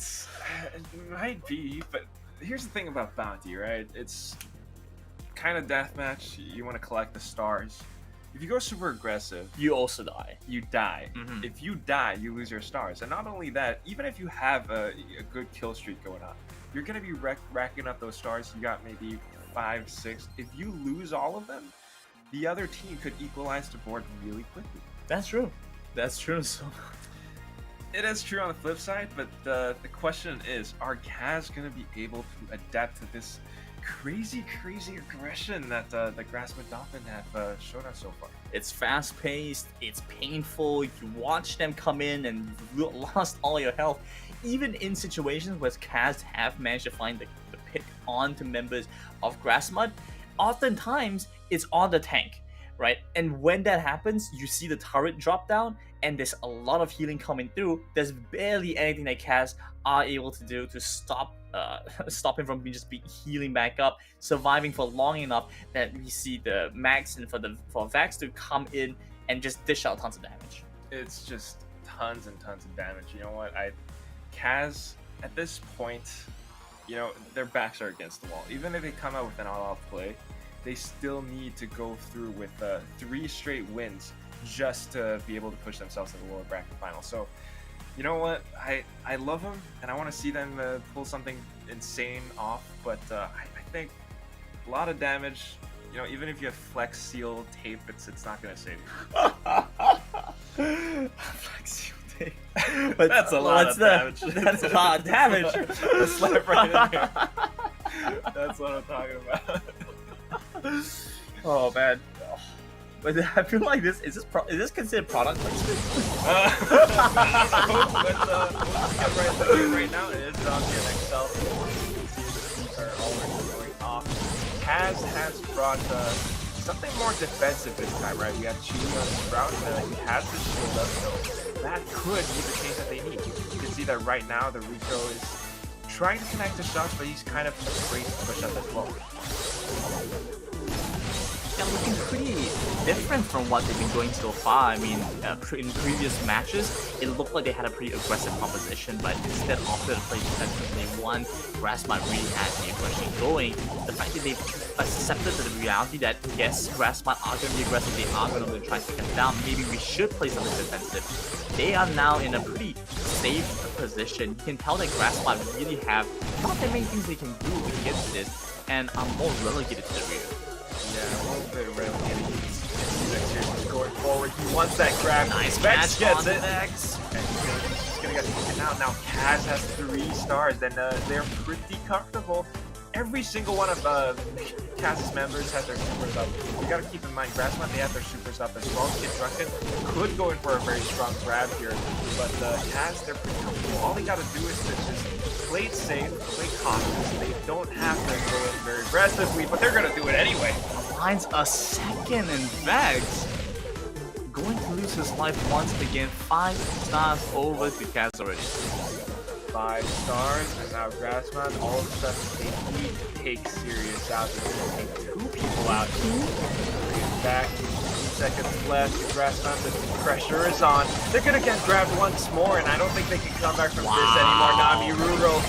It might be, but here's the thing about Bounty, right? It's kind of deathmatch. You want to collect the stars. If you go super aggressive, You also die. you die. Mhm. If you die, you lose your stars. And not only that, even if you have a good kill streak going on, you're going to be racking up those stars. You got maybe 5, 6. If you lose all of them, the other team could equalize the board really quickly. That's true. That's true. So It is true on the flip side, but the question is, are Kaz going to be able to adapt to this crazy aggression that the Grassman Dolphin have shown us so far? it's fast paced. It's painful. You watch them come in and you've lost all your health. Even in situations where Kaz have managed to find the pick onto members of Grassmud, oftentimes it's on the tank, right? And when that happens, you see the turret drop down, and there's a lot of healing coming through. There's barely anything that Kaz are able to do to stop him from just healing back up, surviving for long enough that we see the Max and for Vax to come in and just dish out tons of damage. It's just tons and tons of damage. You know what? Kaz, at this point, you know, their backs are against the wall. Even if they come out with an all-out play, they still need to go through with 3 straight wins just to be able to push themselves to the lower bracket final. So, you know what? I love them, and I want to see them pull something insane off, but I think a lot of damage. You know, even if you have Flex Seal tape, it's not going to save you. Flex Seal tape. But That's a lot of damage. That's a lot of damage. The slap right in here. That's what I'm talking about. Oh man. But I feel like this is this considered product placement? Right now it is on the XL. Are already going off. Kaz has brought something more defensive this time, right? We have Chewy on Sprout, and he has the shield up, so that could be the change that they need. You can see that right now the Rico is trying to connect the shots, but he's kind of afraid to push up as well. Yeah, looking pretty different from what they've been going so far. I mean, in previous matches, it looked like they had a pretty aggressive composition, but instead opted to play defensively. One, Grassmud really had the aggression going. The fact that they've accepted the reality that, yes, Grassmud are going to be aggressive, they are going to try to take us down, maybe we should play something defensive. They are now in a pretty safe position. You can tell that Grassmud really have not that many things they can do against this, and are more relegated to the rear. Yeah, a little bit relegated. Next year he's going forward. He wants that grab. Nice Vex catch gets on it. Vex. And he's gonna get taken out. Now Kaz has 3 stars, and they're pretty comfortable. Every single one of Kaz's members has their supers up. You gotta keep in mind, Grassmud, they have their supers up as well. Kid Drunken could go in for a very strong grab here, but Kaz, they're pretty comfortable. All they gotta do is to just play it safe, play cautious. They don't have to go in very aggressively, but they're gonna do it anyway. Finds a second and Vex going to lose his life once again. 5 stars over to Kaz already. 5 stars, and now Grassmud, all of a sudden they need to take serious out. They're going to take 2 people out. Back, 2 seconds left. Grassmud, the pressure is on. They're gonna get grabbed once more, and I don't think they can come back from this anymore. Nami Ruro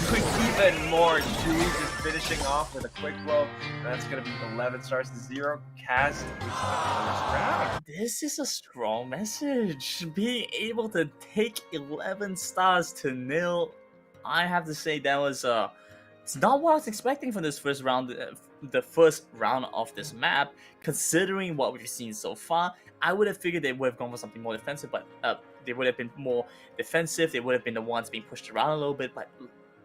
doing even more. Chewy just finishing off with a quick blow. And that's gonna be 11 stars to 0. Kaz takes the first round. This is a strong message. Being able to take 11 stars to 0, I have to say that was it's not what I was expecting from this first round. The first round of this map, considering what we've seen so far, I would have figured they would have gone for something more defensive, but they would have been more defensive. They would have been the ones being pushed around a little bit. But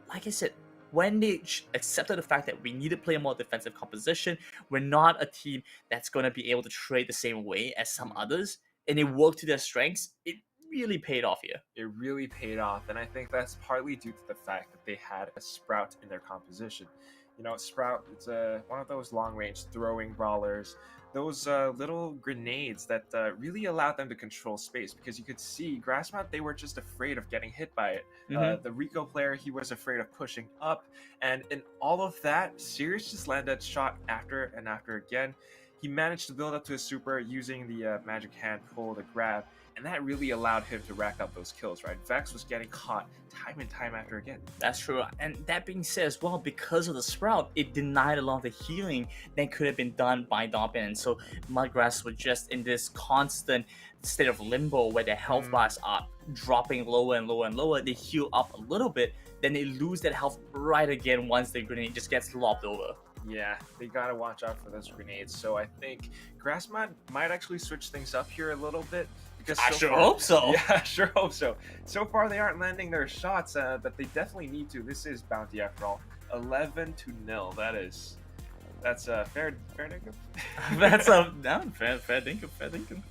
like I said, when they accepted the fact that we need to play a more defensive composition, we're not a team that's going to be able to trade the same way as some others, and they work to their strengths, it really paid off here. It really paid off, and I think that's partly due to the fact that they had a Sprout in their composition. You know, Sprout, it's one of those long-range throwing brawlers, those little grenades that really allowed them to control space, because you could see Grassmud, they were just afraid of getting hit by it. The Rico player, he was afraid of pushing up, and in all of that, Sirius just landed that shot after and after again. He managed to build up to a super using the magic hand pull to grab, and that really allowed him to rack up those kills, right? Vex was getting caught time and time after again. That's true. And that being said as well, because of the Sprout, it denied a lot of the healing that could have been done by Doppin. And so Mudgrass was just in this constant state of limbo where their health bars are dropping lower and lower and lower. They heal up a little bit, then they lose that health right again once the grenade just gets lobbed over. Yeah, they gotta watch out for those grenades. So I think Grassmod might actually switch things up here a little bit. Because I sure hope so. Yeah, I sure hope so. So far, they aren't landing their shots, but they definitely need to. This is Bounty after all. 11-0. That's a fair dinkum. That's a fair dinkum.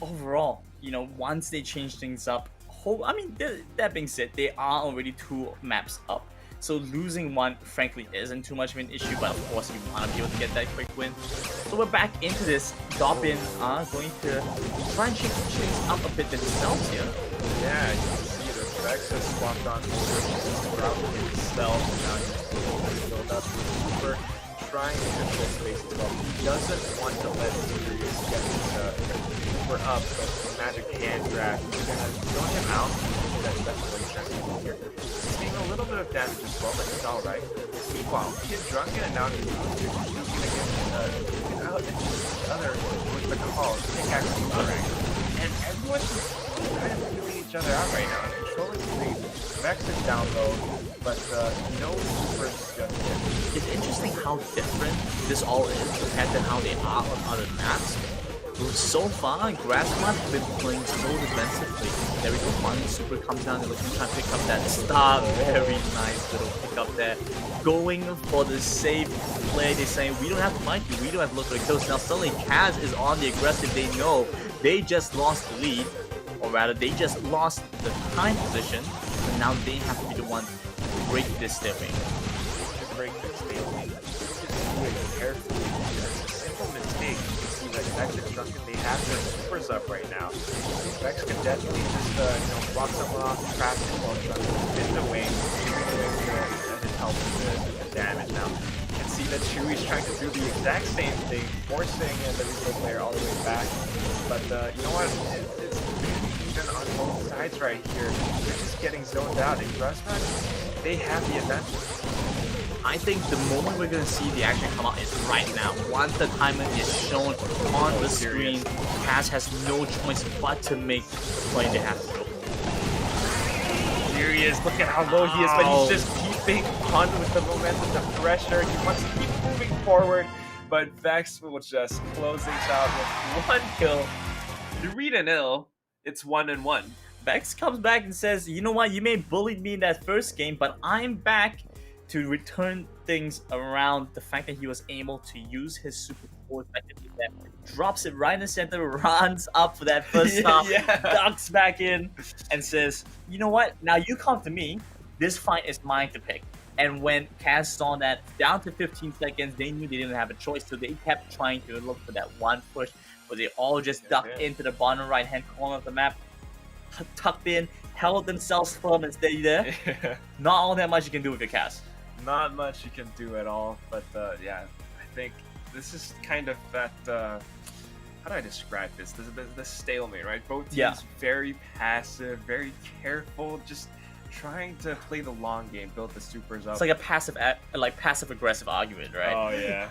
Overall, you know, once they change things up, that being said, they are already 2 maps up. So losing one, frankly, isn't too much of an issue, but of course you want to be able to get that quick win. So we're back into this. Doppin are going to try and change things up a bit themselves here. Yeah, you can see the Vex has swapped on over Sprout himself. Now he's built up with Super, trying to control space as well. He doesn't want to let Sirius get his Super up, but the magic hand grab is going to throw him out. That's what he's trying to do here. Taking a little bit of damage as well, but it's alright. Meanwhile, Kid Drunken and now he's going to get out into the other with the call, pickaxe boomerang. And everyone's just kind of feeling each other out right now. Controlling space. Vex is down low, but no super just yet. It's interesting how different this all is compared to how they are on other maps. So far, Grassmod have been playing so defensively. There we go, one super comes down, they're looking to try and pick up that star. Very nice little pick up there. Going for the safe play, they're saying, we don't have to fight you, we don't have to look for the kills. Now suddenly Kaz is on the aggressive, they know they just lost the lead, or rather they just lost the time position, so now they have to be the one to break this stalemate. Carefully, it's a simple mistake. Vex and Drunken, they have their supers up right now. Vex can definitely just, block someone off, trap him while Drunken in the wing, and help with the damage now. You can see that Chewy's trying to do the exact same thing, forcing the replay player all the way back. But you know what? It's even on both sides right here. They're just getting zoned out. And Grassmod, they have the advantage. I think the moment we're going to see the action come out is right now. Once the timer is shown on the screen, Kaz has no choice but to make the play they have to do. Serious, look at how low he is, but he's just keeping on with the momentum, the pressure. He wants to keep moving forward, but Vex will just close things out with 1 kill. 3-0, it's 1-1. Vex comes back and says, you know what, you may have bullied me in that first game, but I'm back to return things around. The fact that he was able to use his super force effectively there, drops it right in the center, runs up for that first stop, ducks back in, and says, you know what, now you come to me, this fight is mine to pick. And when Kaz saw that down to 15 seconds, they knew they didn't have a choice, so they kept trying to look for that one push, but they all just ducked into the bottom right hand corner of the map, tucked in, held themselves firm and stayed there. Not all that much you can do with your Kaz. Not much you can do at all, but yeah, I think this is kind of that, how do I describe this? The stalemate, right? Both teams very passive, very careful, just trying to play the long game, build the supers up. It's like a passive aggressive argument, right? Oh yeah.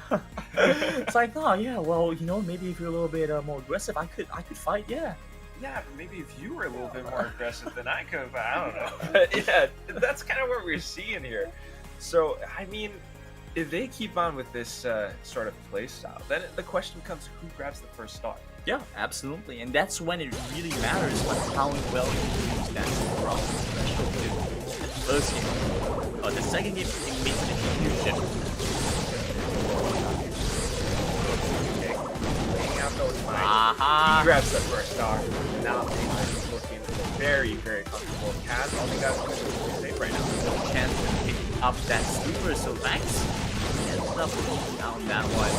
It's like, oh yeah, well, you know, maybe if you're a little bit more aggressive, I could fight, yeah. Yeah, but maybe if you were a little bit more aggressive than I could, but I don't know. But yeah, that's kind of what we're seeing here. So, I mean, if they keep on with this sort of play style, then the question becomes who grabs the first star? Yeah, absolutely. And that's when it really matters, like how well you use that from the first game. The second game, it makes a huge difference. He grabs the first star. Now he's looking very, very comfortable. Kaz, all they got to do is safe right now. No chance to pick up that super, so Vex ends up pulling down that one.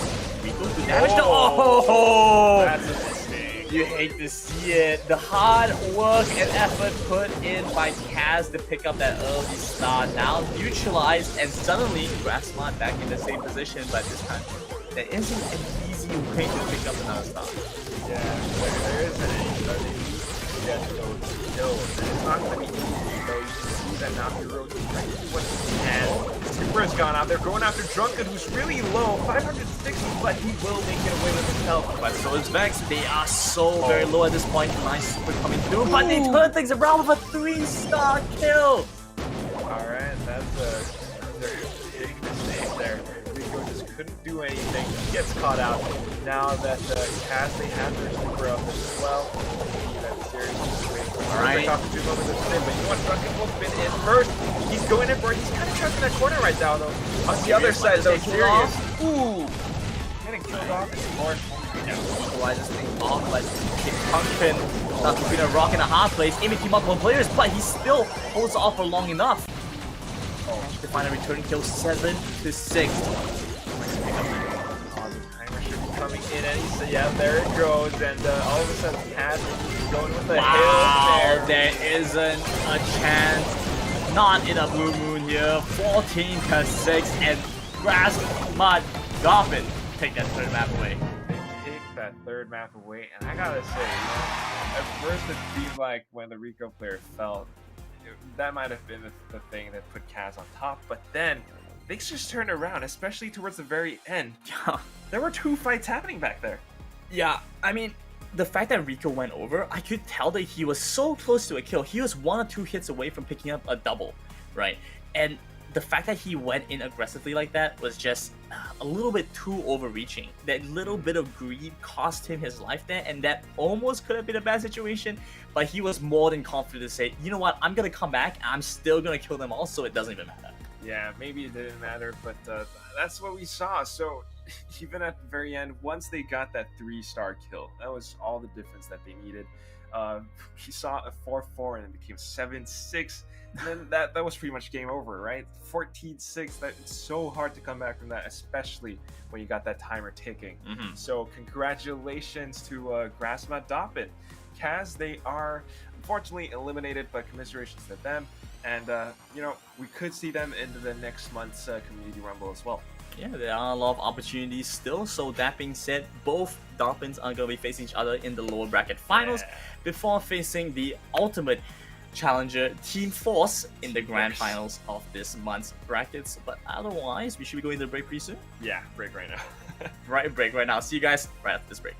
We go to damage. Oh! That's a mistake. You hate to see it. The hard work and effort put in by Kaz to pick up that early star now neutralized, and suddenly Grassmod back in the same position, but this time there isn't an easy way to pick up another star. Yeah, there isn't any, but they need to get those kills. And it's not going to be easy, though. You can see that now Heroes is trying to do what he can. Super has gone out there, going after Drunken, who's really low, 560, but he will make it away with himself. But so is Vex. They are so very low at this point. Nice super coming through, but they turn things around with a 3-star kill. Alright, that's they're hitting the save there. Rico just couldn't do anything. He gets caught out. Now that Cass, they have their super up as well. That's seriously alright. Off the 2 moments of spin, but you know what? Drunken will spin in first. He's going in for it. He's kind of trapped in that corner right now, though. On the other side, though, Serious. Ooh! Getting killed off is more. Equalizes things off, but Pumpkin not between a rock and a hard place, aiming to multiple players, but he still holds off for long enough. To find a returning kill, 7 to 6. Timer should be coming in, and he's, yeah, there it goes, and all of a sudden, Cass is going with the hill there. There isn't a chance. Not in a blue moon here. 14 to 6, and Grass Mud Goffin take that third map away. That third map away, and I gotta say, at first it seemed like when the Rico player fell, that might have been the thing that put Kaz on top, but then things just turned around, especially towards the very end. There were 2 fights happening back there. Yeah, I mean, the fact that Rico went over, I could tell that he was so close to a kill. He was 1 or 2 hits away from picking up a double, right? And the fact that he went in aggressively like that was just a little bit too overreaching. That little bit of greed cost him his life there, and that almost could have been a bad situation, but he was more than confident to say, you know what, I'm gonna come back, I'm still gonna kill them all, so it doesn't even matter. Yeah, maybe it didn't matter, but that's what we saw. So even at the very end, once they got that 3-star kill, that was all the difference that they needed. We saw a 4-4 and it became 7-6. And then that was pretty much game over, right? 14-6. It's so hard to come back from that, especially when you got that timer ticking. So congratulations to Grassma Doppin. Kaz, they are unfortunately eliminated, but commiserations to them. And you know, we could see them into the next month's Community Rumble as well. Yeah, there are a lot of opportunities still. So that being said, both Dolphins are going to be facing each other in the lower bracket finals before facing the ultimate challenger Team Force in the grand finals of this month's brackets. But otherwise, we should be going to the break pretty soon. Yeah, break right now. Break right now. See you guys right after this break.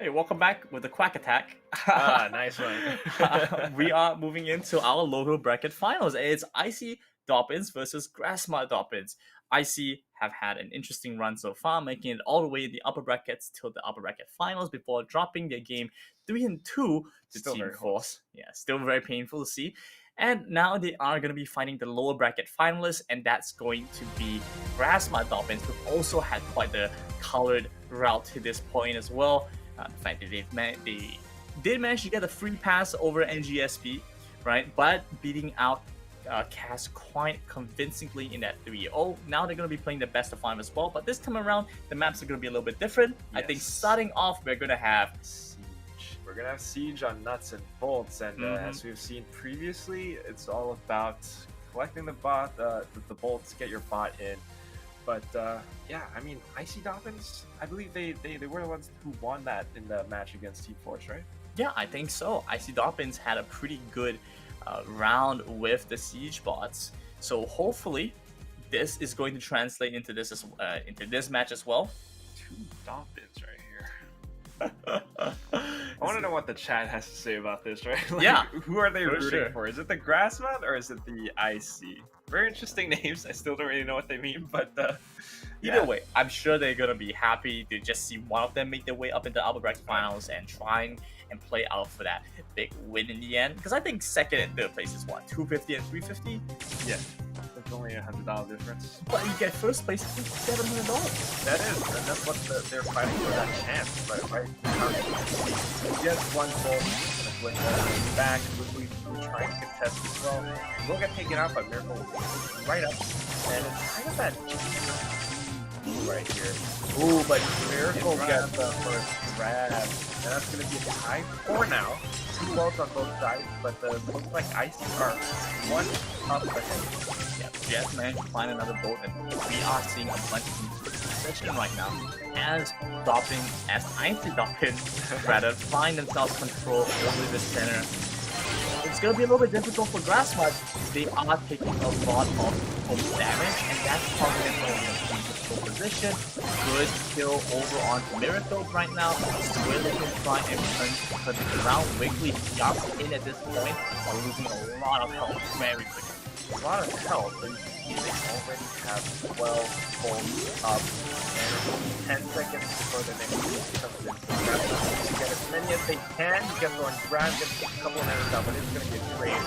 Hey, welcome back with the Quack Attack. Nice one. We are moving into our local bracket finals. It's Icy Dobbins versus Grassmart Dobbins. Icy have had an interesting run so far, making it all the way in the upper brackets till the upper bracket finals before dropping their game 3-2 to Still Team very Force. Yeah, still very painful to see. And now they are going to be fighting the lower bracket finalists, and that's going to be Grassmart Dobbins, who also had quite the colored route to this point as well. The fact that they did manage to get a free pass over NGSP, right? But beating out Cass quite convincingly in that 3-0. Now they're going to be playing the best of 5 as well, but this time around, the maps are going to be a little bit different. Yes. I think starting off, we're going to have Siege. We're going to have Siege on nuts and bolts, and as we've seen previously, it's all about collecting the bolts, get your bot in. But yeah, I mean, Icy Dobbins, I believe they were the ones who won that in the match against Team Force, right? Yeah, I think so. Icy Dobbins had a pretty good round with the Siege bots. So hopefully, this is going to translate into this match as well. 2 Dobbins right here. I want to know what the chat has to say about this, right? Like, yeah. Who are they rooting for? Is it the Grassmart or is it the Icy? Very interesting names. I still don't really know what they mean, but either way, I'm sure they're gonna be happy to just see one of them make their way up into the upper bracket finals and trying and play out for that big win in the end. Because I think second and third place is what, 250 and 350. Yeah, that's only $100 difference. But you get first place, I think $700. That is, and that's what they're fighting for, that chance. Right? Just one goal. With back, we try to contest as well. We'll get taken out by Miracle right up, and it's kind of that right here. Ooh, but Miracle gets the first grab, and that's going to be a tie for now. 2 bolts on both sides, but looks like Icy are 1 up ahead. Yeah, Jess managed to find another bolt, and we are seeing a bunch of position right now as Icy Dobbins rather find themselves control over the center. It's going to be a little bit difficult for Grassmart. They are taking a lot of home damage, and that's causing them to be in a position. Good kill over on Miracle right now. We're looking to try and turn it around. Wiggly just in at this point while losing a lot of health very quickly. A lot of health, but they already have 12 bolts up, and 10 seconds before the next boost comes in. So get as many as they can, get going, grab, get a couple of minutes out, but it's going to get traded.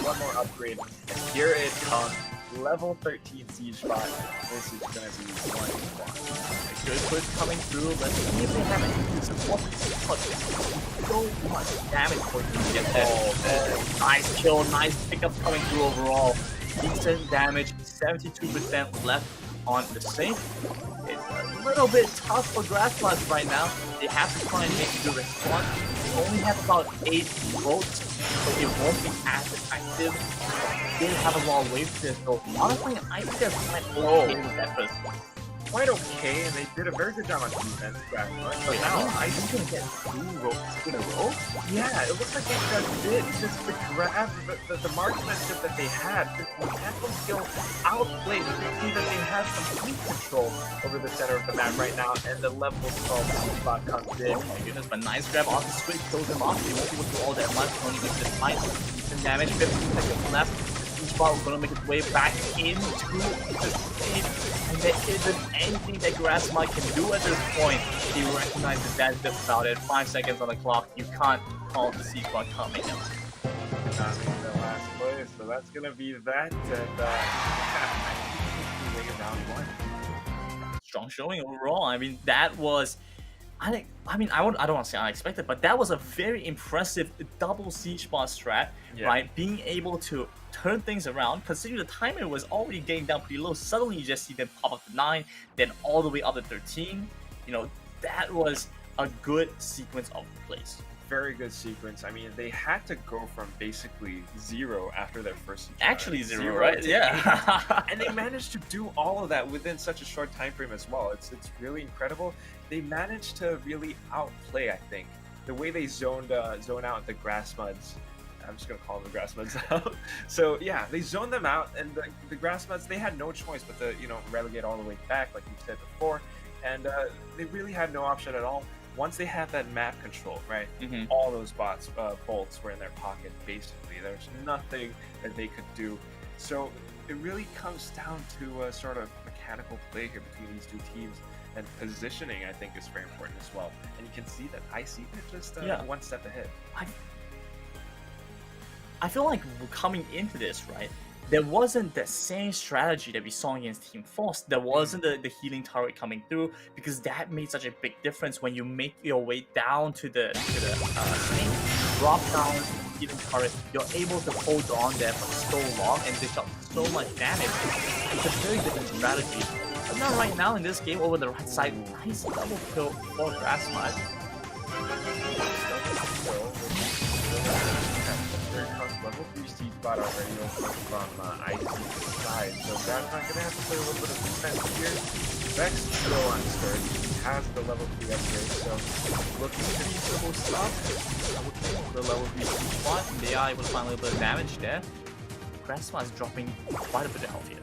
One more upgrade, and here it comes. Level 13 Siege bot. This is going to be one spot. A good push coming through. Let's see if they have any support. So much damage for them to get that. Nice kill, nice pickup coming through overall. Decent damage, 72% left on the safe. It's a little bit tough for Grassmart right now. They have to try and make a good response. They only have about 8 votes, so it won't be as effective. They have a long wave to this, so honestly, I think they're quite okay with that first one. Quite okay, and they did a very good job on defense, Grassmart. But now, I think they get 2 ropes in a row. Yeah, it looks like they just did. Just the grab, the marksmanship that they had, the tackle skill outplayed. You can see that they have complete control over the center of the map right now, and the level 12 spot comes in. Oh my goodness, but nice grab off the switch, kills him off. They won't be able to do all that much, only get this fight. Decent damage, 15 seconds left. Spot is going to make its way back into the safe, and there isn't anything that Grassmart can do at this point. He recognizes that's just about it. 5 seconds on the clock. You can't call the C-spot coming out. Not in the last place, so that's going to be that, and round 1. Strong showing overall. I mean, that was... I don't want to say unexpected, but that was a very impressive double siege bot strat, right? Being able to turn things around, considering the timer was already getting down pretty low. Suddenly, you just see them pop up to 9, then all the way up to 13. You know, that was a good sequence of plays. Very good sequence. I mean, they had to go from basically 0 after their first siege. Actually 0, right? Yeah. And they managed to do all of that within such a short time frame as well. It's really incredible. They managed to really outplay, I think, the way they zoned out the Grassmuds. I'm just gonna call them the Grassmuds out. So yeah, they zoned them out, and the Grassmuds, they had no choice but to relegate all the way back, like you said before, and they really had no option at all once they had that map control, right? Mhm. All those bolts were in their pocket. Basically, there's nothing that they could do. So it really comes down to a sort of mechanical play here between these two teams. And positioning, I think, is very important as well. And you can see that IC, they're just one step ahead. I feel like coming into this, right, there wasn't the same strategy that we saw against Team Force. There wasn't the healing turret coming through, because that made such a big difference when you make your way down to the snake, drop down healing turret. You're able to hold on there for so long and dish out so much damage. It's a very different strategy. But now, right now in this game, over the right side, nice double kill for Grassmud. Here comes level 3 siege bot already over from IC's side, so that's not gonna have to play a little bit of defense here. Vex still on start, has the level 3 upgrade, so looking to be triple stop. The level 3 siege bot, they are able to find a little bit of damage there. Grassmud is dropping quite a bit of health here.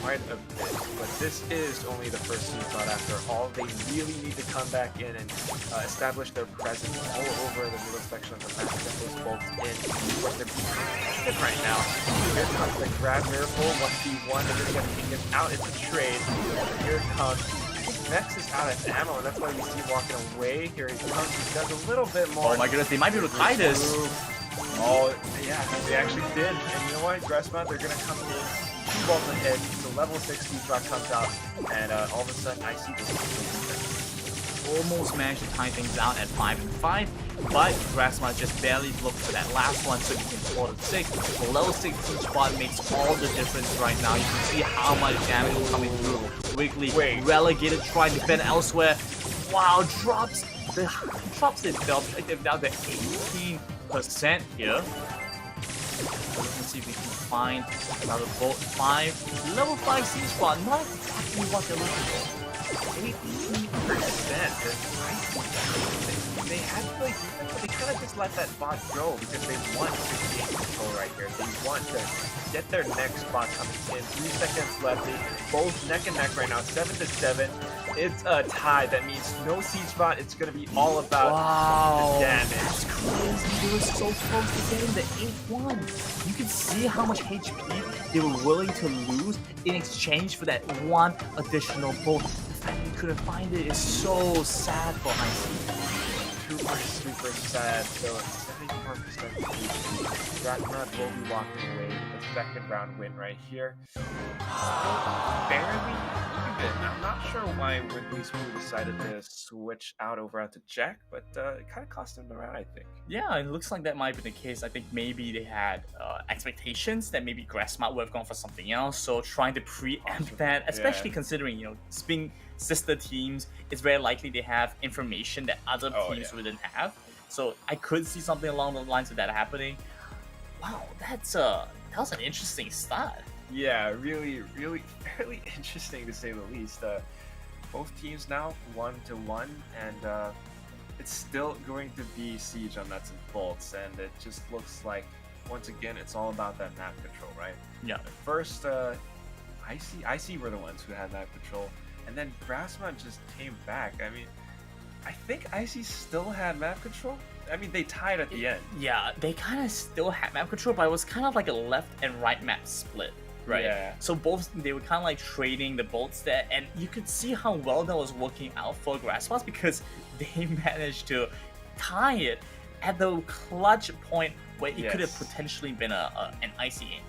Quite a bit, but this is only the first siege bot after all. They really need to come back in and establish their presence all over the middle section of the map, get those bolts in. Of course, they're being right now. Here comes the grab miracle, 1v1, they're gonna get taken out, it's a trade. Here it comes. Vex is out of ammo, and that's why we see him walking away. Here he comes, he does a little bit more. Oh my goodness, they might be able to tie this. Oh, yeah, they actually did. And you know what, Grassmud, they're gonna come in. 2 bolts ahead, the level 6 siege bot comes out, and all of a sudden I see this. Almost managed to tie things out at 5 and 5, but Grassmud just barely looked for that last one, so he can score the 6. The level 6 siege bot makes all the difference right now. You can see how much damage is coming through. Wiggly relegated, trying to defend elsewhere. Wow, drops itself like they're down to 18% here. Let's see if we can find another bolt. 5 level 5 siege bot, not exactly what they're looking for. 18%. They had to play defense, but they kind of just let that bot go because they want to gain control right here. They want to get their next bot coming in. 3 seconds left. They both neck and neck right now. 7-7. It's a tie. That means no siege bot. It's going to be all about the damage. That's crazy. They were so close to getting the 8-1. You can see how much HP they were willing to lose in exchange for that one additional bolt. The fact you couldn't find it is so sad for IC. Super sad. So 74% Grassmud will be walking away with the second round win right here. Barely even. I'm not sure why Wiggly Spoon decided to switch over to Jack, but it kind of cost him the round, I think. Yeah, it looks like that might be the case. I think maybe they had expectations that maybe Grassmud would have gone for something else, so trying to preempt that, especially considering, you know, being sister teams, it's very likely they have information that other teams wouldn't have. So I could see something along the lines of that happening. Wow, that was an interesting start. Yeah, really fairly interesting to say the least. Both teams now 1-1, and it's still going to be siege on nuts and bolts, and it just looks like once again it's all about that map control, right? Yeah. First, IC were the ones who had map control, and then Grassmud just came back. I mean, I think IC still had map control. I mean, they tied at the end. Yeah, they kind of still had map control, but it was kind of like a left and right map split. Right. Yeah. So both, they were kind of like trading the bolts there, and you could see how well that was working out for Grassmud because they managed to tie it at the clutch point where it could have potentially been an icy game.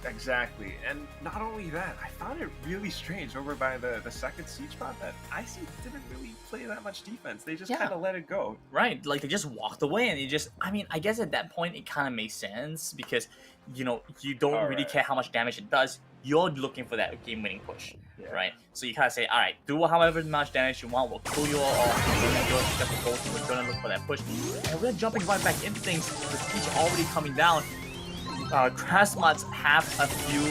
Exactly, and not only that, I found it really strange over by the second siege bot that IC didn't really play that much defense. They just kind of let it go. Right, like they just walked away, and I mean, I guess at that point it kind of makes sense because, you know, you don't really care how much damage it does. You're looking for that game-winning push, right? So you kind of say, all right, do however much damage you want. We'll kill you all off. We're gonna look for that push, and we're jumping right back into things. The siege already coming down. Grassmud have a few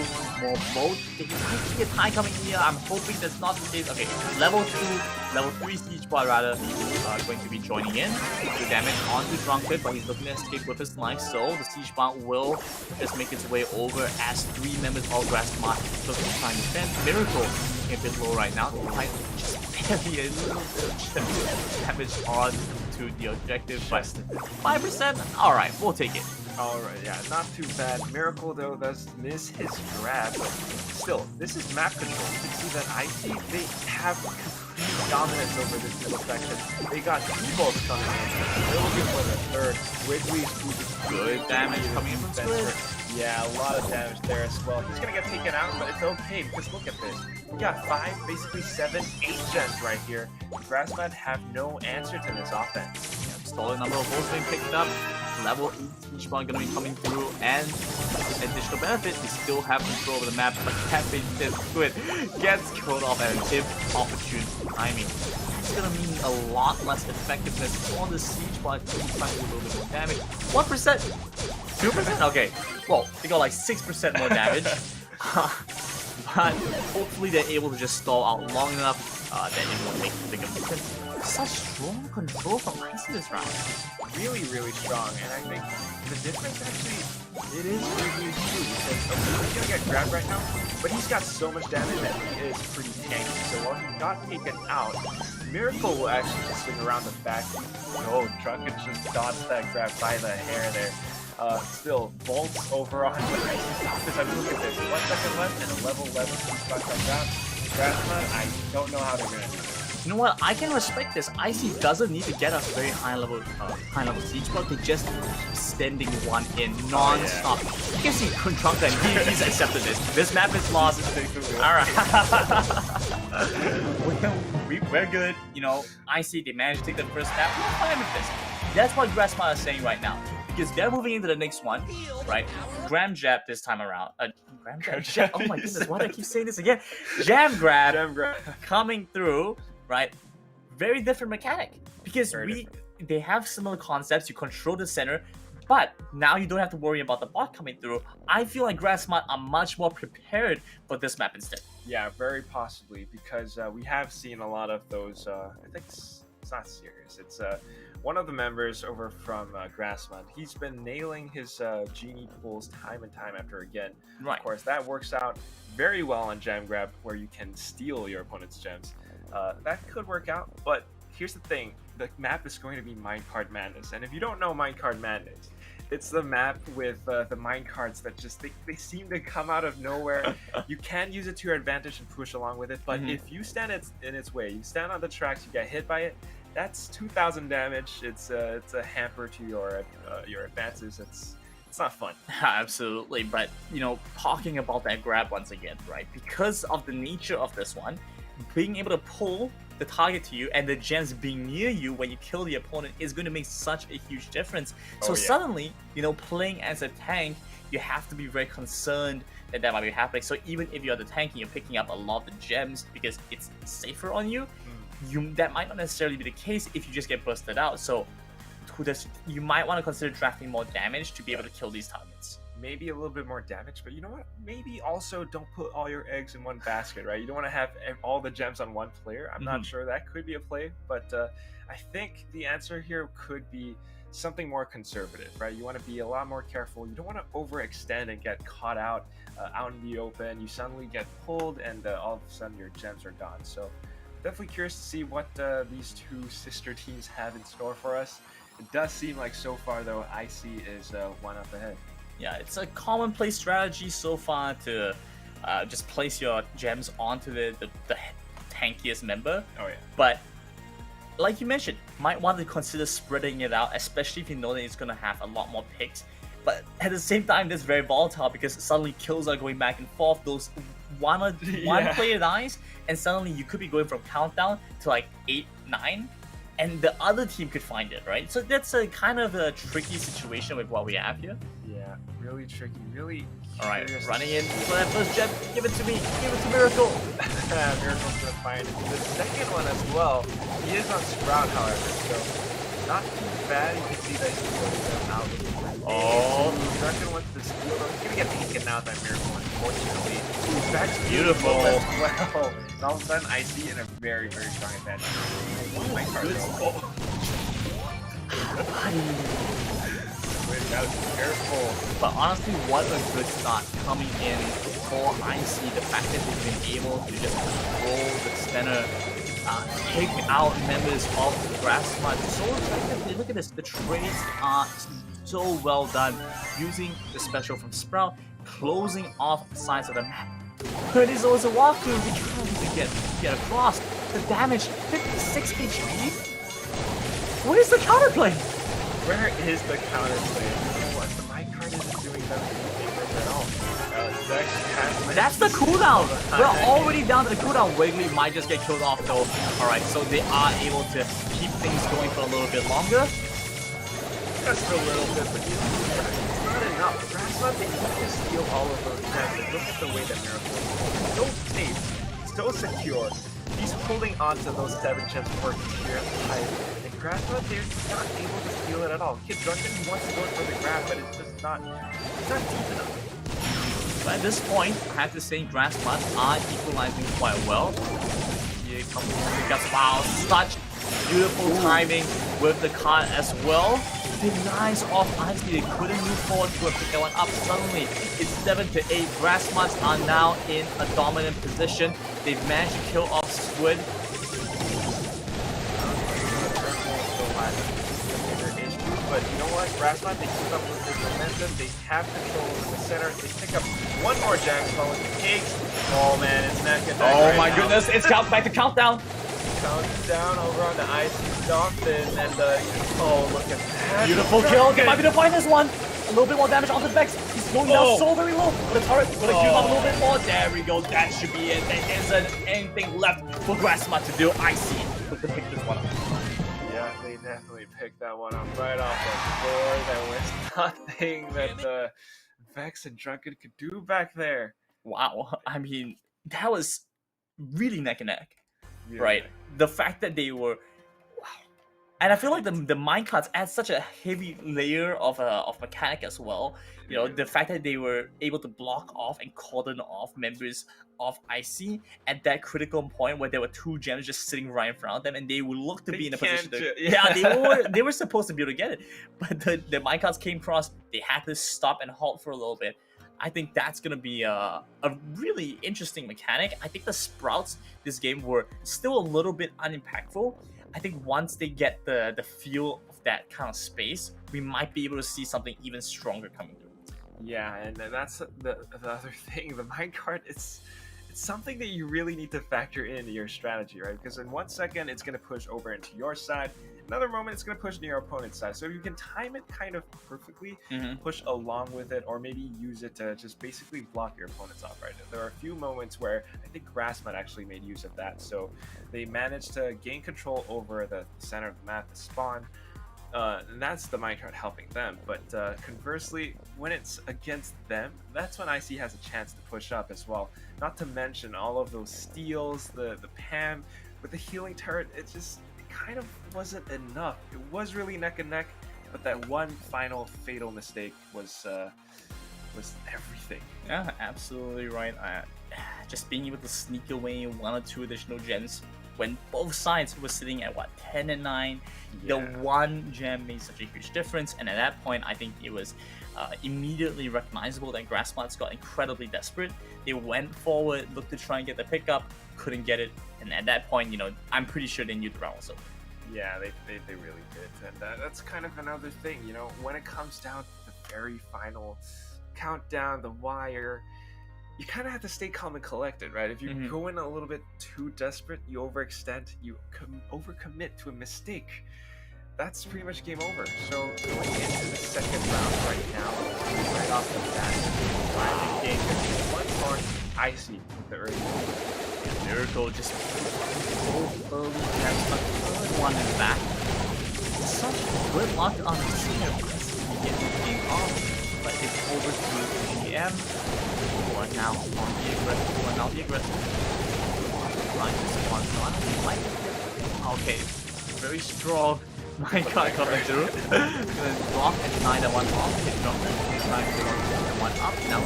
more bolts. They might see a tie coming here. I'm hoping that's not the case. Okay, level 3 siege bot rather, going to be joining in. The damage onto Drunkard, but he's looking to escape with his life. So the siege bot will just make its way over as 3 members of Grassmud looking to try and defend. Miracle a bit low right now. The fight just can be a little bit of damage on to the objective, but 5%? Alright, we'll take it. Alright, yeah, not too bad. Miracle, though, does miss his grab, but still, this is map control. You can see that Icy, they have complete dominance over this middle section. They got T-bolts coming in. They're looking for the third. Wiggly's good damage coming in from Squid. Yeah, a lot of damage there as well. He's gonna get taken out, but it's okay because look at this. We got 5, basically 7, 8 gens right here. Grassman have no answer to this offense. Yep, stolen number of volts being picked up. Level 8 each one gonna be coming through, and additional benefit, we still have control over the map, but Cafe Squid gets killed off at an opportune timing. It's gonna mean a lot less effectiveness on the siege, but he's trying to do a little bit more damage. 1%? 2%? Okay. Well, they got like 6% more damage. But hopefully they're able to just stall out long enough that it won't make a big difference. Such strong control from Icy this round. Really, really strong, and I think the difference actually, it is really true, because he's gonna get grabbed right now, but he's got so much damage that he is pretty tanky, so while he got taken out, Miracle will actually just swing around the back. No, Drunken just dodged that grab by the hair there. Still, Volts over on Icy's office. I mean, look at this, 1 second left, and a level 11 spot comes out. Grassman, I don't know how they're gonna do it. You know what? I can respect this. Icy doesn't need to get a very high level siege block. They just keep sending one in non-stop. You can see Drunken, he's accepted this. This map is lost. Alright. we're good. You know, Icy, they managed to take the first map. We're fine with this. That's what Grassman is saying right now. Because they're moving into the next one, right? Gram Jab this time around. Gram Jab? Oh my goodness, why do I keep saying this again? Jam Grab coming through. Right, very different mechanic because they have similar concepts. You control the center, but now you don't have to worry about the bot coming through. I feel like Grassman are much more prepared for this map instead. Yeah, very possibly, because we have seen a lot of those. I think it's not serious. It's one of the members over from Grassman. He's been nailing his genie pools time and time after again. Right. Of course, that works out very well on Jam Grab, where you can steal your opponent's gems. That could work out, but here's the thing. The map is going to be Minecart Madness, and if you don't know Minecart Madness, it's the map with the minecarts that just, they seem to come out of nowhere. You can use it to your advantage and push along with it, but if you stand in its way, you stand on the tracks, you get hit by it, that's 2,000 damage. It's a hamper to your advances. It's not fun. Absolutely, but you know, talking about that grab once again, right? Because of the nature of this one, being able to pull the target to you and the gems being near you when you kill the opponent is going to make such a huge difference. So suddenly, you know, playing as a tank, you have to be very concerned that might be happening. So even if you're the tank and you're picking up a lot of the gems because it's safer on you, that might not necessarily be the case if you just get busted out. So you might want to consider drafting more damage to be able to kill these targets. Maybe a little bit more damage, but you know what? Maybe also don't put all your eggs in one basket, right? You don't want to have all the gems on one player. I'm not sure that could be a play, but I think the answer here could be something more conservative, right? You want to be a lot more careful. You don't want to overextend and get caught out in the open. You suddenly get pulled, and all of a sudden your gems are gone. So definitely curious to see what these two sister teams have in store for us. It does seem like so far, though, Icy is one up ahead. Yeah, it's a commonplace strategy so far to just place your gems onto the tankiest member. Oh yeah. But like you mentioned, might want to consider spreading it out, especially if you know that it's going to have a lot more picks. But at the same time, that's very volatile because suddenly kills are going back and forth. Those one player dies, and suddenly you could be going from countdown to like 8, 9. And the other team could find it, right? So that's a kind of a tricky situation with what we have here. Yeah, really tricky, really. All right, running in for that first gem. Give it to me. Give it to Miracle. Miracle's gonna find it. The second one as well. He is on Sprout, however, so not too bad. You can see that he's going them out. Oh, second one's the steal. He's gonna get taken out by Miracle, unfortunately. Ooh, that's beautiful as well. And all of a sudden, I see in a very, very strong advantage. My card That was careful. But honestly, what a good start coming in for Icy. The fact that they've been able to just control the center take out members of the grass mud so effectively. Look at this, the trades are so well done, using the special from Sprout, closing off the sides of the map. But it's also walkthrough, we can't even get across. The damage, 56 HP? What is the counterplay? Where is the counterplay? You know what? The minecart isn't doing them any favors at all. That's the cooldown! We're already down to the cooldown. Wiggly might just get killed off though. Alright, so they are able to keep things going for a little bit longer. Just a little bit, but it's not enough. Grassmud, they need to steal all of those gems. And look at the way that Miracle is so safe, so secure. He's holding on to those 7 gems for sheer life. And Grassmud, they're not able to steal it at all. Kid Drunken wants to go for the grab, but it's just not deep enough. But at this point, I have to say Grassmud are equalizing quite well. Here comes the Guts. Wow, such beautiful timing with the card as well. Denies off Icy, they couldn't move forward to pick that one up. Suddenly, it's 7-8. Grassmuds are now in a dominant position. They've managed to kill off Squid. But you know what? Grassmud, they keep up with this momentum. They have control over the center. They pick up one more gem following the Pigs. Oh man, it's neck and neck. Oh my goodness, it's back to countdown. Countdown over on the Icy Dolphin, and oh, look at that. Beautiful kill. It might be the finest one. A little bit more damage onto the Vex. He's going down so very low. The turret gonna queue up a little bit more. There we go. That should be it. There isn't anything left for Grassmud to do. I see. Look to pick this one up. Yeah, they definitely picked that one up right off the floor. There was nothing that the Vex and Drunken could do back there. Wow. I mean, that was really neck and neck. Yeah. Right, the fact that they were, wow, and I feel like the minecarts add such a heavy layer of mechanic as well. You know, the fact that they were able to block off and cordon off members of Icy at that critical point where there were 2 gems just sitting right in front of them, and they would look to be in a position to, they were supposed to be able to get it, but the minecarts came across. They had to stop and halt for a little bit. I think that's going to be a really interesting mechanic. I think the Sprouts this game were still a little bit unimpactful. I think once they get the feel of that kind of space, we might be able to see something even stronger coming through. Yeah, and that's the other thing. The minecart, it's something that you really need to factor into your strategy, right? Because in 1 second, it's going to push over into your side. Another moment, it's going to push into your opponent's side. So if you can time it kind of perfectly, push along with it, or maybe use it to just basically block your opponents off, right? There are a few moments where I think Grassmud actually made use of that. So they managed to gain control over the center of the map, the spawn, and that's the minecart helping them. But conversely, when it's against them, that's when Icy has a chance to push up as well. Not to mention all of those steals, the Pam with the healing turret. It kind of wasn't enough. It was really neck and neck, but that one final fatal mistake was everything. Yeah, absolutely right. Just being able to sneak away 1 or 2 additional gems when both sides were sitting at what, 10 and 9. Yeah. The 1 gem made such a huge difference, and at that point I think it was immediately recognizable that Grassmuds got incredibly desperate. They went forward, looked to try and get the pickup, couldn't get it, and at that point, you know, I'm pretty sure they knew the round was over. Yeah, they really did, and that's kind of another thing, you know, when it comes down to the very final countdown, the wire, you kind of have to stay calm and collected, right? If you go in a little bit too desperate, you overextend, you overcommit to a mistake, that's pretty much game over. So going into the second round right now, right off the bat, the game once more Icy with the early Miracle just both early attempts, but the third one in the back. Such good luck on the senior to get the game off, but it's over to GM. Who are now on the aggressive. Right, this one, so I don't think might be okay, very strong. Minecart coming through. Gonna block and deny that one off. Hit drop and try to get that one up. Now,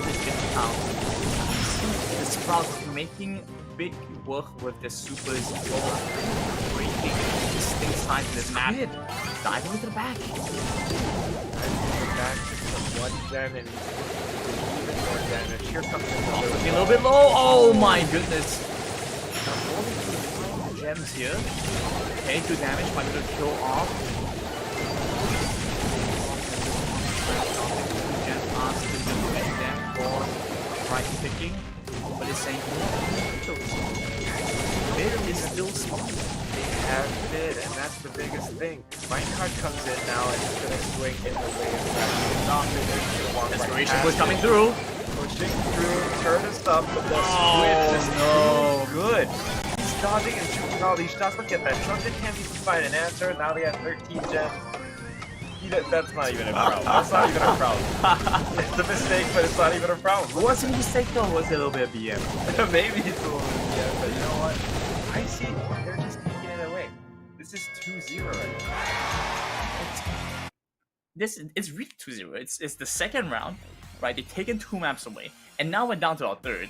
this gets out. The Sprouts making big work with the supers. Breaking distinct sides of this map. Diving into the back. One gem and even more damage. Here comes the a little bit low. Oh my goodness. gems here. Okay, 2 damage, but good kill off. Gems are still going to make them for right picking, but it's saying mid is still small. They have mid, and that's the biggest thing. Minecart comes in now and it's going to swing in the way of that. Desperation was coming through. Pushing through, turn us up, but the switch is too good. He's dodging and shooting all these shots. Look at that. Drunken can't even find an answer. Now they have 13 gems. That's not even a problem. That's not even a problem. It's a mistake, but it's not even a problem. It wasn't a mistake though, was it a little bit of BM? Maybe it's a little bit of BM, but you know what? I see they're just taking it away. This is 2-0 right now. It's really 2-0. It's the second round, right? They've taken 2 maps away, and now we're down to our third.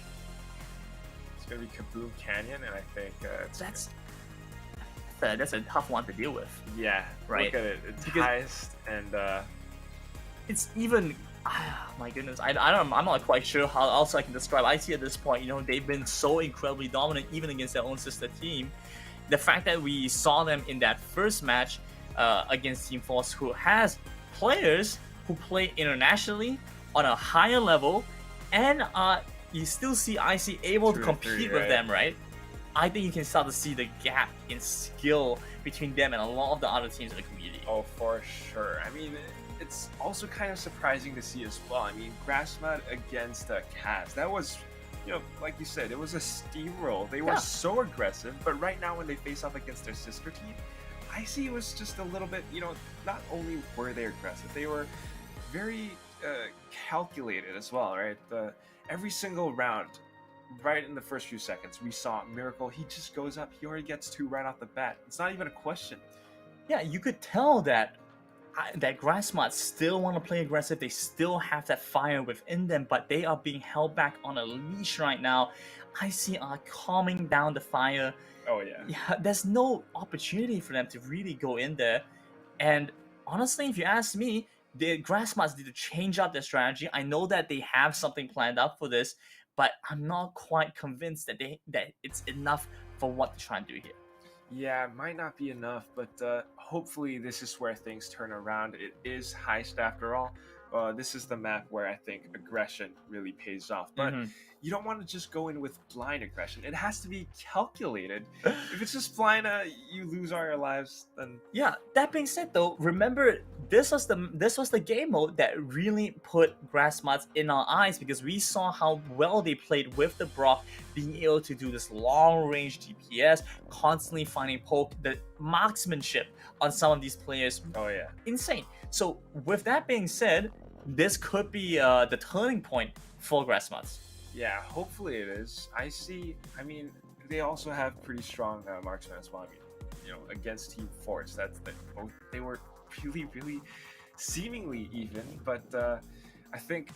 It's gonna be Kaboom Canyon, and I think that's a tough one to deal with. Yeah, right. Look at it. It's highest, and it's even. My goodness, I'm not quite sure how else I can describe IC at this point. You know, they've been so incredibly dominant, even against their own sister team. The fact that we saw them in that first match against Team Force, who has players who play internationally on a higher level, and you still see IC able to compete with them, right? I think you can start to see the gap in skill between them and a lot of the other teams in the community. Oh, for sure. I mean, it's also kind of surprising to see as well. I mean, Grassmud against Kaz, that was, you know, like you said, it was a steamroll. They were so aggressive, but right now when they face off against their sister team, IC was just a little bit, you know, not only were they aggressive, they were very calculated as well, right? Every single round, right in the first few seconds, we saw Miracle. He just goes up. He already gets 2 right off the bat. It's not even a question. Yeah, you could tell that Grassmud still want to play aggressive. They still have that fire within them, but they are being held back on a leash right now. IC are calming down the fire. Oh yeah. Yeah, there's no opportunity for them to really go in there. And honestly, if you ask me, the Grassmuds need to change up their strategy. I know that they have something planned up for this, but I'm not quite convinced that it's enough for what they're trying to do here. Yeah, it might not be enough, but hopefully this is where things turn around. It is Heist after all. This is the map where I think aggression really pays off. But you don't want to just go in with blind aggression. It has to be calculated. If it's just blind, you lose all your lives, then... Yeah, that being said though, remember, this was the game mode that really put Grassmuds in our eyes, because we saw how well they played with the Brock, being able to do this long-range DPS, constantly finding poke, the marksmanship on some of these players. Oh yeah. Insane. So with that being said, this could be the turning point for Grassmuds. Yeah, hopefully it is. I mean, they also have pretty strong marksmen as well. I mean, you know, against Team Force, they were really, really seemingly even. But I think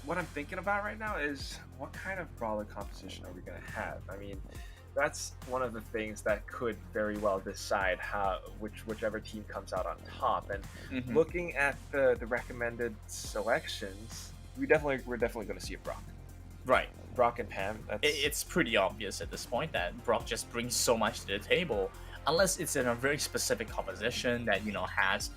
what I'm thinking about right now is what kind of brawler composition are we gonna have? I mean, that's one of the things that could very well decide whichever team comes out on top. And looking at the recommended selections, we're definitely going to see a Brock. Right. Brock and Pam. It's pretty obvious at this point that Brock just brings so much to the table, unless it's in a very specific composition that, you know, has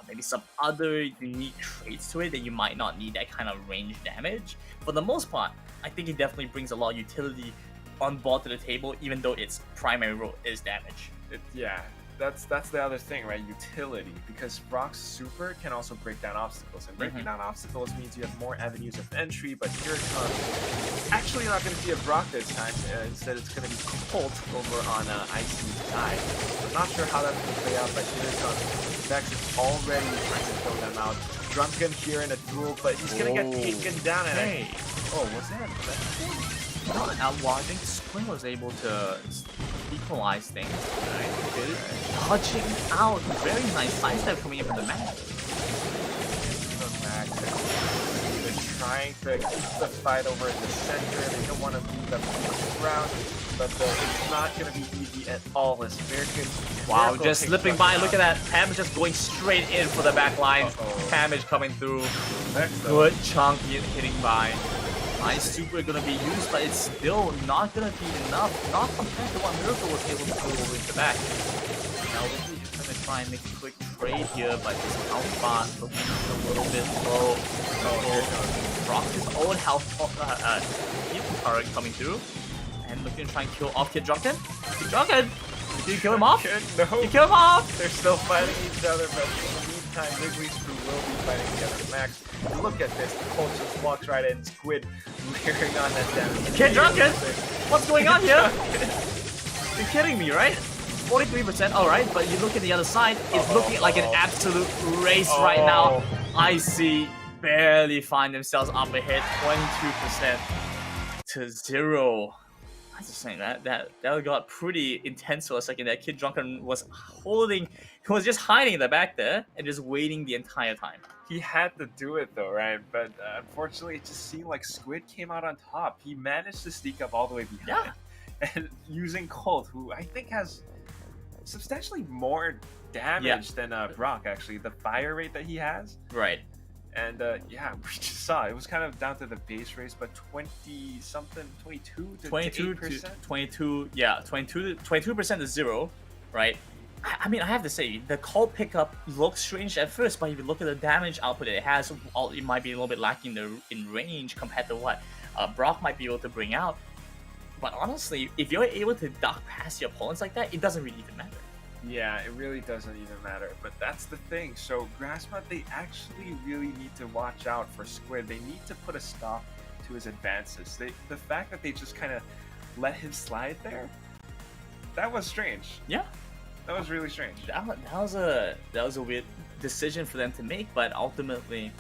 maybe some other unique traits to it that you might not need that kind of range damage. For the most part, I think it definitely brings a lot of utility on board to the table, even though its primary role is damage. Yeah, that's the other thing, right? Utility, because Brock's super can also break down obstacles, and breaking down obstacles means you have more avenues of entry. But here it comes. Actually, not going to see a Brock this time. Instead, it's going to be Colt over on Icy's side. I'm not sure how that's going to play out, but here it comes. Vex is already trying to throw them out. Drunken here in a duel, but he's going to get taken down. And oh, what's that? Not outlaw. I think Squin was able to equalize things. Right. Touching out. Very nice sidestep coming in from the Max. They're trying to keep the fight over in the center. They don't want to leave them on the ground, but it's not going to be easy at all. As wow, just slipping by. Look at that. Pam is just going straight in for the back line. Damage coming through. Good chunk hitting by. Ice Super gonna be used, but it's still not gonna be enough. Not compared to what Miracle was able to do over in the back. Now we're just gonna try and make a quick trade here, but this outbot looking a little bit low. Brock's own health healing turret coming through. And looking to try and kill off Kid Drunken. Kid Drunken! Did you kill him off? No. You kill him off! They're still fighting each other, but in the meantime, Wiggly's crew will be fighting together. Max, look at this. The Colt just walks right in. Squid layering on that damage. Kid Drunken! What's going on here? You're kidding me, right? 43%, alright, but you look at the other side, it's looking like an absolute race right now. IC barely find themselves up ahead, 22% to 0. I was just saying that got pretty intense for a second. That Kid Drunken was just hiding in the back there and just waiting the entire time. He had to do it though, right? But unfortunately, it just seemed like Squid came out on top. He managed to sneak up all the way behind. Yeah. And using Colt, who I think has substantially more damage than Brock, actually. The fire rate that he has. Right. And yeah, we just saw it was kind of down to the base race, but 20-something, 22 to 8%. 22% to 0, right? I mean, I have to say, the Colt pickup looks strange at first, but if you look at the damage output it has, it might be a little bit lacking in range compared to what Brock might be able to bring out. But honestly, if you're able to duck past your opponents like that, it doesn't really even matter. Yeah, it really doesn't even matter. But that's the thing. So Grassmud, they actually really need to watch out for Squid. They need to put a stop to his advances. The fact that they just kind of let him slide there, that was strange. Yeah. That was really strange. That was a weird decision for them to make, but ultimately,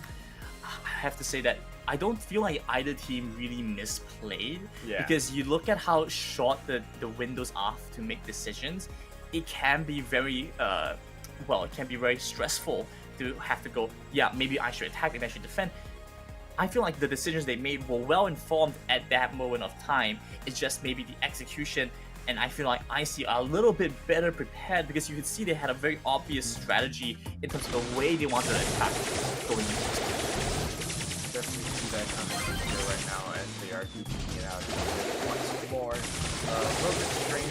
I have to say that I don't feel like either team really misplayed. Yeah. Because you look at how short the windows are to make decisions, it can be very stressful to have to go, yeah, maybe I should attack, maybe I should defend. I feel like the decisions they made were well informed at that moment of time. It's just maybe the execution. And I feel like IC are a little bit better prepared because you could see they had a very obvious strategy in terms of the way they wanted to attack going into this game. Definitely see that coming through here right now as they are duking it out once more. A little bit strange,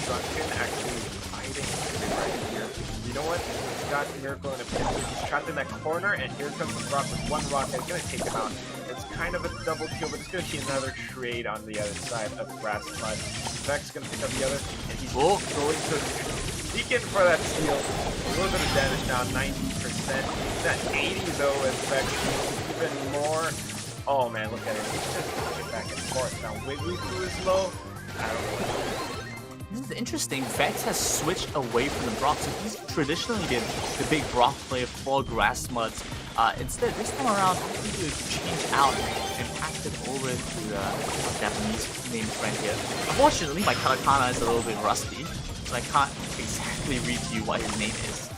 Drunken actually fighting right here. You know what? He's got Miracle in a pinch. He's trapped in that corner, and here comes the Brock with one rocket. It's going to take him out. It's kind of a double kill, but it's going to be another trade on the other side of Grassmud. Vex going to pick up the other, and he's going to sneak in for that steal. A little bit of damage now, 90%. He's at 80 though, as Vex even more. Oh man, look at it. He's just pushing back and forth. Now Wiggly Crew is low. I don't know. This is interesting. Vex has switched away from the Brock, so he's traditionally been the big Brock player for Grassmuds. Instead, this time around, I think he would change out and pass it over to the Japanese named friend here. Unfortunately, my katakana is a little bit rusty, so I can't exactly read to you what his name is.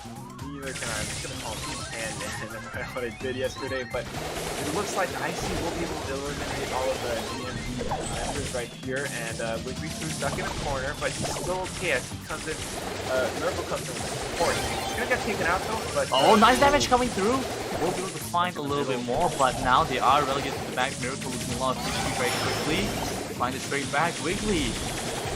Neither can I. I'm just gonna call him Pan, and no matter what I did yesterday, but it looks like IC will be able to eliminate all of the DMV members right here, and Wiggly Crew stuck in a corner, but he's still okay as he comes in. Miracle comes in with support. He's gonna get taken out though, but nice damage coming through. We'll be able to find a little bit more, but now they are relegated to the back. Miracle losing a lot of HP very quickly. Find it straight back. Wiggly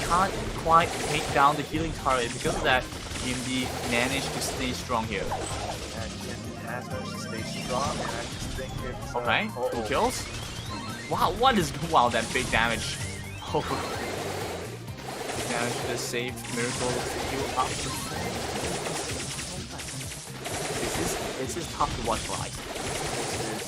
can't quite take down the healing turret. Because of that, DMD managed to stay strong here. Yeah, DMD has managed to stay strong, and I just think it's... Okay, 2 kills. Wow, that big damage. Oh, big damage to save Miracle to heal up. This is tough to watch for IC.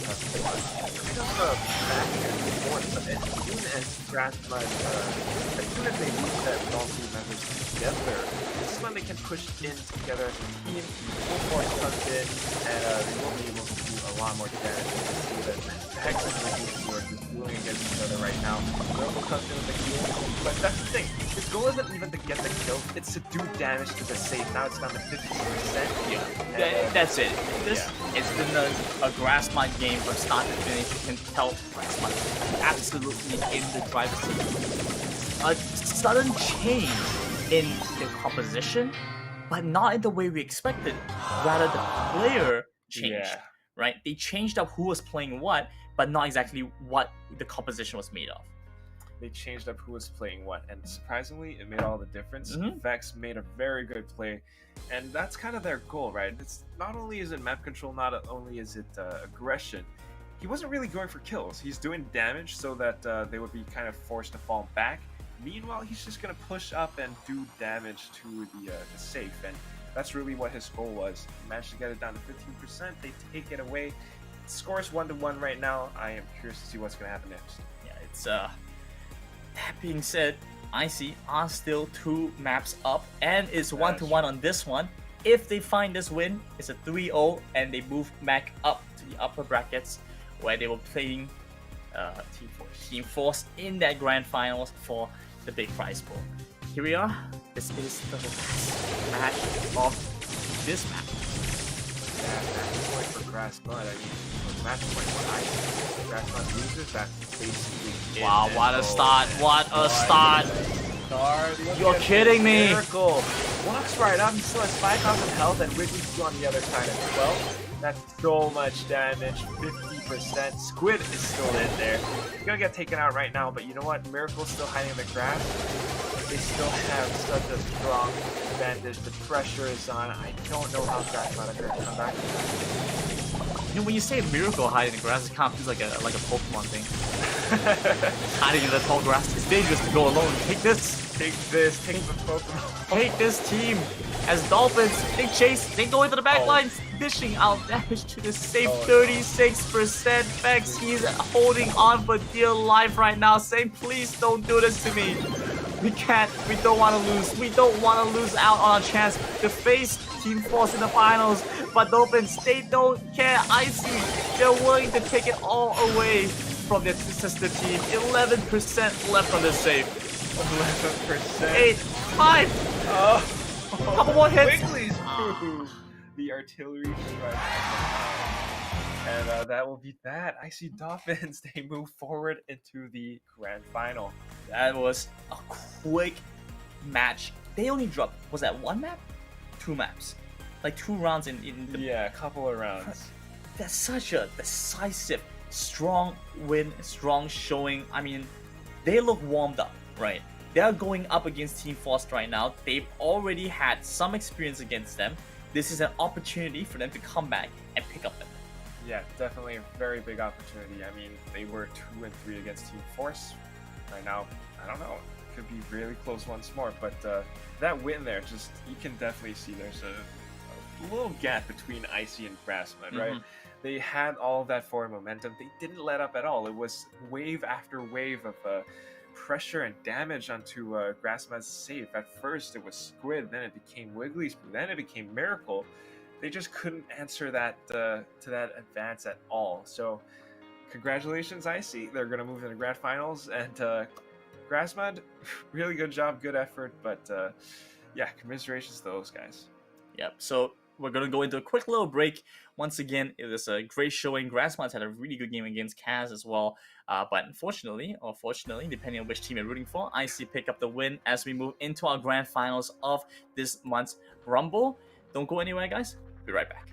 Kind of back and forth, but as soon as Grassmud, as soon as they reach that all 3 members together, this is when they can push in together as a team. Full force comes in, and they will be able to do a lot more damage. You can see that Hex and Wiggly are just dueling against each other right now. Miracle comes in with the heal, but that's the thing. His goal isn't even to get the kill, it's to do damage to the save. Now it's down to 50%. Yeah, that's it. It's been a Grassmud game from start to finish. You can tell Grassmud absolutely in the driver's seat. A sudden change in the composition, but not in the way we expected. Rather, the player changed. Yeah. right? They changed up who was playing what, but not exactly what the composition was made of. They changed up who was playing what, and surprisingly, it made all the difference. Mhm. Vex made a very good play, and that's kind of their goal, right? It's not only is it map control, not only is it aggression. He wasn't really going for kills. He's doing damage so that they would be kind of forced to fall back. Meanwhile, he's just going to push up and do damage to the safe, and that's really what his goal was. He managed to get it down to 15%. They take it away. Scores 1-1 right now. I am curious to see what's going to happen next. Yeah, it's that being said, Icy are still 2 maps up and is 1-1 on this one. If they find this win, it's a 3-0 and they move back up to the upper brackets where they were playing Team Force in that grand finals for the big prize pool. Here we are. This is the last match of this map. Yeah, match point for Grass Blood. I mean, match point for Ice. Grass Blood loses, that's basically it. Wow, what a start! What a start! You're kidding me! Miracle walks right up. He still has 5,000 health, and Wiggly's on the other side as well. That's so much damage. 50%. Squid is still in there. He's gonna get taken out right now, but you know what? Miracle's still hiding in the grass. They still have such a strong advantage. The pressure is on. I don't know how Grass Blood are gonna come back. You know, when you say Miracle hiding in the grass, it kind of feels like a Pokemon thing. Hiding in the tall grass. It's dangerous to go alone. Take this. Take this. Take the Pokemon. Take this team. As Dolphins, they chase. They go into the back lines, dishing out damage to the safe. 36%. Vex, he's holding on for dear life right now, saying, please don't do this to me. We can't. We don't want to lose. We don't want to lose out on our chance to face Team Force in the finals. But Dolphins, they don't care. Icy, they're willing to take it all away from their sister team. 11% left on the save. 11%. 8, 5. Couple more hits. Wiggly's the artillery strike. And that will be that. Icy Dolphins, they move forward into the grand final. That was a quick match. They only dropped, was that 1 map? 2 maps. Like 2 rounds in the... Yeah, a couple of rounds. That's such a decisive, strong win, strong showing. I mean, they look warmed up, right? They're going up against Team Force right now. They've already had some experience against them. This is an opportunity for them to come back and pick up them. Yeah, definitely a very big opportunity. I mean, they were 2-3 against Team Force. Right now, I don't know. It could be really close once more. But that win there, just you can definitely see there's a little gap between Icy and Grassmud, right? They had all of that forward momentum. They didn't let up at all. It was wave after wave of pressure and damage onto Grassmud's safe. At first, it was Squid, then it became Wiggly's, then it became Miracle. They just couldn't answer that to that advance at all. So, congratulations, Icy. They're going to move into the grand finals, and Grassmud, really good job, good effort, but yeah, commiserations to those guys. Yep, so we're going to go into a quick little break. Once again, it was a great showing. Grassmud's had a really good game against Kaz as well. But unfortunately, or fortunately, depending on which team you're rooting for, IC pick up the win as we move into our grand finals of this month's Rumble. Don't go anywhere, guys. Be right back.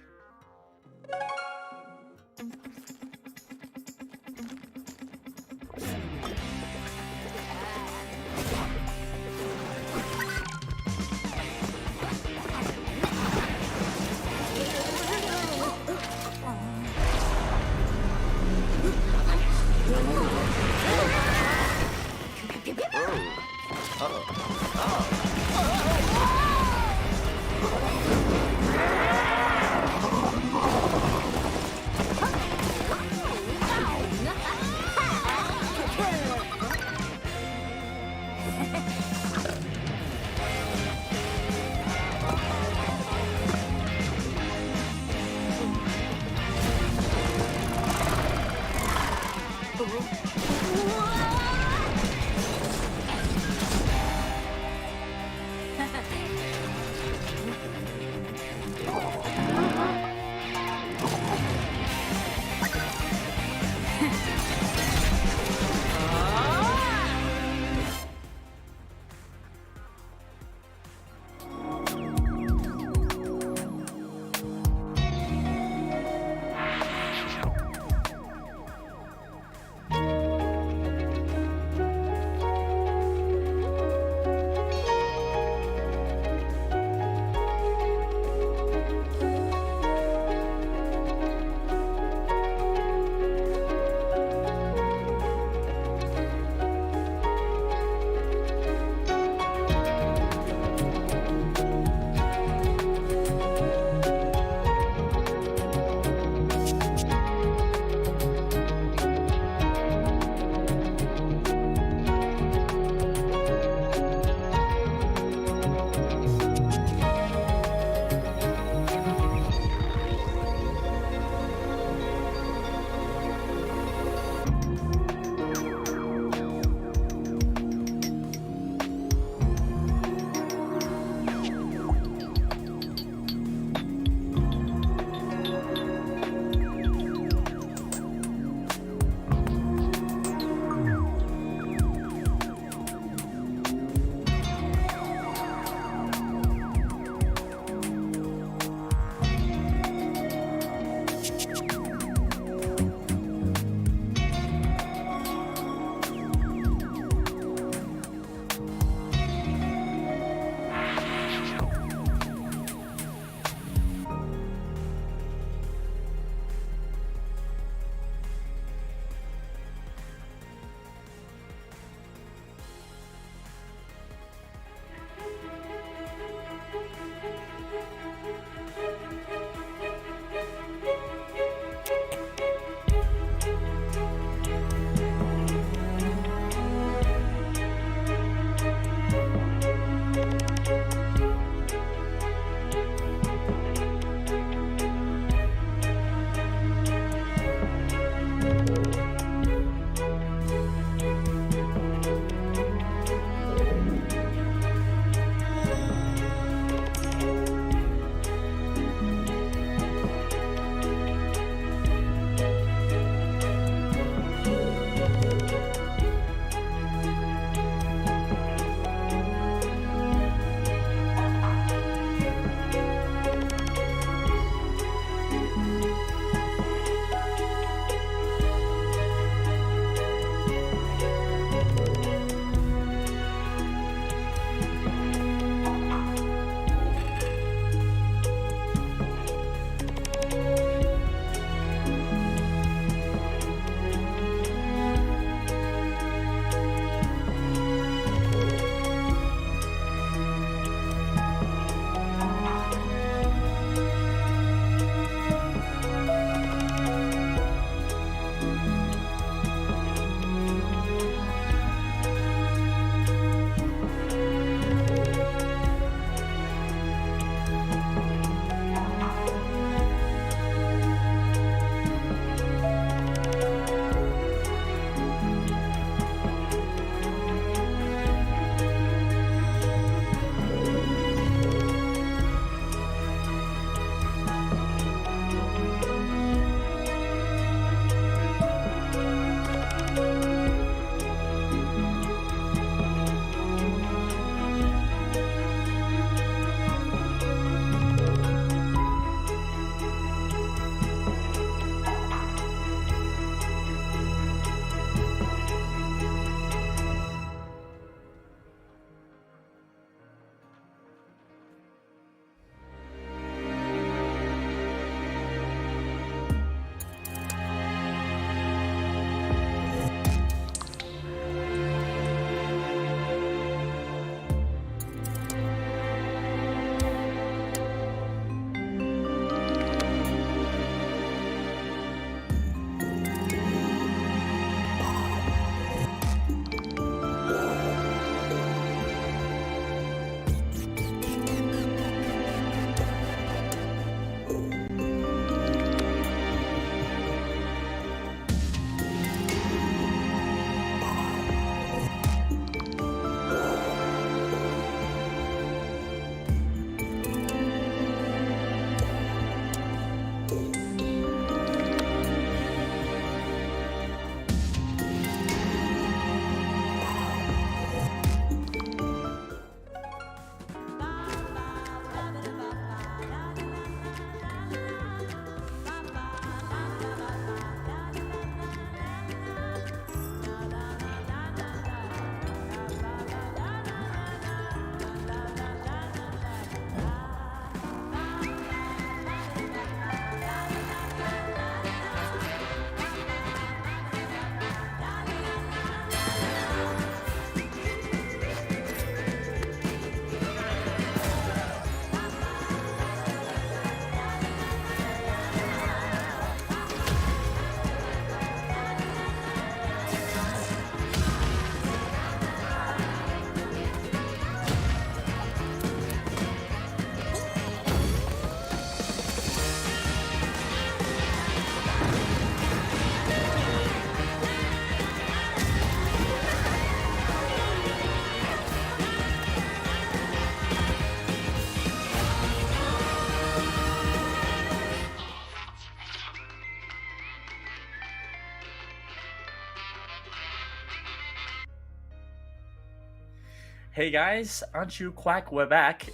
Hey guys, aren't you quack? We're back.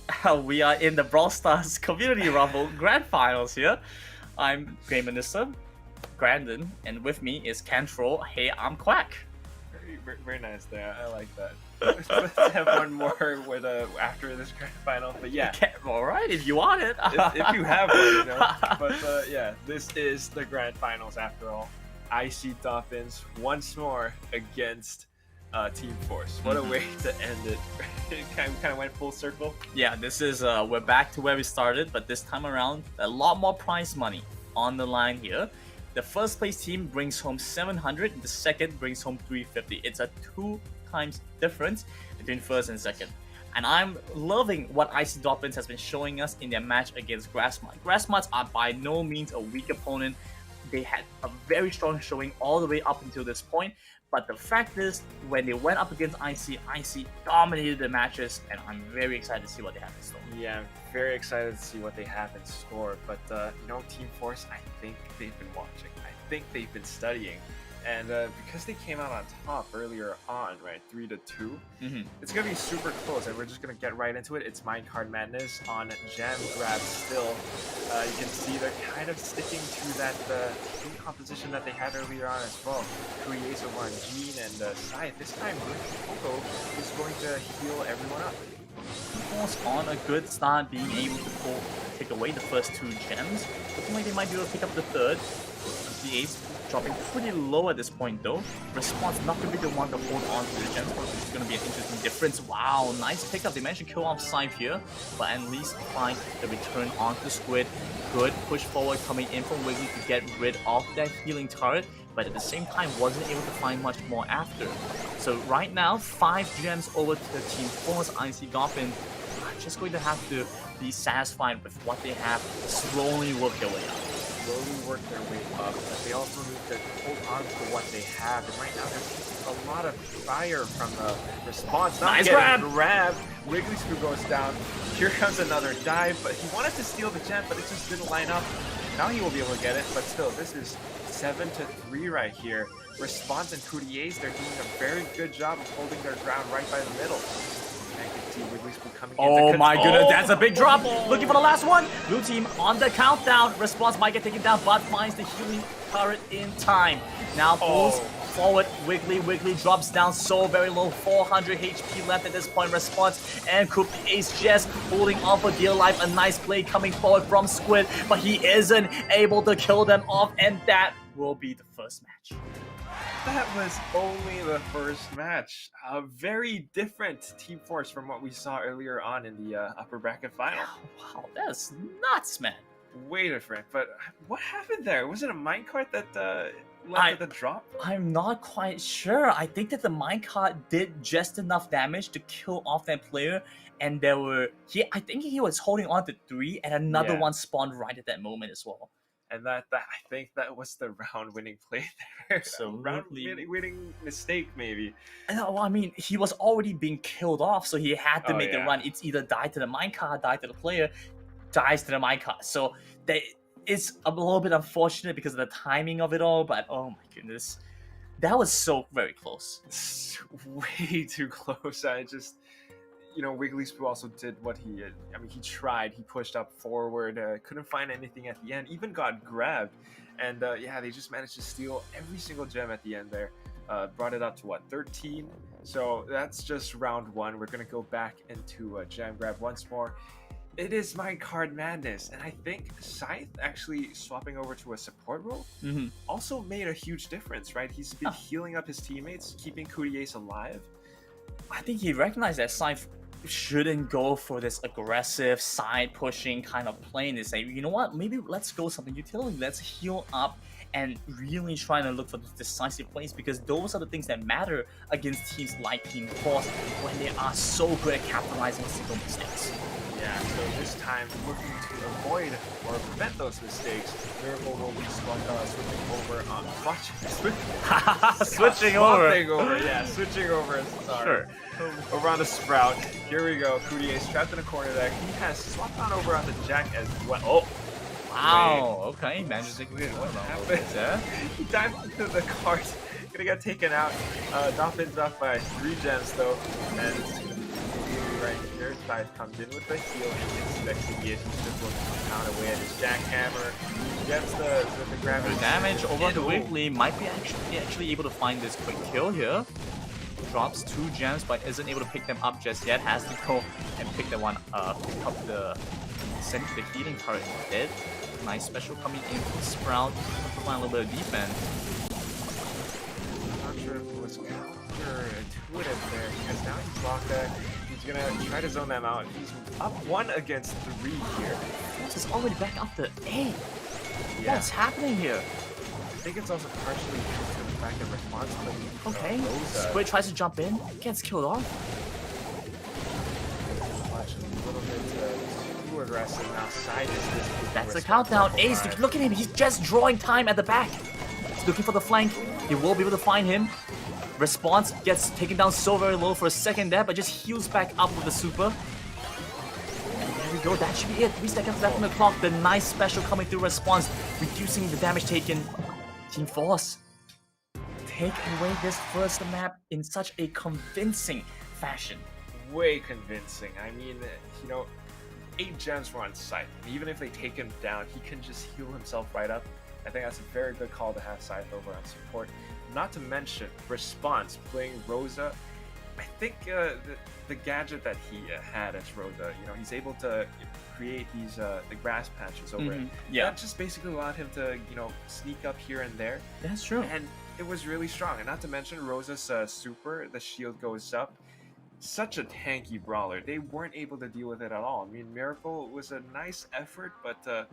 We are in the Brawl Stars Community Rumble Grand Finals here. I'm Game Minister, Grandin, and with me is Cantrol. Hey, I'm Quack. Very nice there. I like that. Let's have one more with after this grand final. But yeah, all right, if you want it. if you have one, you know. But yeah, this is the grand finals after all. IC Dolphins once more against Team Force. What a way to end it. It kind of went full circle. Yeah, this is we're back to where we started, but this time around a lot more prize money on the line here. The first place team brings home 700, the second brings home 350. It's a 2 times difference between first and second. And I'm loving what IC Dolphins has been showing us in their match against Grassmart. Grassmarts are by no means a weak opponent. they had a very strong showing all the way up until this point. But the fact is, when they went up against IC dominated the matches, and I'm very excited to see what they have in store. Yeah, I'm very excited to see what they have in store. But you know, Team Force, I think they've been watching. I think they've been studying. And because they came out on top earlier on, right, 3-2, it's gonna be super close, and we're just gonna get right into it. It's Minecart Madness on Jam Grab still. You can see they're kind of sticking to that team composition that they had earlier on as well. Kuriesa won Jean and Scythe. This time, Coco is going to heal everyone up. Force on a good start, being able to take away the first 2 gems. Looking like they might be able to pick up the third. The ace dropping pretty low at this point though. Response not going to be the one to hold on to the gems, which is going to be an interesting difference. Wow, nice pickup. They managed to kill off Scythe here, but at least find the return onto Squid. Good push forward coming in from Wiggly to get rid of that healing turret, but at the same time wasn't able to find much more after. So right now, 5 gems over to the Team Force. IC Goffin are just going to have to be satisfied with what they have, slowly work their way up. Slowly work their way up, but they also need to hold on to what they have. And right now, there's a lot of fire from the response. Not nice grab! Wiggly Screw goes down. Here comes another dive, but he wanted to steal the gem, but it just didn't line up. Now he will be able to get it, but still, this is 7-3 right here. Response and Couturiers, they're doing a very good job of holding their ground right by the middle. Oh my goodness, that's a big drop. Looking for the last one. Blue team on the countdown. Response might get taken down, but finds the healing turret in time. Now pulls forward. Wiggly drops down so very low. 400 HP left at this point. Response and Coop is just holding on for dear life. A nice play coming forward from Squid, but he isn't able to kill them off, and that will be the first match. That was only the first match. A very different Team Force from what we saw earlier on in the upper bracket final. Wow, that's nuts, man. Way different. But what happened there? Was it a minecart that led to the drop? I'm not quite sure. I think that the minecart did just enough damage to kill off that player, and I think he was holding on to 3, and another one spawned right at that moment as well. And that I think that was the round-winning play there. Round-winning mistake, maybe. No, I mean, he was already being killed off, so he had to make the run. It's either die to the minecart, die to the player, dies to the minecart. So it's a little bit unfortunate because of the timing of it all, but oh my goodness. That was so very close. It's way too close. You know, Wiggly Spoo also did what he did. I mean, he tried. He pushed up forward. Couldn't find anything at the end. Even got grabbed. And yeah, they just managed to steal every single gem at the end there. Brought it up to, what, 13? So that's just round 1. We're going to go back into Jam Grab once more. It is Minecart Madness. And I think Scythe actually swapping over to a support role also made a huge difference, right? He's been healing up his teammates, keeping Couturiers alive. I think he recognized that Scythe shouldn't go for this aggressive side pushing kind of play and say, you know what, maybe let's go something utility, let's heal up and really trying to look for the decisive plays, because those are the things that matter against teams like Team Force when they are so good at capitalizing on single mistakes. Yeah, so this time looking to avoid or prevent those mistakes, Miracle will be switching over on switching over. Sorry. Over on the Sprout. Here we go. Couturiers trapped in a corner there. He has swapped on over on the Jack as well. Oh, wow. Okay, manages to get what happened? He dived into the cart. Gonna get taken out. Dolphins up by 3 gems though, and right here, Scythe comes in with the heal and expecting it. He's just looking to pound away at his jackhammer. He gets the gravity. The damage over to Wiggly might be actually able to find this quick kill here. Drops 2 gems but isn't able to pick them up just yet. Has to go and pick the one up. Pick up the healing turret instead. Nice special coming in from Sprout. Find a little bit of defense. I'm not sure if it was counterintuitive there because now he's locked there. He's gonna try to zone them out. He's up 1 against 3 here. This is already back up to 8. Yeah. What's happening here? I think it's also partially due to the fact that responsibility. Okay. Squid tries to jump in, gets killed off. Watch a little bit 2 or aggressive. Now Side is just... That's the countdown. Ace, look at him. He's just drawing time at the back. He's looking for the flank. He will be able to find him. Response gets taken down so very low for a second there, but just heals back up with the super. And there we go. That should be it. 3 seconds left on the clock. The nice special coming through Response, reducing the damage taken. Team Force take away this first map in such a convincing fashion. Way convincing. I mean, you know, 8 gems were on Scythe. Even if they take him down, he can just heal himself right up. I think that's a very good call to have Scythe over on support. Not to mention, Response playing Rosa. I think the gadget that he had as Rosa, you know, he's able to create these the grass patches over it. Yeah. That just basically allowed him to, you know, sneak up here and there. That's true. And it was really strong. And not to mention Rosa's super, the shield goes up. Such a tanky brawler. They weren't able to deal with it at all. I mean, Miracle was a nice effort, but I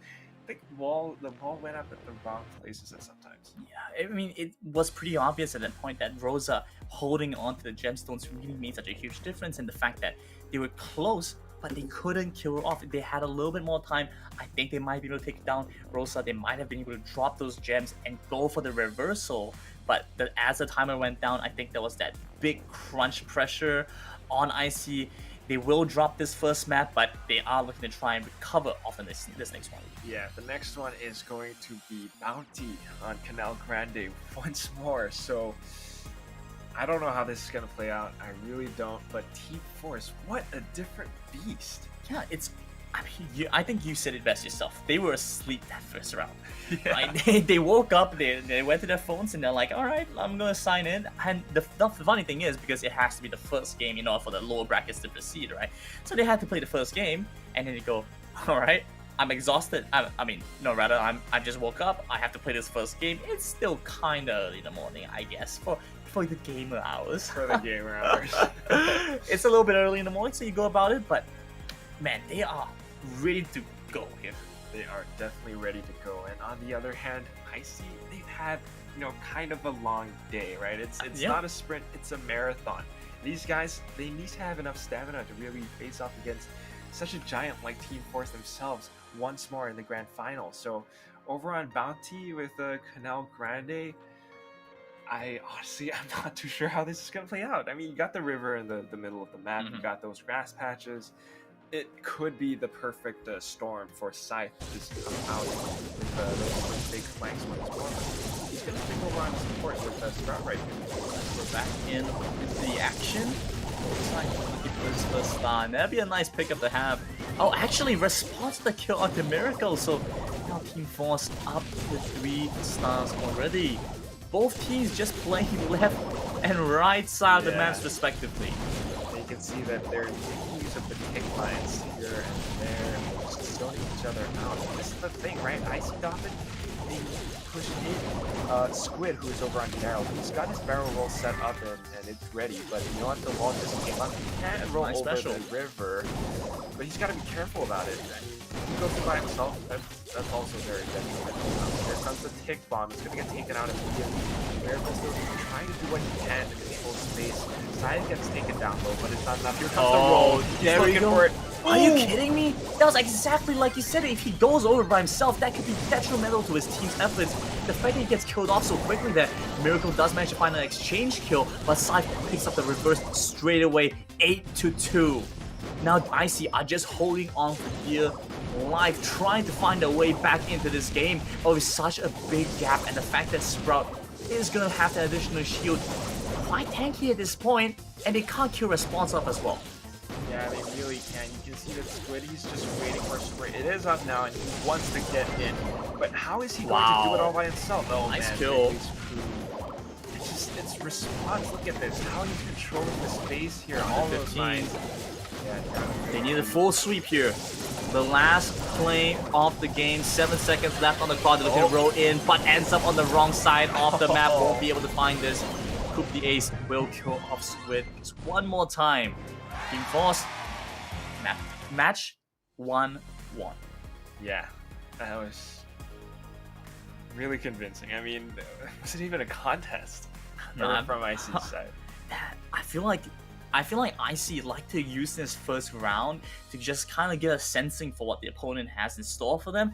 think the ball went up at the wrong places at sometimes. Yeah, I mean, it was pretty obvious at that point that Rosa holding on to the gemstones really made such a huge difference, and the fact that they were close, but they couldn't kill her off. If they had a little bit more time, I think they might be able to take down Rosa. They might have been able to drop those gems and go for the reversal. But as the timer went down, I think there was that big crunch pressure on Icy. They will drop this first map, but they are looking to try and recover off of this next one. Yeah, the next one is going to be Bounty on Canal Grande once more. So I don't know how this is going to play out. I really don't. But Team Force, what a different beast. Yeah, I mean, I think you said it best yourself. They were asleep that first round. Yeah. Right? They woke up, they went to their phones, and they're like, all right, I'm going to sign in. And the funny thing is, because it has to be the first game, you know, for the lower brackets to proceed, right? So they had to play the first game, and then they go, all right, I'm exhausted. I just woke up. I have to play this first game. It's still kind of early in the morning, I guess, for the gamer hours. For the gamer hours. It's a little bit early in the morning, so you go about it, but man, they are ready to go here. They are definitely ready to go. And on the other hand, Icy, they've had, you know, kind of a long day, right? It's not a sprint, it's a marathon. These guys, they need to have enough stamina to really face off against such a giant like Team Force themselves once more in the grand final. So over on Bounty with Canal Grande, I'm not too sure how this is going to play out. I mean, you got the river in the middle of the map, you got those grass patches. It could be the perfect storm for Scythe to just come out with those big flanks once more. He's going to take over on support with Sprout right here. We're back into the action. Scythe looking for his first star, and that'd be a nice pickup to have. Oh, actually, Response to the kill on the Miracle, so now Team Force up to 3 stars already. Both teams just playing left and right side of the maps respectively. You can see that they're making use of the kick lines here and there, and just zoning each other out. And this is the thing, right? Icy Dolphin, they push in Squid, who is over on Daryl. He's got his barrel roll set up and it's ready, but you know what? The wall just came up. He can't roll over the river, but he's got to be careful about it. I mean, if he goes through by himself, that's also very detrimental. Here comes the tick bomb. It's going to get taken out immediately. Miracle's still trying to do what he can to control space. Side gets taken down low, but it's not enough. Here comes the roll. He's looking for it. Are you kidding me? That was exactly like you said. If he goes over by himself, that could be detrimental to his team's efforts. The fact that he gets killed off so quickly that Miracle does manage to find an exchange kill, but Scythe picks up the reverse straight away, 8-2. Now Icy are just holding on for dear life, trying to find a way back into this game, but with such a big gap, and the fact that Sprout is gonna have that additional shield quite tanky at this point, and they can't kill Response up as well. Yeah, they really can. You can see that Squid, he's just waiting for Super. It is up now, and he wants to get in. But how is he going to do it all by himself? Oh, nice man, kill. It's Response. Look at this. How he's controlling the space here. All those lines. Yeah, they need a full sweep here. The last play of the game, 7 seconds left on the clock. They're looking to roll in, but ends up on the wrong side of the map. Won't be able to find this. Coop the ace will kill off Squid just one more time. Team Force, match 1-1. Yeah, that was really convincing. I mean, was it even a contest from Icy's side? I feel like I feel like IC like to use this first round to just kind of get a sensing for what the opponent has in store for them.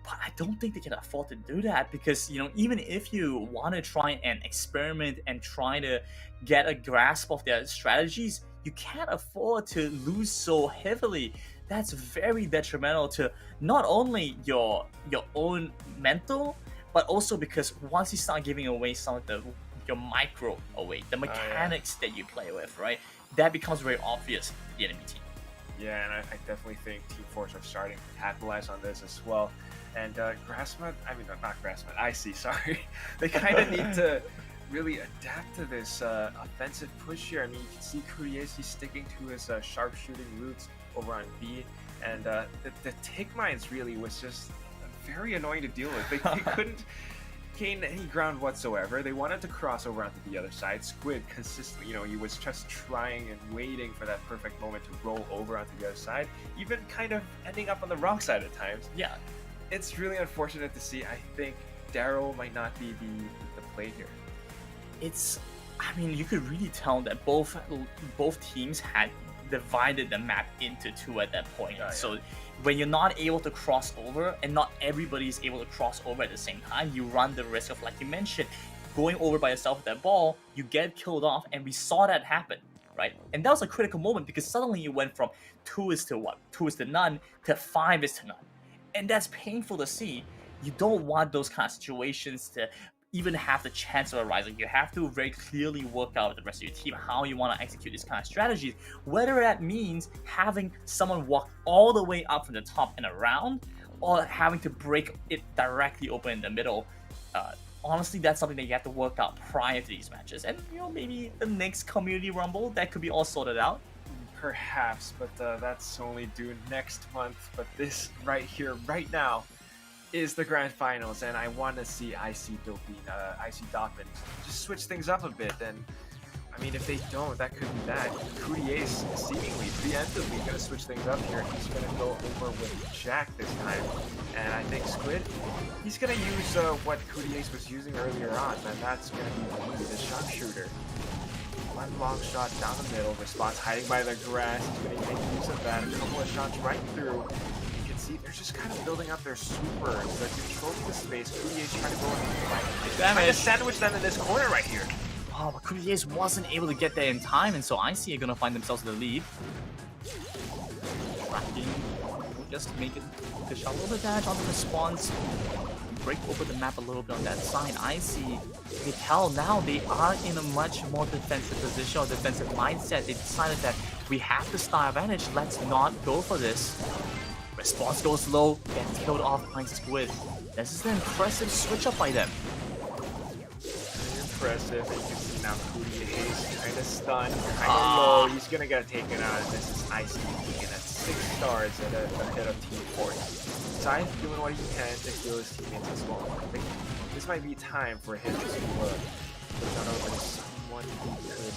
But I don't think they can afford to do that because, you know, even if you want to try and experiment and try to get a grasp of their strategies, you can't afford to lose so heavily. That's very detrimental to not only your own mental, but also because once you start giving away some of your micro away, the mechanics that you play with, right? That becomes very obvious to the enemy team. Yeah, and I definitely think Team Force are starting to capitalize on this as well. And Grassmud, I mean, not Grassmud, IC, sorry. They kind of need to really adapt to this offensive push here. I mean, you can see Kuriese, he's sticking to his sharpshooting roots over on B. And the tick mines really was just very annoying to deal with. They couldn't gain any ground whatsoever. They wanted to cross over onto the other side. Squid consistently, you know, he was just trying and waiting for that perfect moment to roll over onto the other side, even kind of ending up on the wrong side at times. Yeah. It's really unfortunate to see. I think Daryl might not be the play here. I mean, you could really tell that both teams had divided the map into two at that point. Yeah. So when you're not able to cross over and not everybody is able to cross over at the same time, you run the risk of, like you mentioned, going over by yourself with that ball, you get killed off, and we saw that happen, right? And that was a critical moment because suddenly you went from 2 is to what? 2 is to none to 5 is to none. And that's painful to see. You don't want those kind of situations to even have the chance of arising. You have to very clearly work out with the rest of your team how you want to execute these kind of strategies, whether that means having someone walk all the way up from the top and around, or having to break it directly open in the middle. Honestly, that's something that you have to work out prior to these matches. And, you know, maybe the next Community Rumble, that could be all sorted out. Perhaps, but that's only due next month. But this right here, right now, is the grand finals, and I want to see IC Doppin just switch things up a bit. And I mean, if they don't, that could be bad. Kuriese seemingly preemptively going to switch things up here. He's going to go over with Jack this time, and I think Squid, he's going to use what Kuriese was using earlier on, and that's going to be the sharpshooter. One long shot down the middle, Response hiding by the grass. He's going to make use of that. A couple of shots right through. You can see they're just kind of building up their supers. They're controlling the space. Kuriese trying to go in the right. Trying to sandwich them in this corner right here. Oh, but Kuriese wasn't able to get there in time, and so IC are going to find themselves in the lead. Tracking, just make it push a little bit damage on the Response. Break over the map a little bit on that side. IC, you tell now they are in a much more defensive position or defensive mindset. They decided that we have the star advantage, let's not go for this. Response goes low, gets killed off by Squid. This is an impressive switch up by them. Impressive. You can see now Kuriese kind of stunned, kind of low. He's going to get taken out, and this is IC taking at 6 stars ahead of Team Force. Sai doing what he can to heal his teammates as well. I think this might be time for him to put on over to someone who could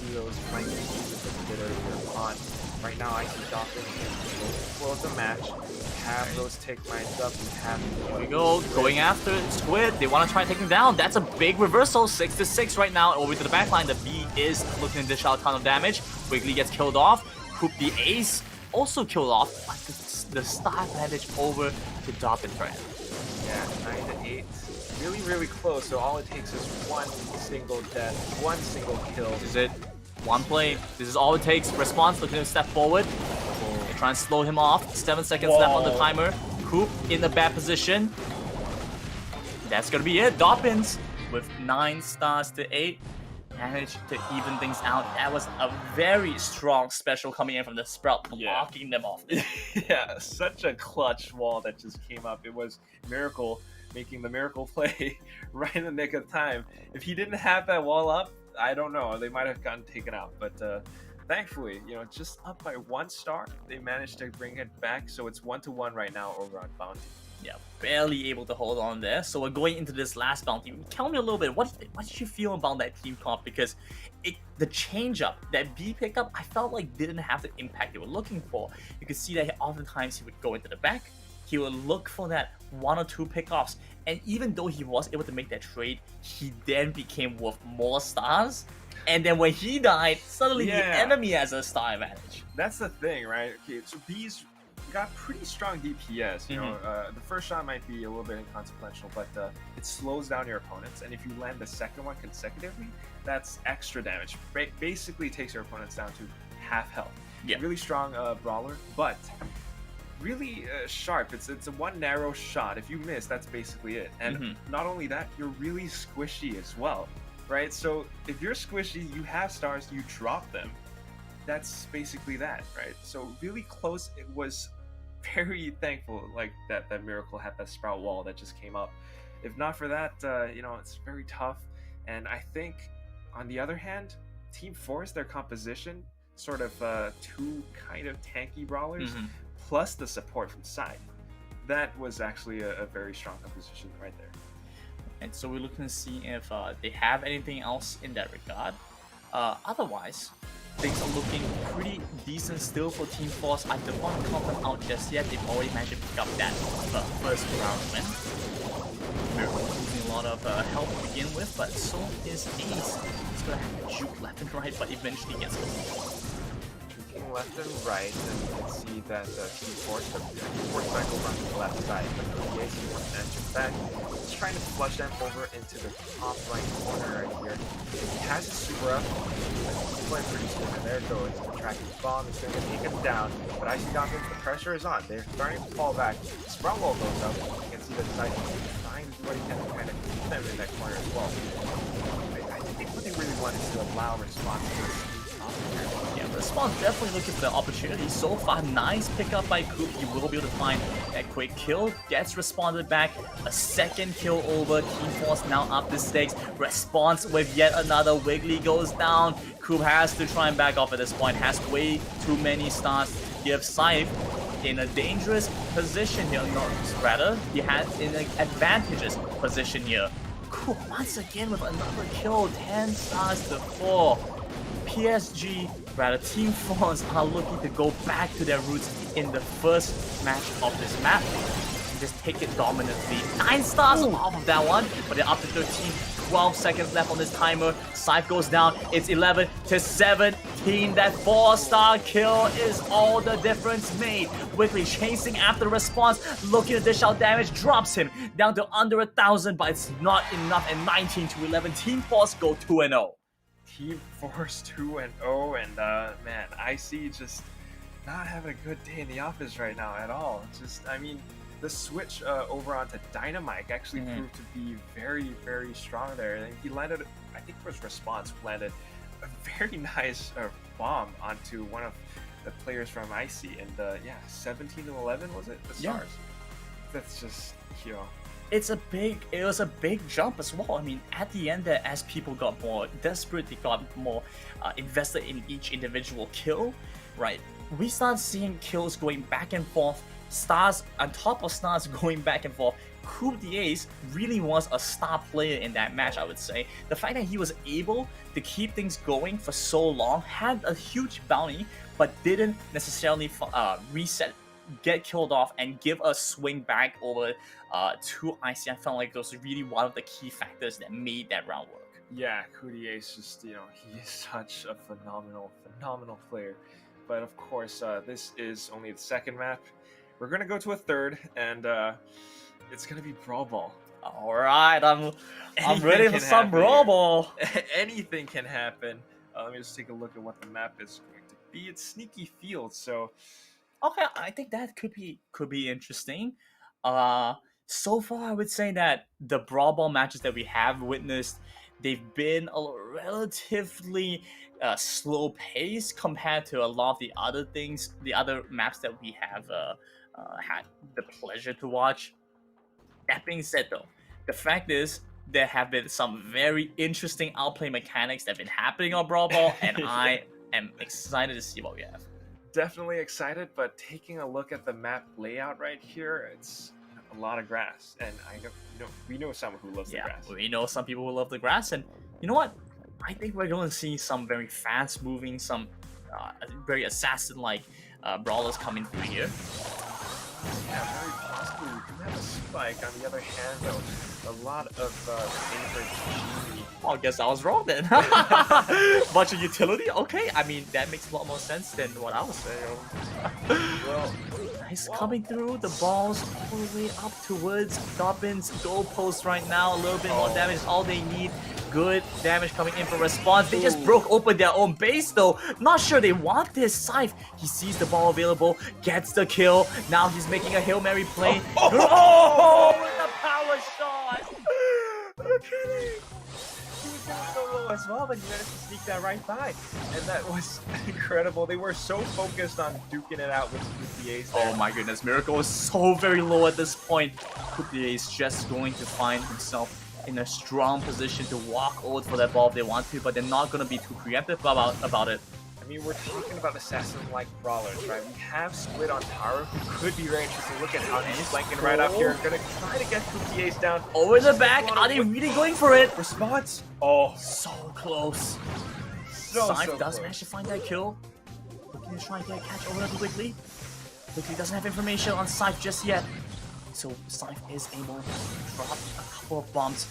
do those flanking pieces that he did earlier on. Right now, I see Doppin can close the match. We have those tick mines up. Here we go, going after Squid. They want to try and take him down. That's a big reversal. 6-6 right now over to the backline. The B is looking to dish out a ton of damage. Quickly gets killed off. Coop the ace also killed off, but the star advantage over to Doppin for him. Yeah, 9-8. Really, really close. So all it takes is one single death, one single kill. This is it. One play. This is all it takes. Response looking to step forward. They try and slow him off. 7 seconds left on the timer. Coop in the bad position. That's gonna be it. Doppins with 9 stars to 8. Managed to even things out. That was a very strong special coming in from the Sprout, blocking them off. Yeah, such a clutch wall that just came up. It was Miracle making the miracle play right in the nick of time. If he didn't have that wall up, I don't know. They might have gotten taken out. But thankfully, you know, just up by 1 star, they managed to bring it back. So it's 1-1 right now over on Bounty. Yeah, barely able to hold on there. So we're going into this last bounty. Tell me a little bit, what did you feel about that team comp? Because the change up, that B pickup, I felt like didn't have the impact they were looking for. You could see that oftentimes he would go into the back, he would look for that 1 or 2 pickoffs, and even though he was able to make that trade, he then became worth more stars. And then when he died, suddenly the Yeah. enemy has a star advantage. That's the thing, right? Okay, so B's got pretty strong DPS. You know, the first shot might be a little bit inconsequential, but it slows down your opponents. And if you land the second one consecutively, that's extra damage. Basically takes your opponents down to half health. Yeah. Really strong brawler, but really sharp. It's a one narrow shot. If you miss, that's basically it. And not only that, you're really squishy as well, right? So if you're squishy, you have stars, you drop them. That's basically that, right? So really close. It was very thankful like that Miracle had that sprout wall that just came up. If not for that, you know, it's very tough. And I think on the other hand, Team Force, their composition, sort of two kind of tanky brawlers, plus the support from side. That was actually a very strong composition right there. And so we're looking to see if they have anything else in that regard. Otherwise, things are looking pretty decent still for Team Force. I don't want to count them out just yet. They've already managed to pick up that first round win. Miracle losing a lot of help to begin with, but so is Ace. He's gonna have to juke left and right, but eventually gets it. Juking left and right, and you can see that Team Force, the Force back over on the left side, but the Ace wants to enter back. He's trying to flush them over into the top right corner right here. He has his super up. He's playing pretty smooth, and there it goes. The tracking bomb is going to take him down, but Icy Goblins, the pressure is on. They're starting to fall back. The Brawl Ball goes up. You can see that Side trying to do what he can to kind of keep them in that corner as well. I think what they really want is to allow response to this. Yeah, Respawn definitely looking for the opportunity. So far, nice pickup by Coop. He will be able to find that quick kill. Gets responded back. A second kill over. Team Force now up the stakes. Response with yet another. Wiggly goes down. Coop has to try and back off at this point. Has way too many stars to give Scythe in a dangerous position here. No, rather, he has in an advantageous position here. Coop once again with another kill. 10 stars to 4. PSG, rather Team Force, are looking to go back to their roots in the first match of this map and just take it dominantly. 9 stars off of that one, but they're up to 13. 12 seconds left on this timer. Scythe goes down. It's 11 to 17. That 4-star kill is all the difference made. Wiggly chasing after Response, looking to dish out damage, drops him down to under 1,000, but it's not enough. And 19 to 11. Team Force go 2-0. Team Force 2-0, and man, Icy just not having a good day in the office right now at all. Just, I mean, the switch over onto Dynamite actually proved to be very, very strong there. And he landed, I think it was Response, landed a very nice bomb onto one of the players from Icy. And yeah, 17 to 11 was it? The stars. Yeah. That's just, you know. It was a big jump as well. I mean, at the end there, as people got more desperate, they got more invested in each individual kill, right? We start seeing kills going back and forth, stars on top of stars going back and forth. Coop the Ace really was a star player in that match, I would say. The fact that he was able to keep things going for so long, had a huge bounty, but didn't necessarily reset, get killed off, and give a swing back over to Icy. I felt like those were really one of the key factors that made that round work. Yeah, Cootie Ace just, you know, he is such a phenomenal player. But of course, this is only the second map. We're gonna go to a third, and it's gonna be Brawl Ball. All right, I'm ready for some Brawl Ball. Anything can happen. Let me just take a look at what the map is going to be. It's Sneaky Field, so. Okay, I think that could be interesting. So far, I would say that the Brawl Ball matches that we have witnessed, they've been a relatively slow pace compared to a lot of the other things, the other maps that we have had the pleasure to watch. That being said, though, the fact is there have been some very interesting outplay mechanics that have been happening on Brawl Ball, and I am excited to see what we have. Definitely excited, but taking a look at the map layout right here, it's a lot of grass, and we know someone who loves the grass. We know some people who love the grass, and you know what? I think we're going to see some very fast-moving, some very assassin-like brawlers coming through here. Yeah, very possibly. We can have a spike. On the other hand, though, a lot of favorite Genie I guess I was wrong then. Bunch of utility? Okay, I mean, that makes a lot more sense than what I was saying. Well, Nice coming through. The ball's all the way up towards Dobbin's goalpost right now. A little bit more damage is all they need. Good damage coming in for response. They just broke open their own base though. Not sure they want this. Scythe, he sees the ball available, gets the kill. Now he's making a Hail Mary play. Oh, with a power shot. Okay. He was down so low as well, but he managed to sneak that right by. And that was incredible. They were so focused on duking it out with the ace there. Oh my goodness, Miracle is so very low at this point. Coupier is just going to find himself in a strong position to walk over for that ball if they want to, but they're not going to be too preemptive about it. I mean, we're talking about assassin-like brawlers, right? We have Squid on Taro, who could be very interesting. Look at how he's flanking right up here. Gonna try to get Coupier's down. Over the back, are they really going for it? Response? Oh, so close. Scythe does close. manage to find that kill. Looking to try and get a catch over to Wiggly. Wiggly doesn't have information on Scythe just yet. So Scythe is able to drop a couple of bombs.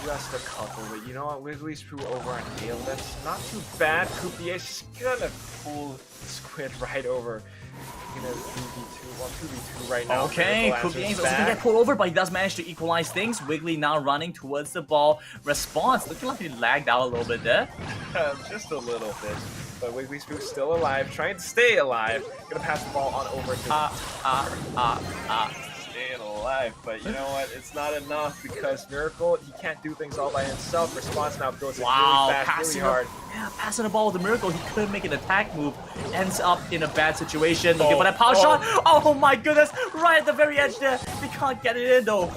Just a couple, but you know what? Wiggly's threw over on Gale. That's not too bad. Coupier's just gonna pull Squid right over. Gonna 2v2, well, 2v2 right now. Okay, Coupier's also gonna get pulled over, but he does manage to equalize things. Wiggly now running towards the ball. Response, looking like he lagged out a little bit there. Just a little bit. But Wiggly's still alive, trying to stay alive. Gonna pass the ball on over to staying alive. But you know what? It's not enough because Miracle, he can't do things all by himself. Response now goes really fast, really hard. Yeah, passing the ball with the Miracle, he couldn't make an attack move. Ends up in a bad situation. Looking for that power shot. Oh my goodness! Right at the very edge there. They can't get it in though.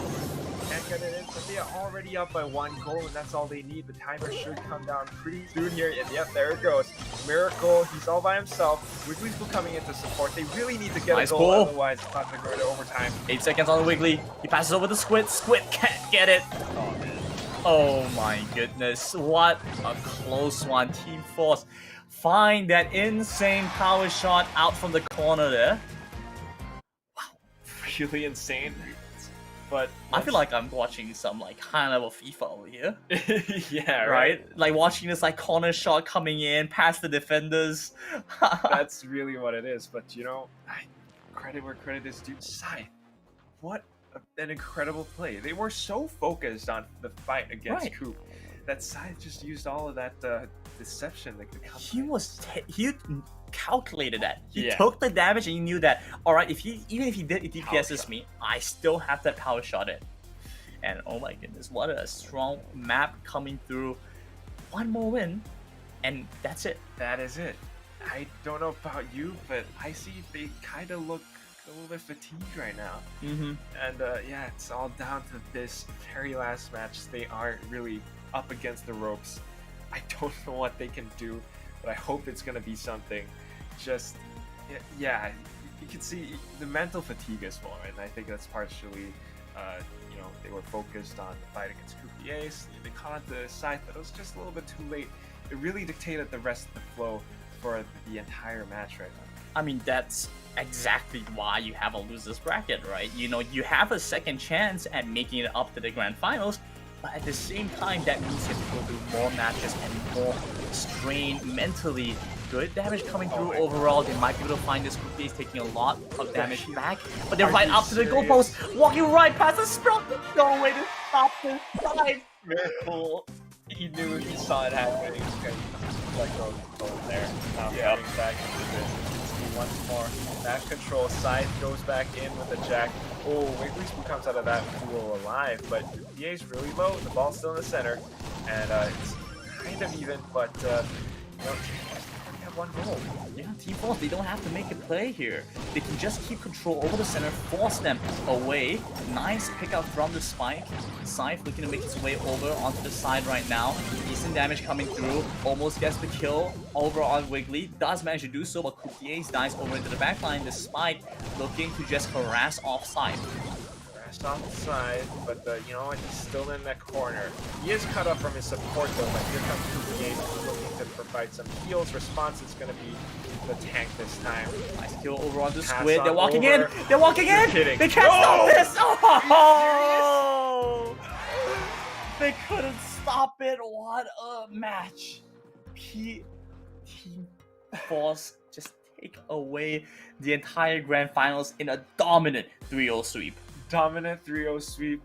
Can't get it in, but they are already up by 1 goal, and that's all they need. The timer should come down pretty soon here, and yep, there it goes. Miracle, he's all by himself. Wiggly's coming in to support. They really need to get a goal, otherwise it's not going to go to overtime. 8 seconds on the Wiggly. He passes over the Squid. Squid can't get it. Oh, man. Oh my goodness. What a close one. Team Force find that insane power shot out from the corner there. Really insane. But I feel like I'm watching some like high level FIFA over here. Yeah, right? Like watching this like corner shot coming in past the defenders. That's really what it is. But you know, credit where credit is due. Scythe, what an incredible play. They were so focused on the fight against Coop that Scythe just used all of that deception. Like he calculated that. He took the damage and he knew that, alright, even if he DPS's me, I still have that power shot in. And oh my goodness, what a strong map coming through. One more win, and that's it. That is it. I don't know about you, but I see they kind of look a little bit fatigued right now. And yeah, it's all down to this very last match. They aren't really up against the ropes. I don't know what they can do, but I hope it's going to be something. Just, yeah, you can see the mental fatigue as well, and I think that's partially, you know, they were focused on the fight against Coupier's. They caught on the side, but it was just a little bit too late. It really dictated the rest of the flow for the entire match right now. I mean, that's exactly why you have a loser's bracket, right? You know, you have a second chance at making it up to the grand finals, but at the same time, that means you have to go through more matches and more strain mentally. Good damage coming through overall. They might be able to find this. Coupier is taking a lot of damage back, but they're right up to the goalpost, walking right past the Sprout. No way to stop this side. Miracle, he knew, he saw it happening. Okay, like over there. Now coming back into this. Once more, back control. Scythe goes back in with a jack. Oh, Wiggly's comes out of that pool alive, but Coupier's really low. The ball's still in the center, and it's kind of even, but you know, they have 1 goal. Yeah, Team Force, they don't have to make a play here. They can just keep control over the center, force them away. Nice pickup from the Spike. Scythe looking to make his way over onto the side right now. Decent damage coming through. Almost gets the kill over on Wiggly. Does manage to do so, but Coupier's dives over into the backline. The Spike looking to just harass offside. On the side, but you know what? He's still in that corner. He is cut off from his support though, but here comes Coupier looking to provide some heals. Response is going to be the tank this time. Nice kill over on the Squid. They're walking in. They're walking in. They can't stop this. Oh! They couldn't stop it. What a match. Team Force just take away the entire grand finals in a dominant 3-0 sweep. Dominant 3-0 sweep.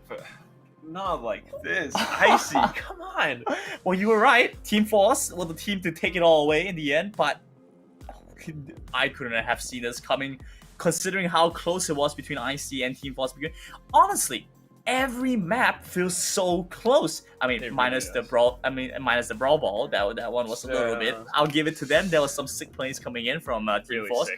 Not like this. Icy, come on. Well, you were right. Team Force was the team to take it all away in the end, but I couldn't have seen this coming, considering how close it was between IC and Team Force. Honestly, every map feels so close. I mean, minus the Brawl Ball. That one was a little bit. I'll give it to them. There was some sick plays coming in from Team Force,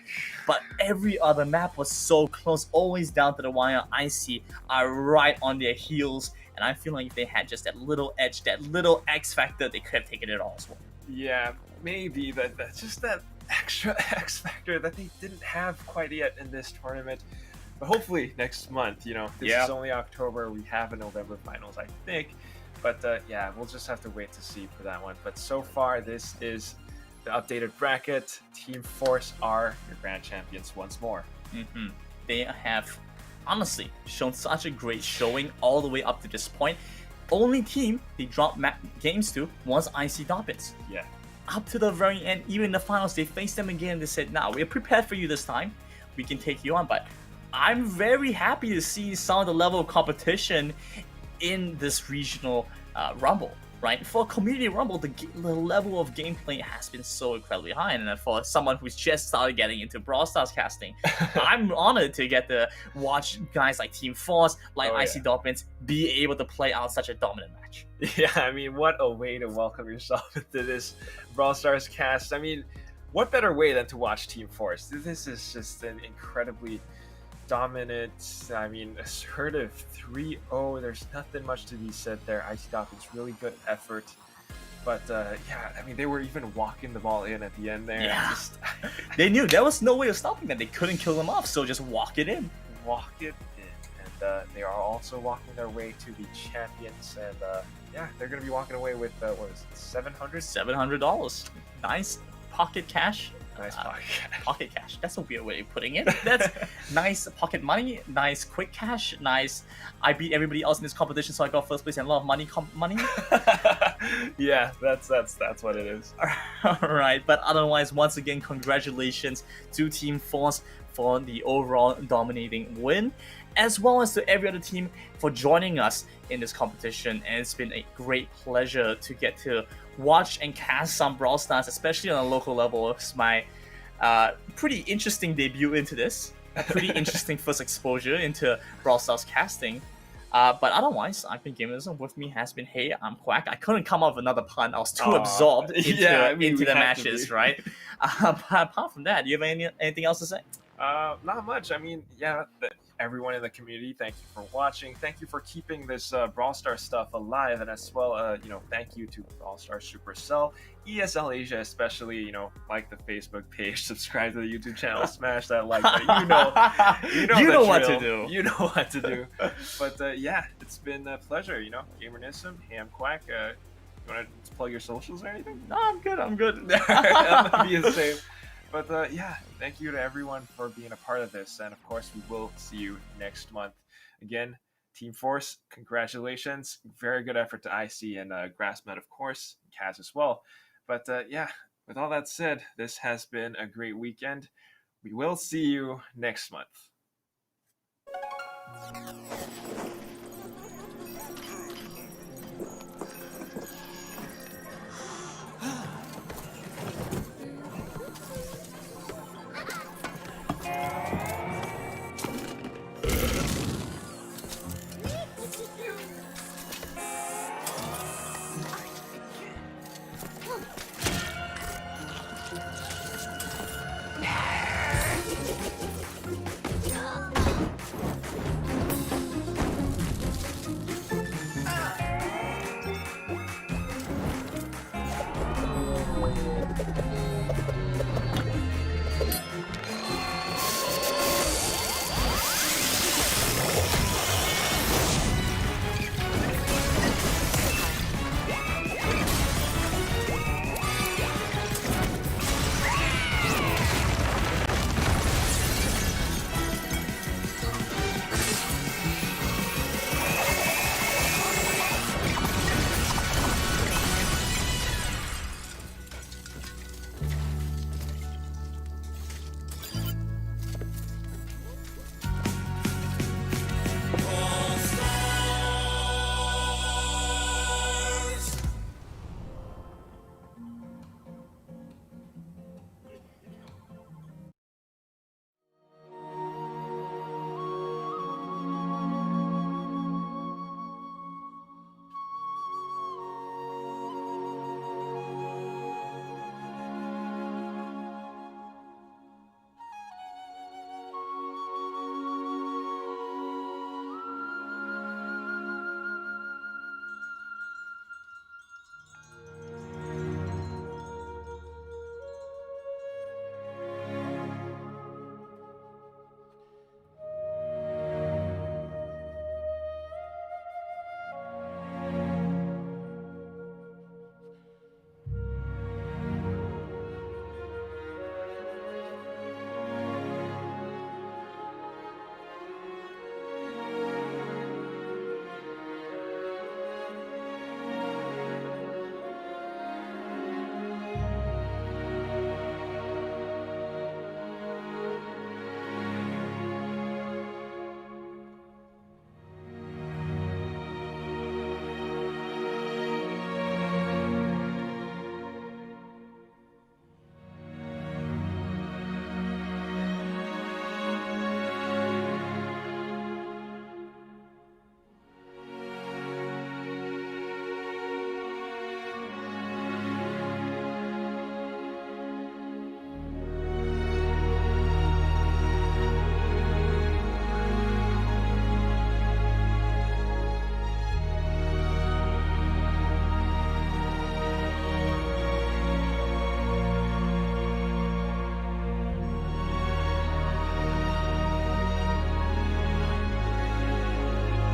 but every other map was so close, always down to the wire. IC are right on their heels, and I feel like if they had just that little edge, that little X factor, they could have taken it all as well. Yeah, maybe that's just that extra X factor that they didn't have quite yet in this tournament. But hopefully next month, this is only October. We have a November finals, I think. But yeah, we'll just have to wait to see for that one. But so far, this is the updated bracket. Team Force are your grand champions once more. They have honestly shown such a great showing all the way up to this point. Only team they dropped games to was IC Dobbins. Yeah. Up to the very end, even in the finals, they faced them again and they said, "Now we're prepared for you this time. We can take you on." But I'm very happy to see some of the level of competition in this regional rumble, right? For a community rumble, the level of gameplay has been so incredibly high, and for someone who's just started getting into Brawl Stars casting, I'm honored to get to watch guys like Team Force, like IC Dolphins, be able to play out such a dominant match. Yeah, I mean, what a way to welcome yourself into this Brawl Stars cast. I mean, what better way than to watch Team Force? This is just an incredibly dominant, I mean, assertive 3-0. There's nothing much to be said there. IC Dolphins, really good effort. But yeah, I mean, they were even walking the ball in at the end there. Yeah. They knew there was no way of stopping them. They couldn't kill them off, so just walk it in. Walk it in. And they are also walking their way to the champions. And yeah, they're going to be walking away with, what is it, $700? $700. Nice pocket cash. Nice pocket cash. That's a weird way of putting it. That's nice pocket money, nice quick cash, nice. I beat everybody else in this competition, so I got first place and a lot of money. Yeah, that's what it is. All right, but otherwise, once again, congratulations to Team Force for the overall dominating win, as well as to every other team for joining us in this competition. And it's been a great pleasure to get to watch and cast some Brawl Stars, especially on a local level. It's my pretty interesting debut into this, a pretty interesting first exposure into Brawl Stars casting. But otherwise, I've been Gamerism. With me has been Hey, I'm Quack. I couldn't come up with another pun. I was too absorbed into the matches, right? But apart from that, do you have anything else to say? Not much. I mean, yeah, everyone in the community, thank you for watching. Thank you for keeping this Brawl Stars stuff alive, and as well, thank you to Brawl Stars Supercell, ESL Asia, especially, like the Facebook page, subscribe to the YouTube channel, smash that like button. You know what to do. You know what to do. But yeah, it's been a pleasure. Gamerism, Hey, I'm Quack. You want to plug your socials or anything? No, I'm good. I'm That'll be the same. But yeah, thank you to everyone for being a part of this. And of course, we will see you next month. Again, Team Force, congratulations. Very good effort to IC and Grassmet, of course, Kaz as well. But yeah, with all that said, this has been a great weekend. We will see you next month.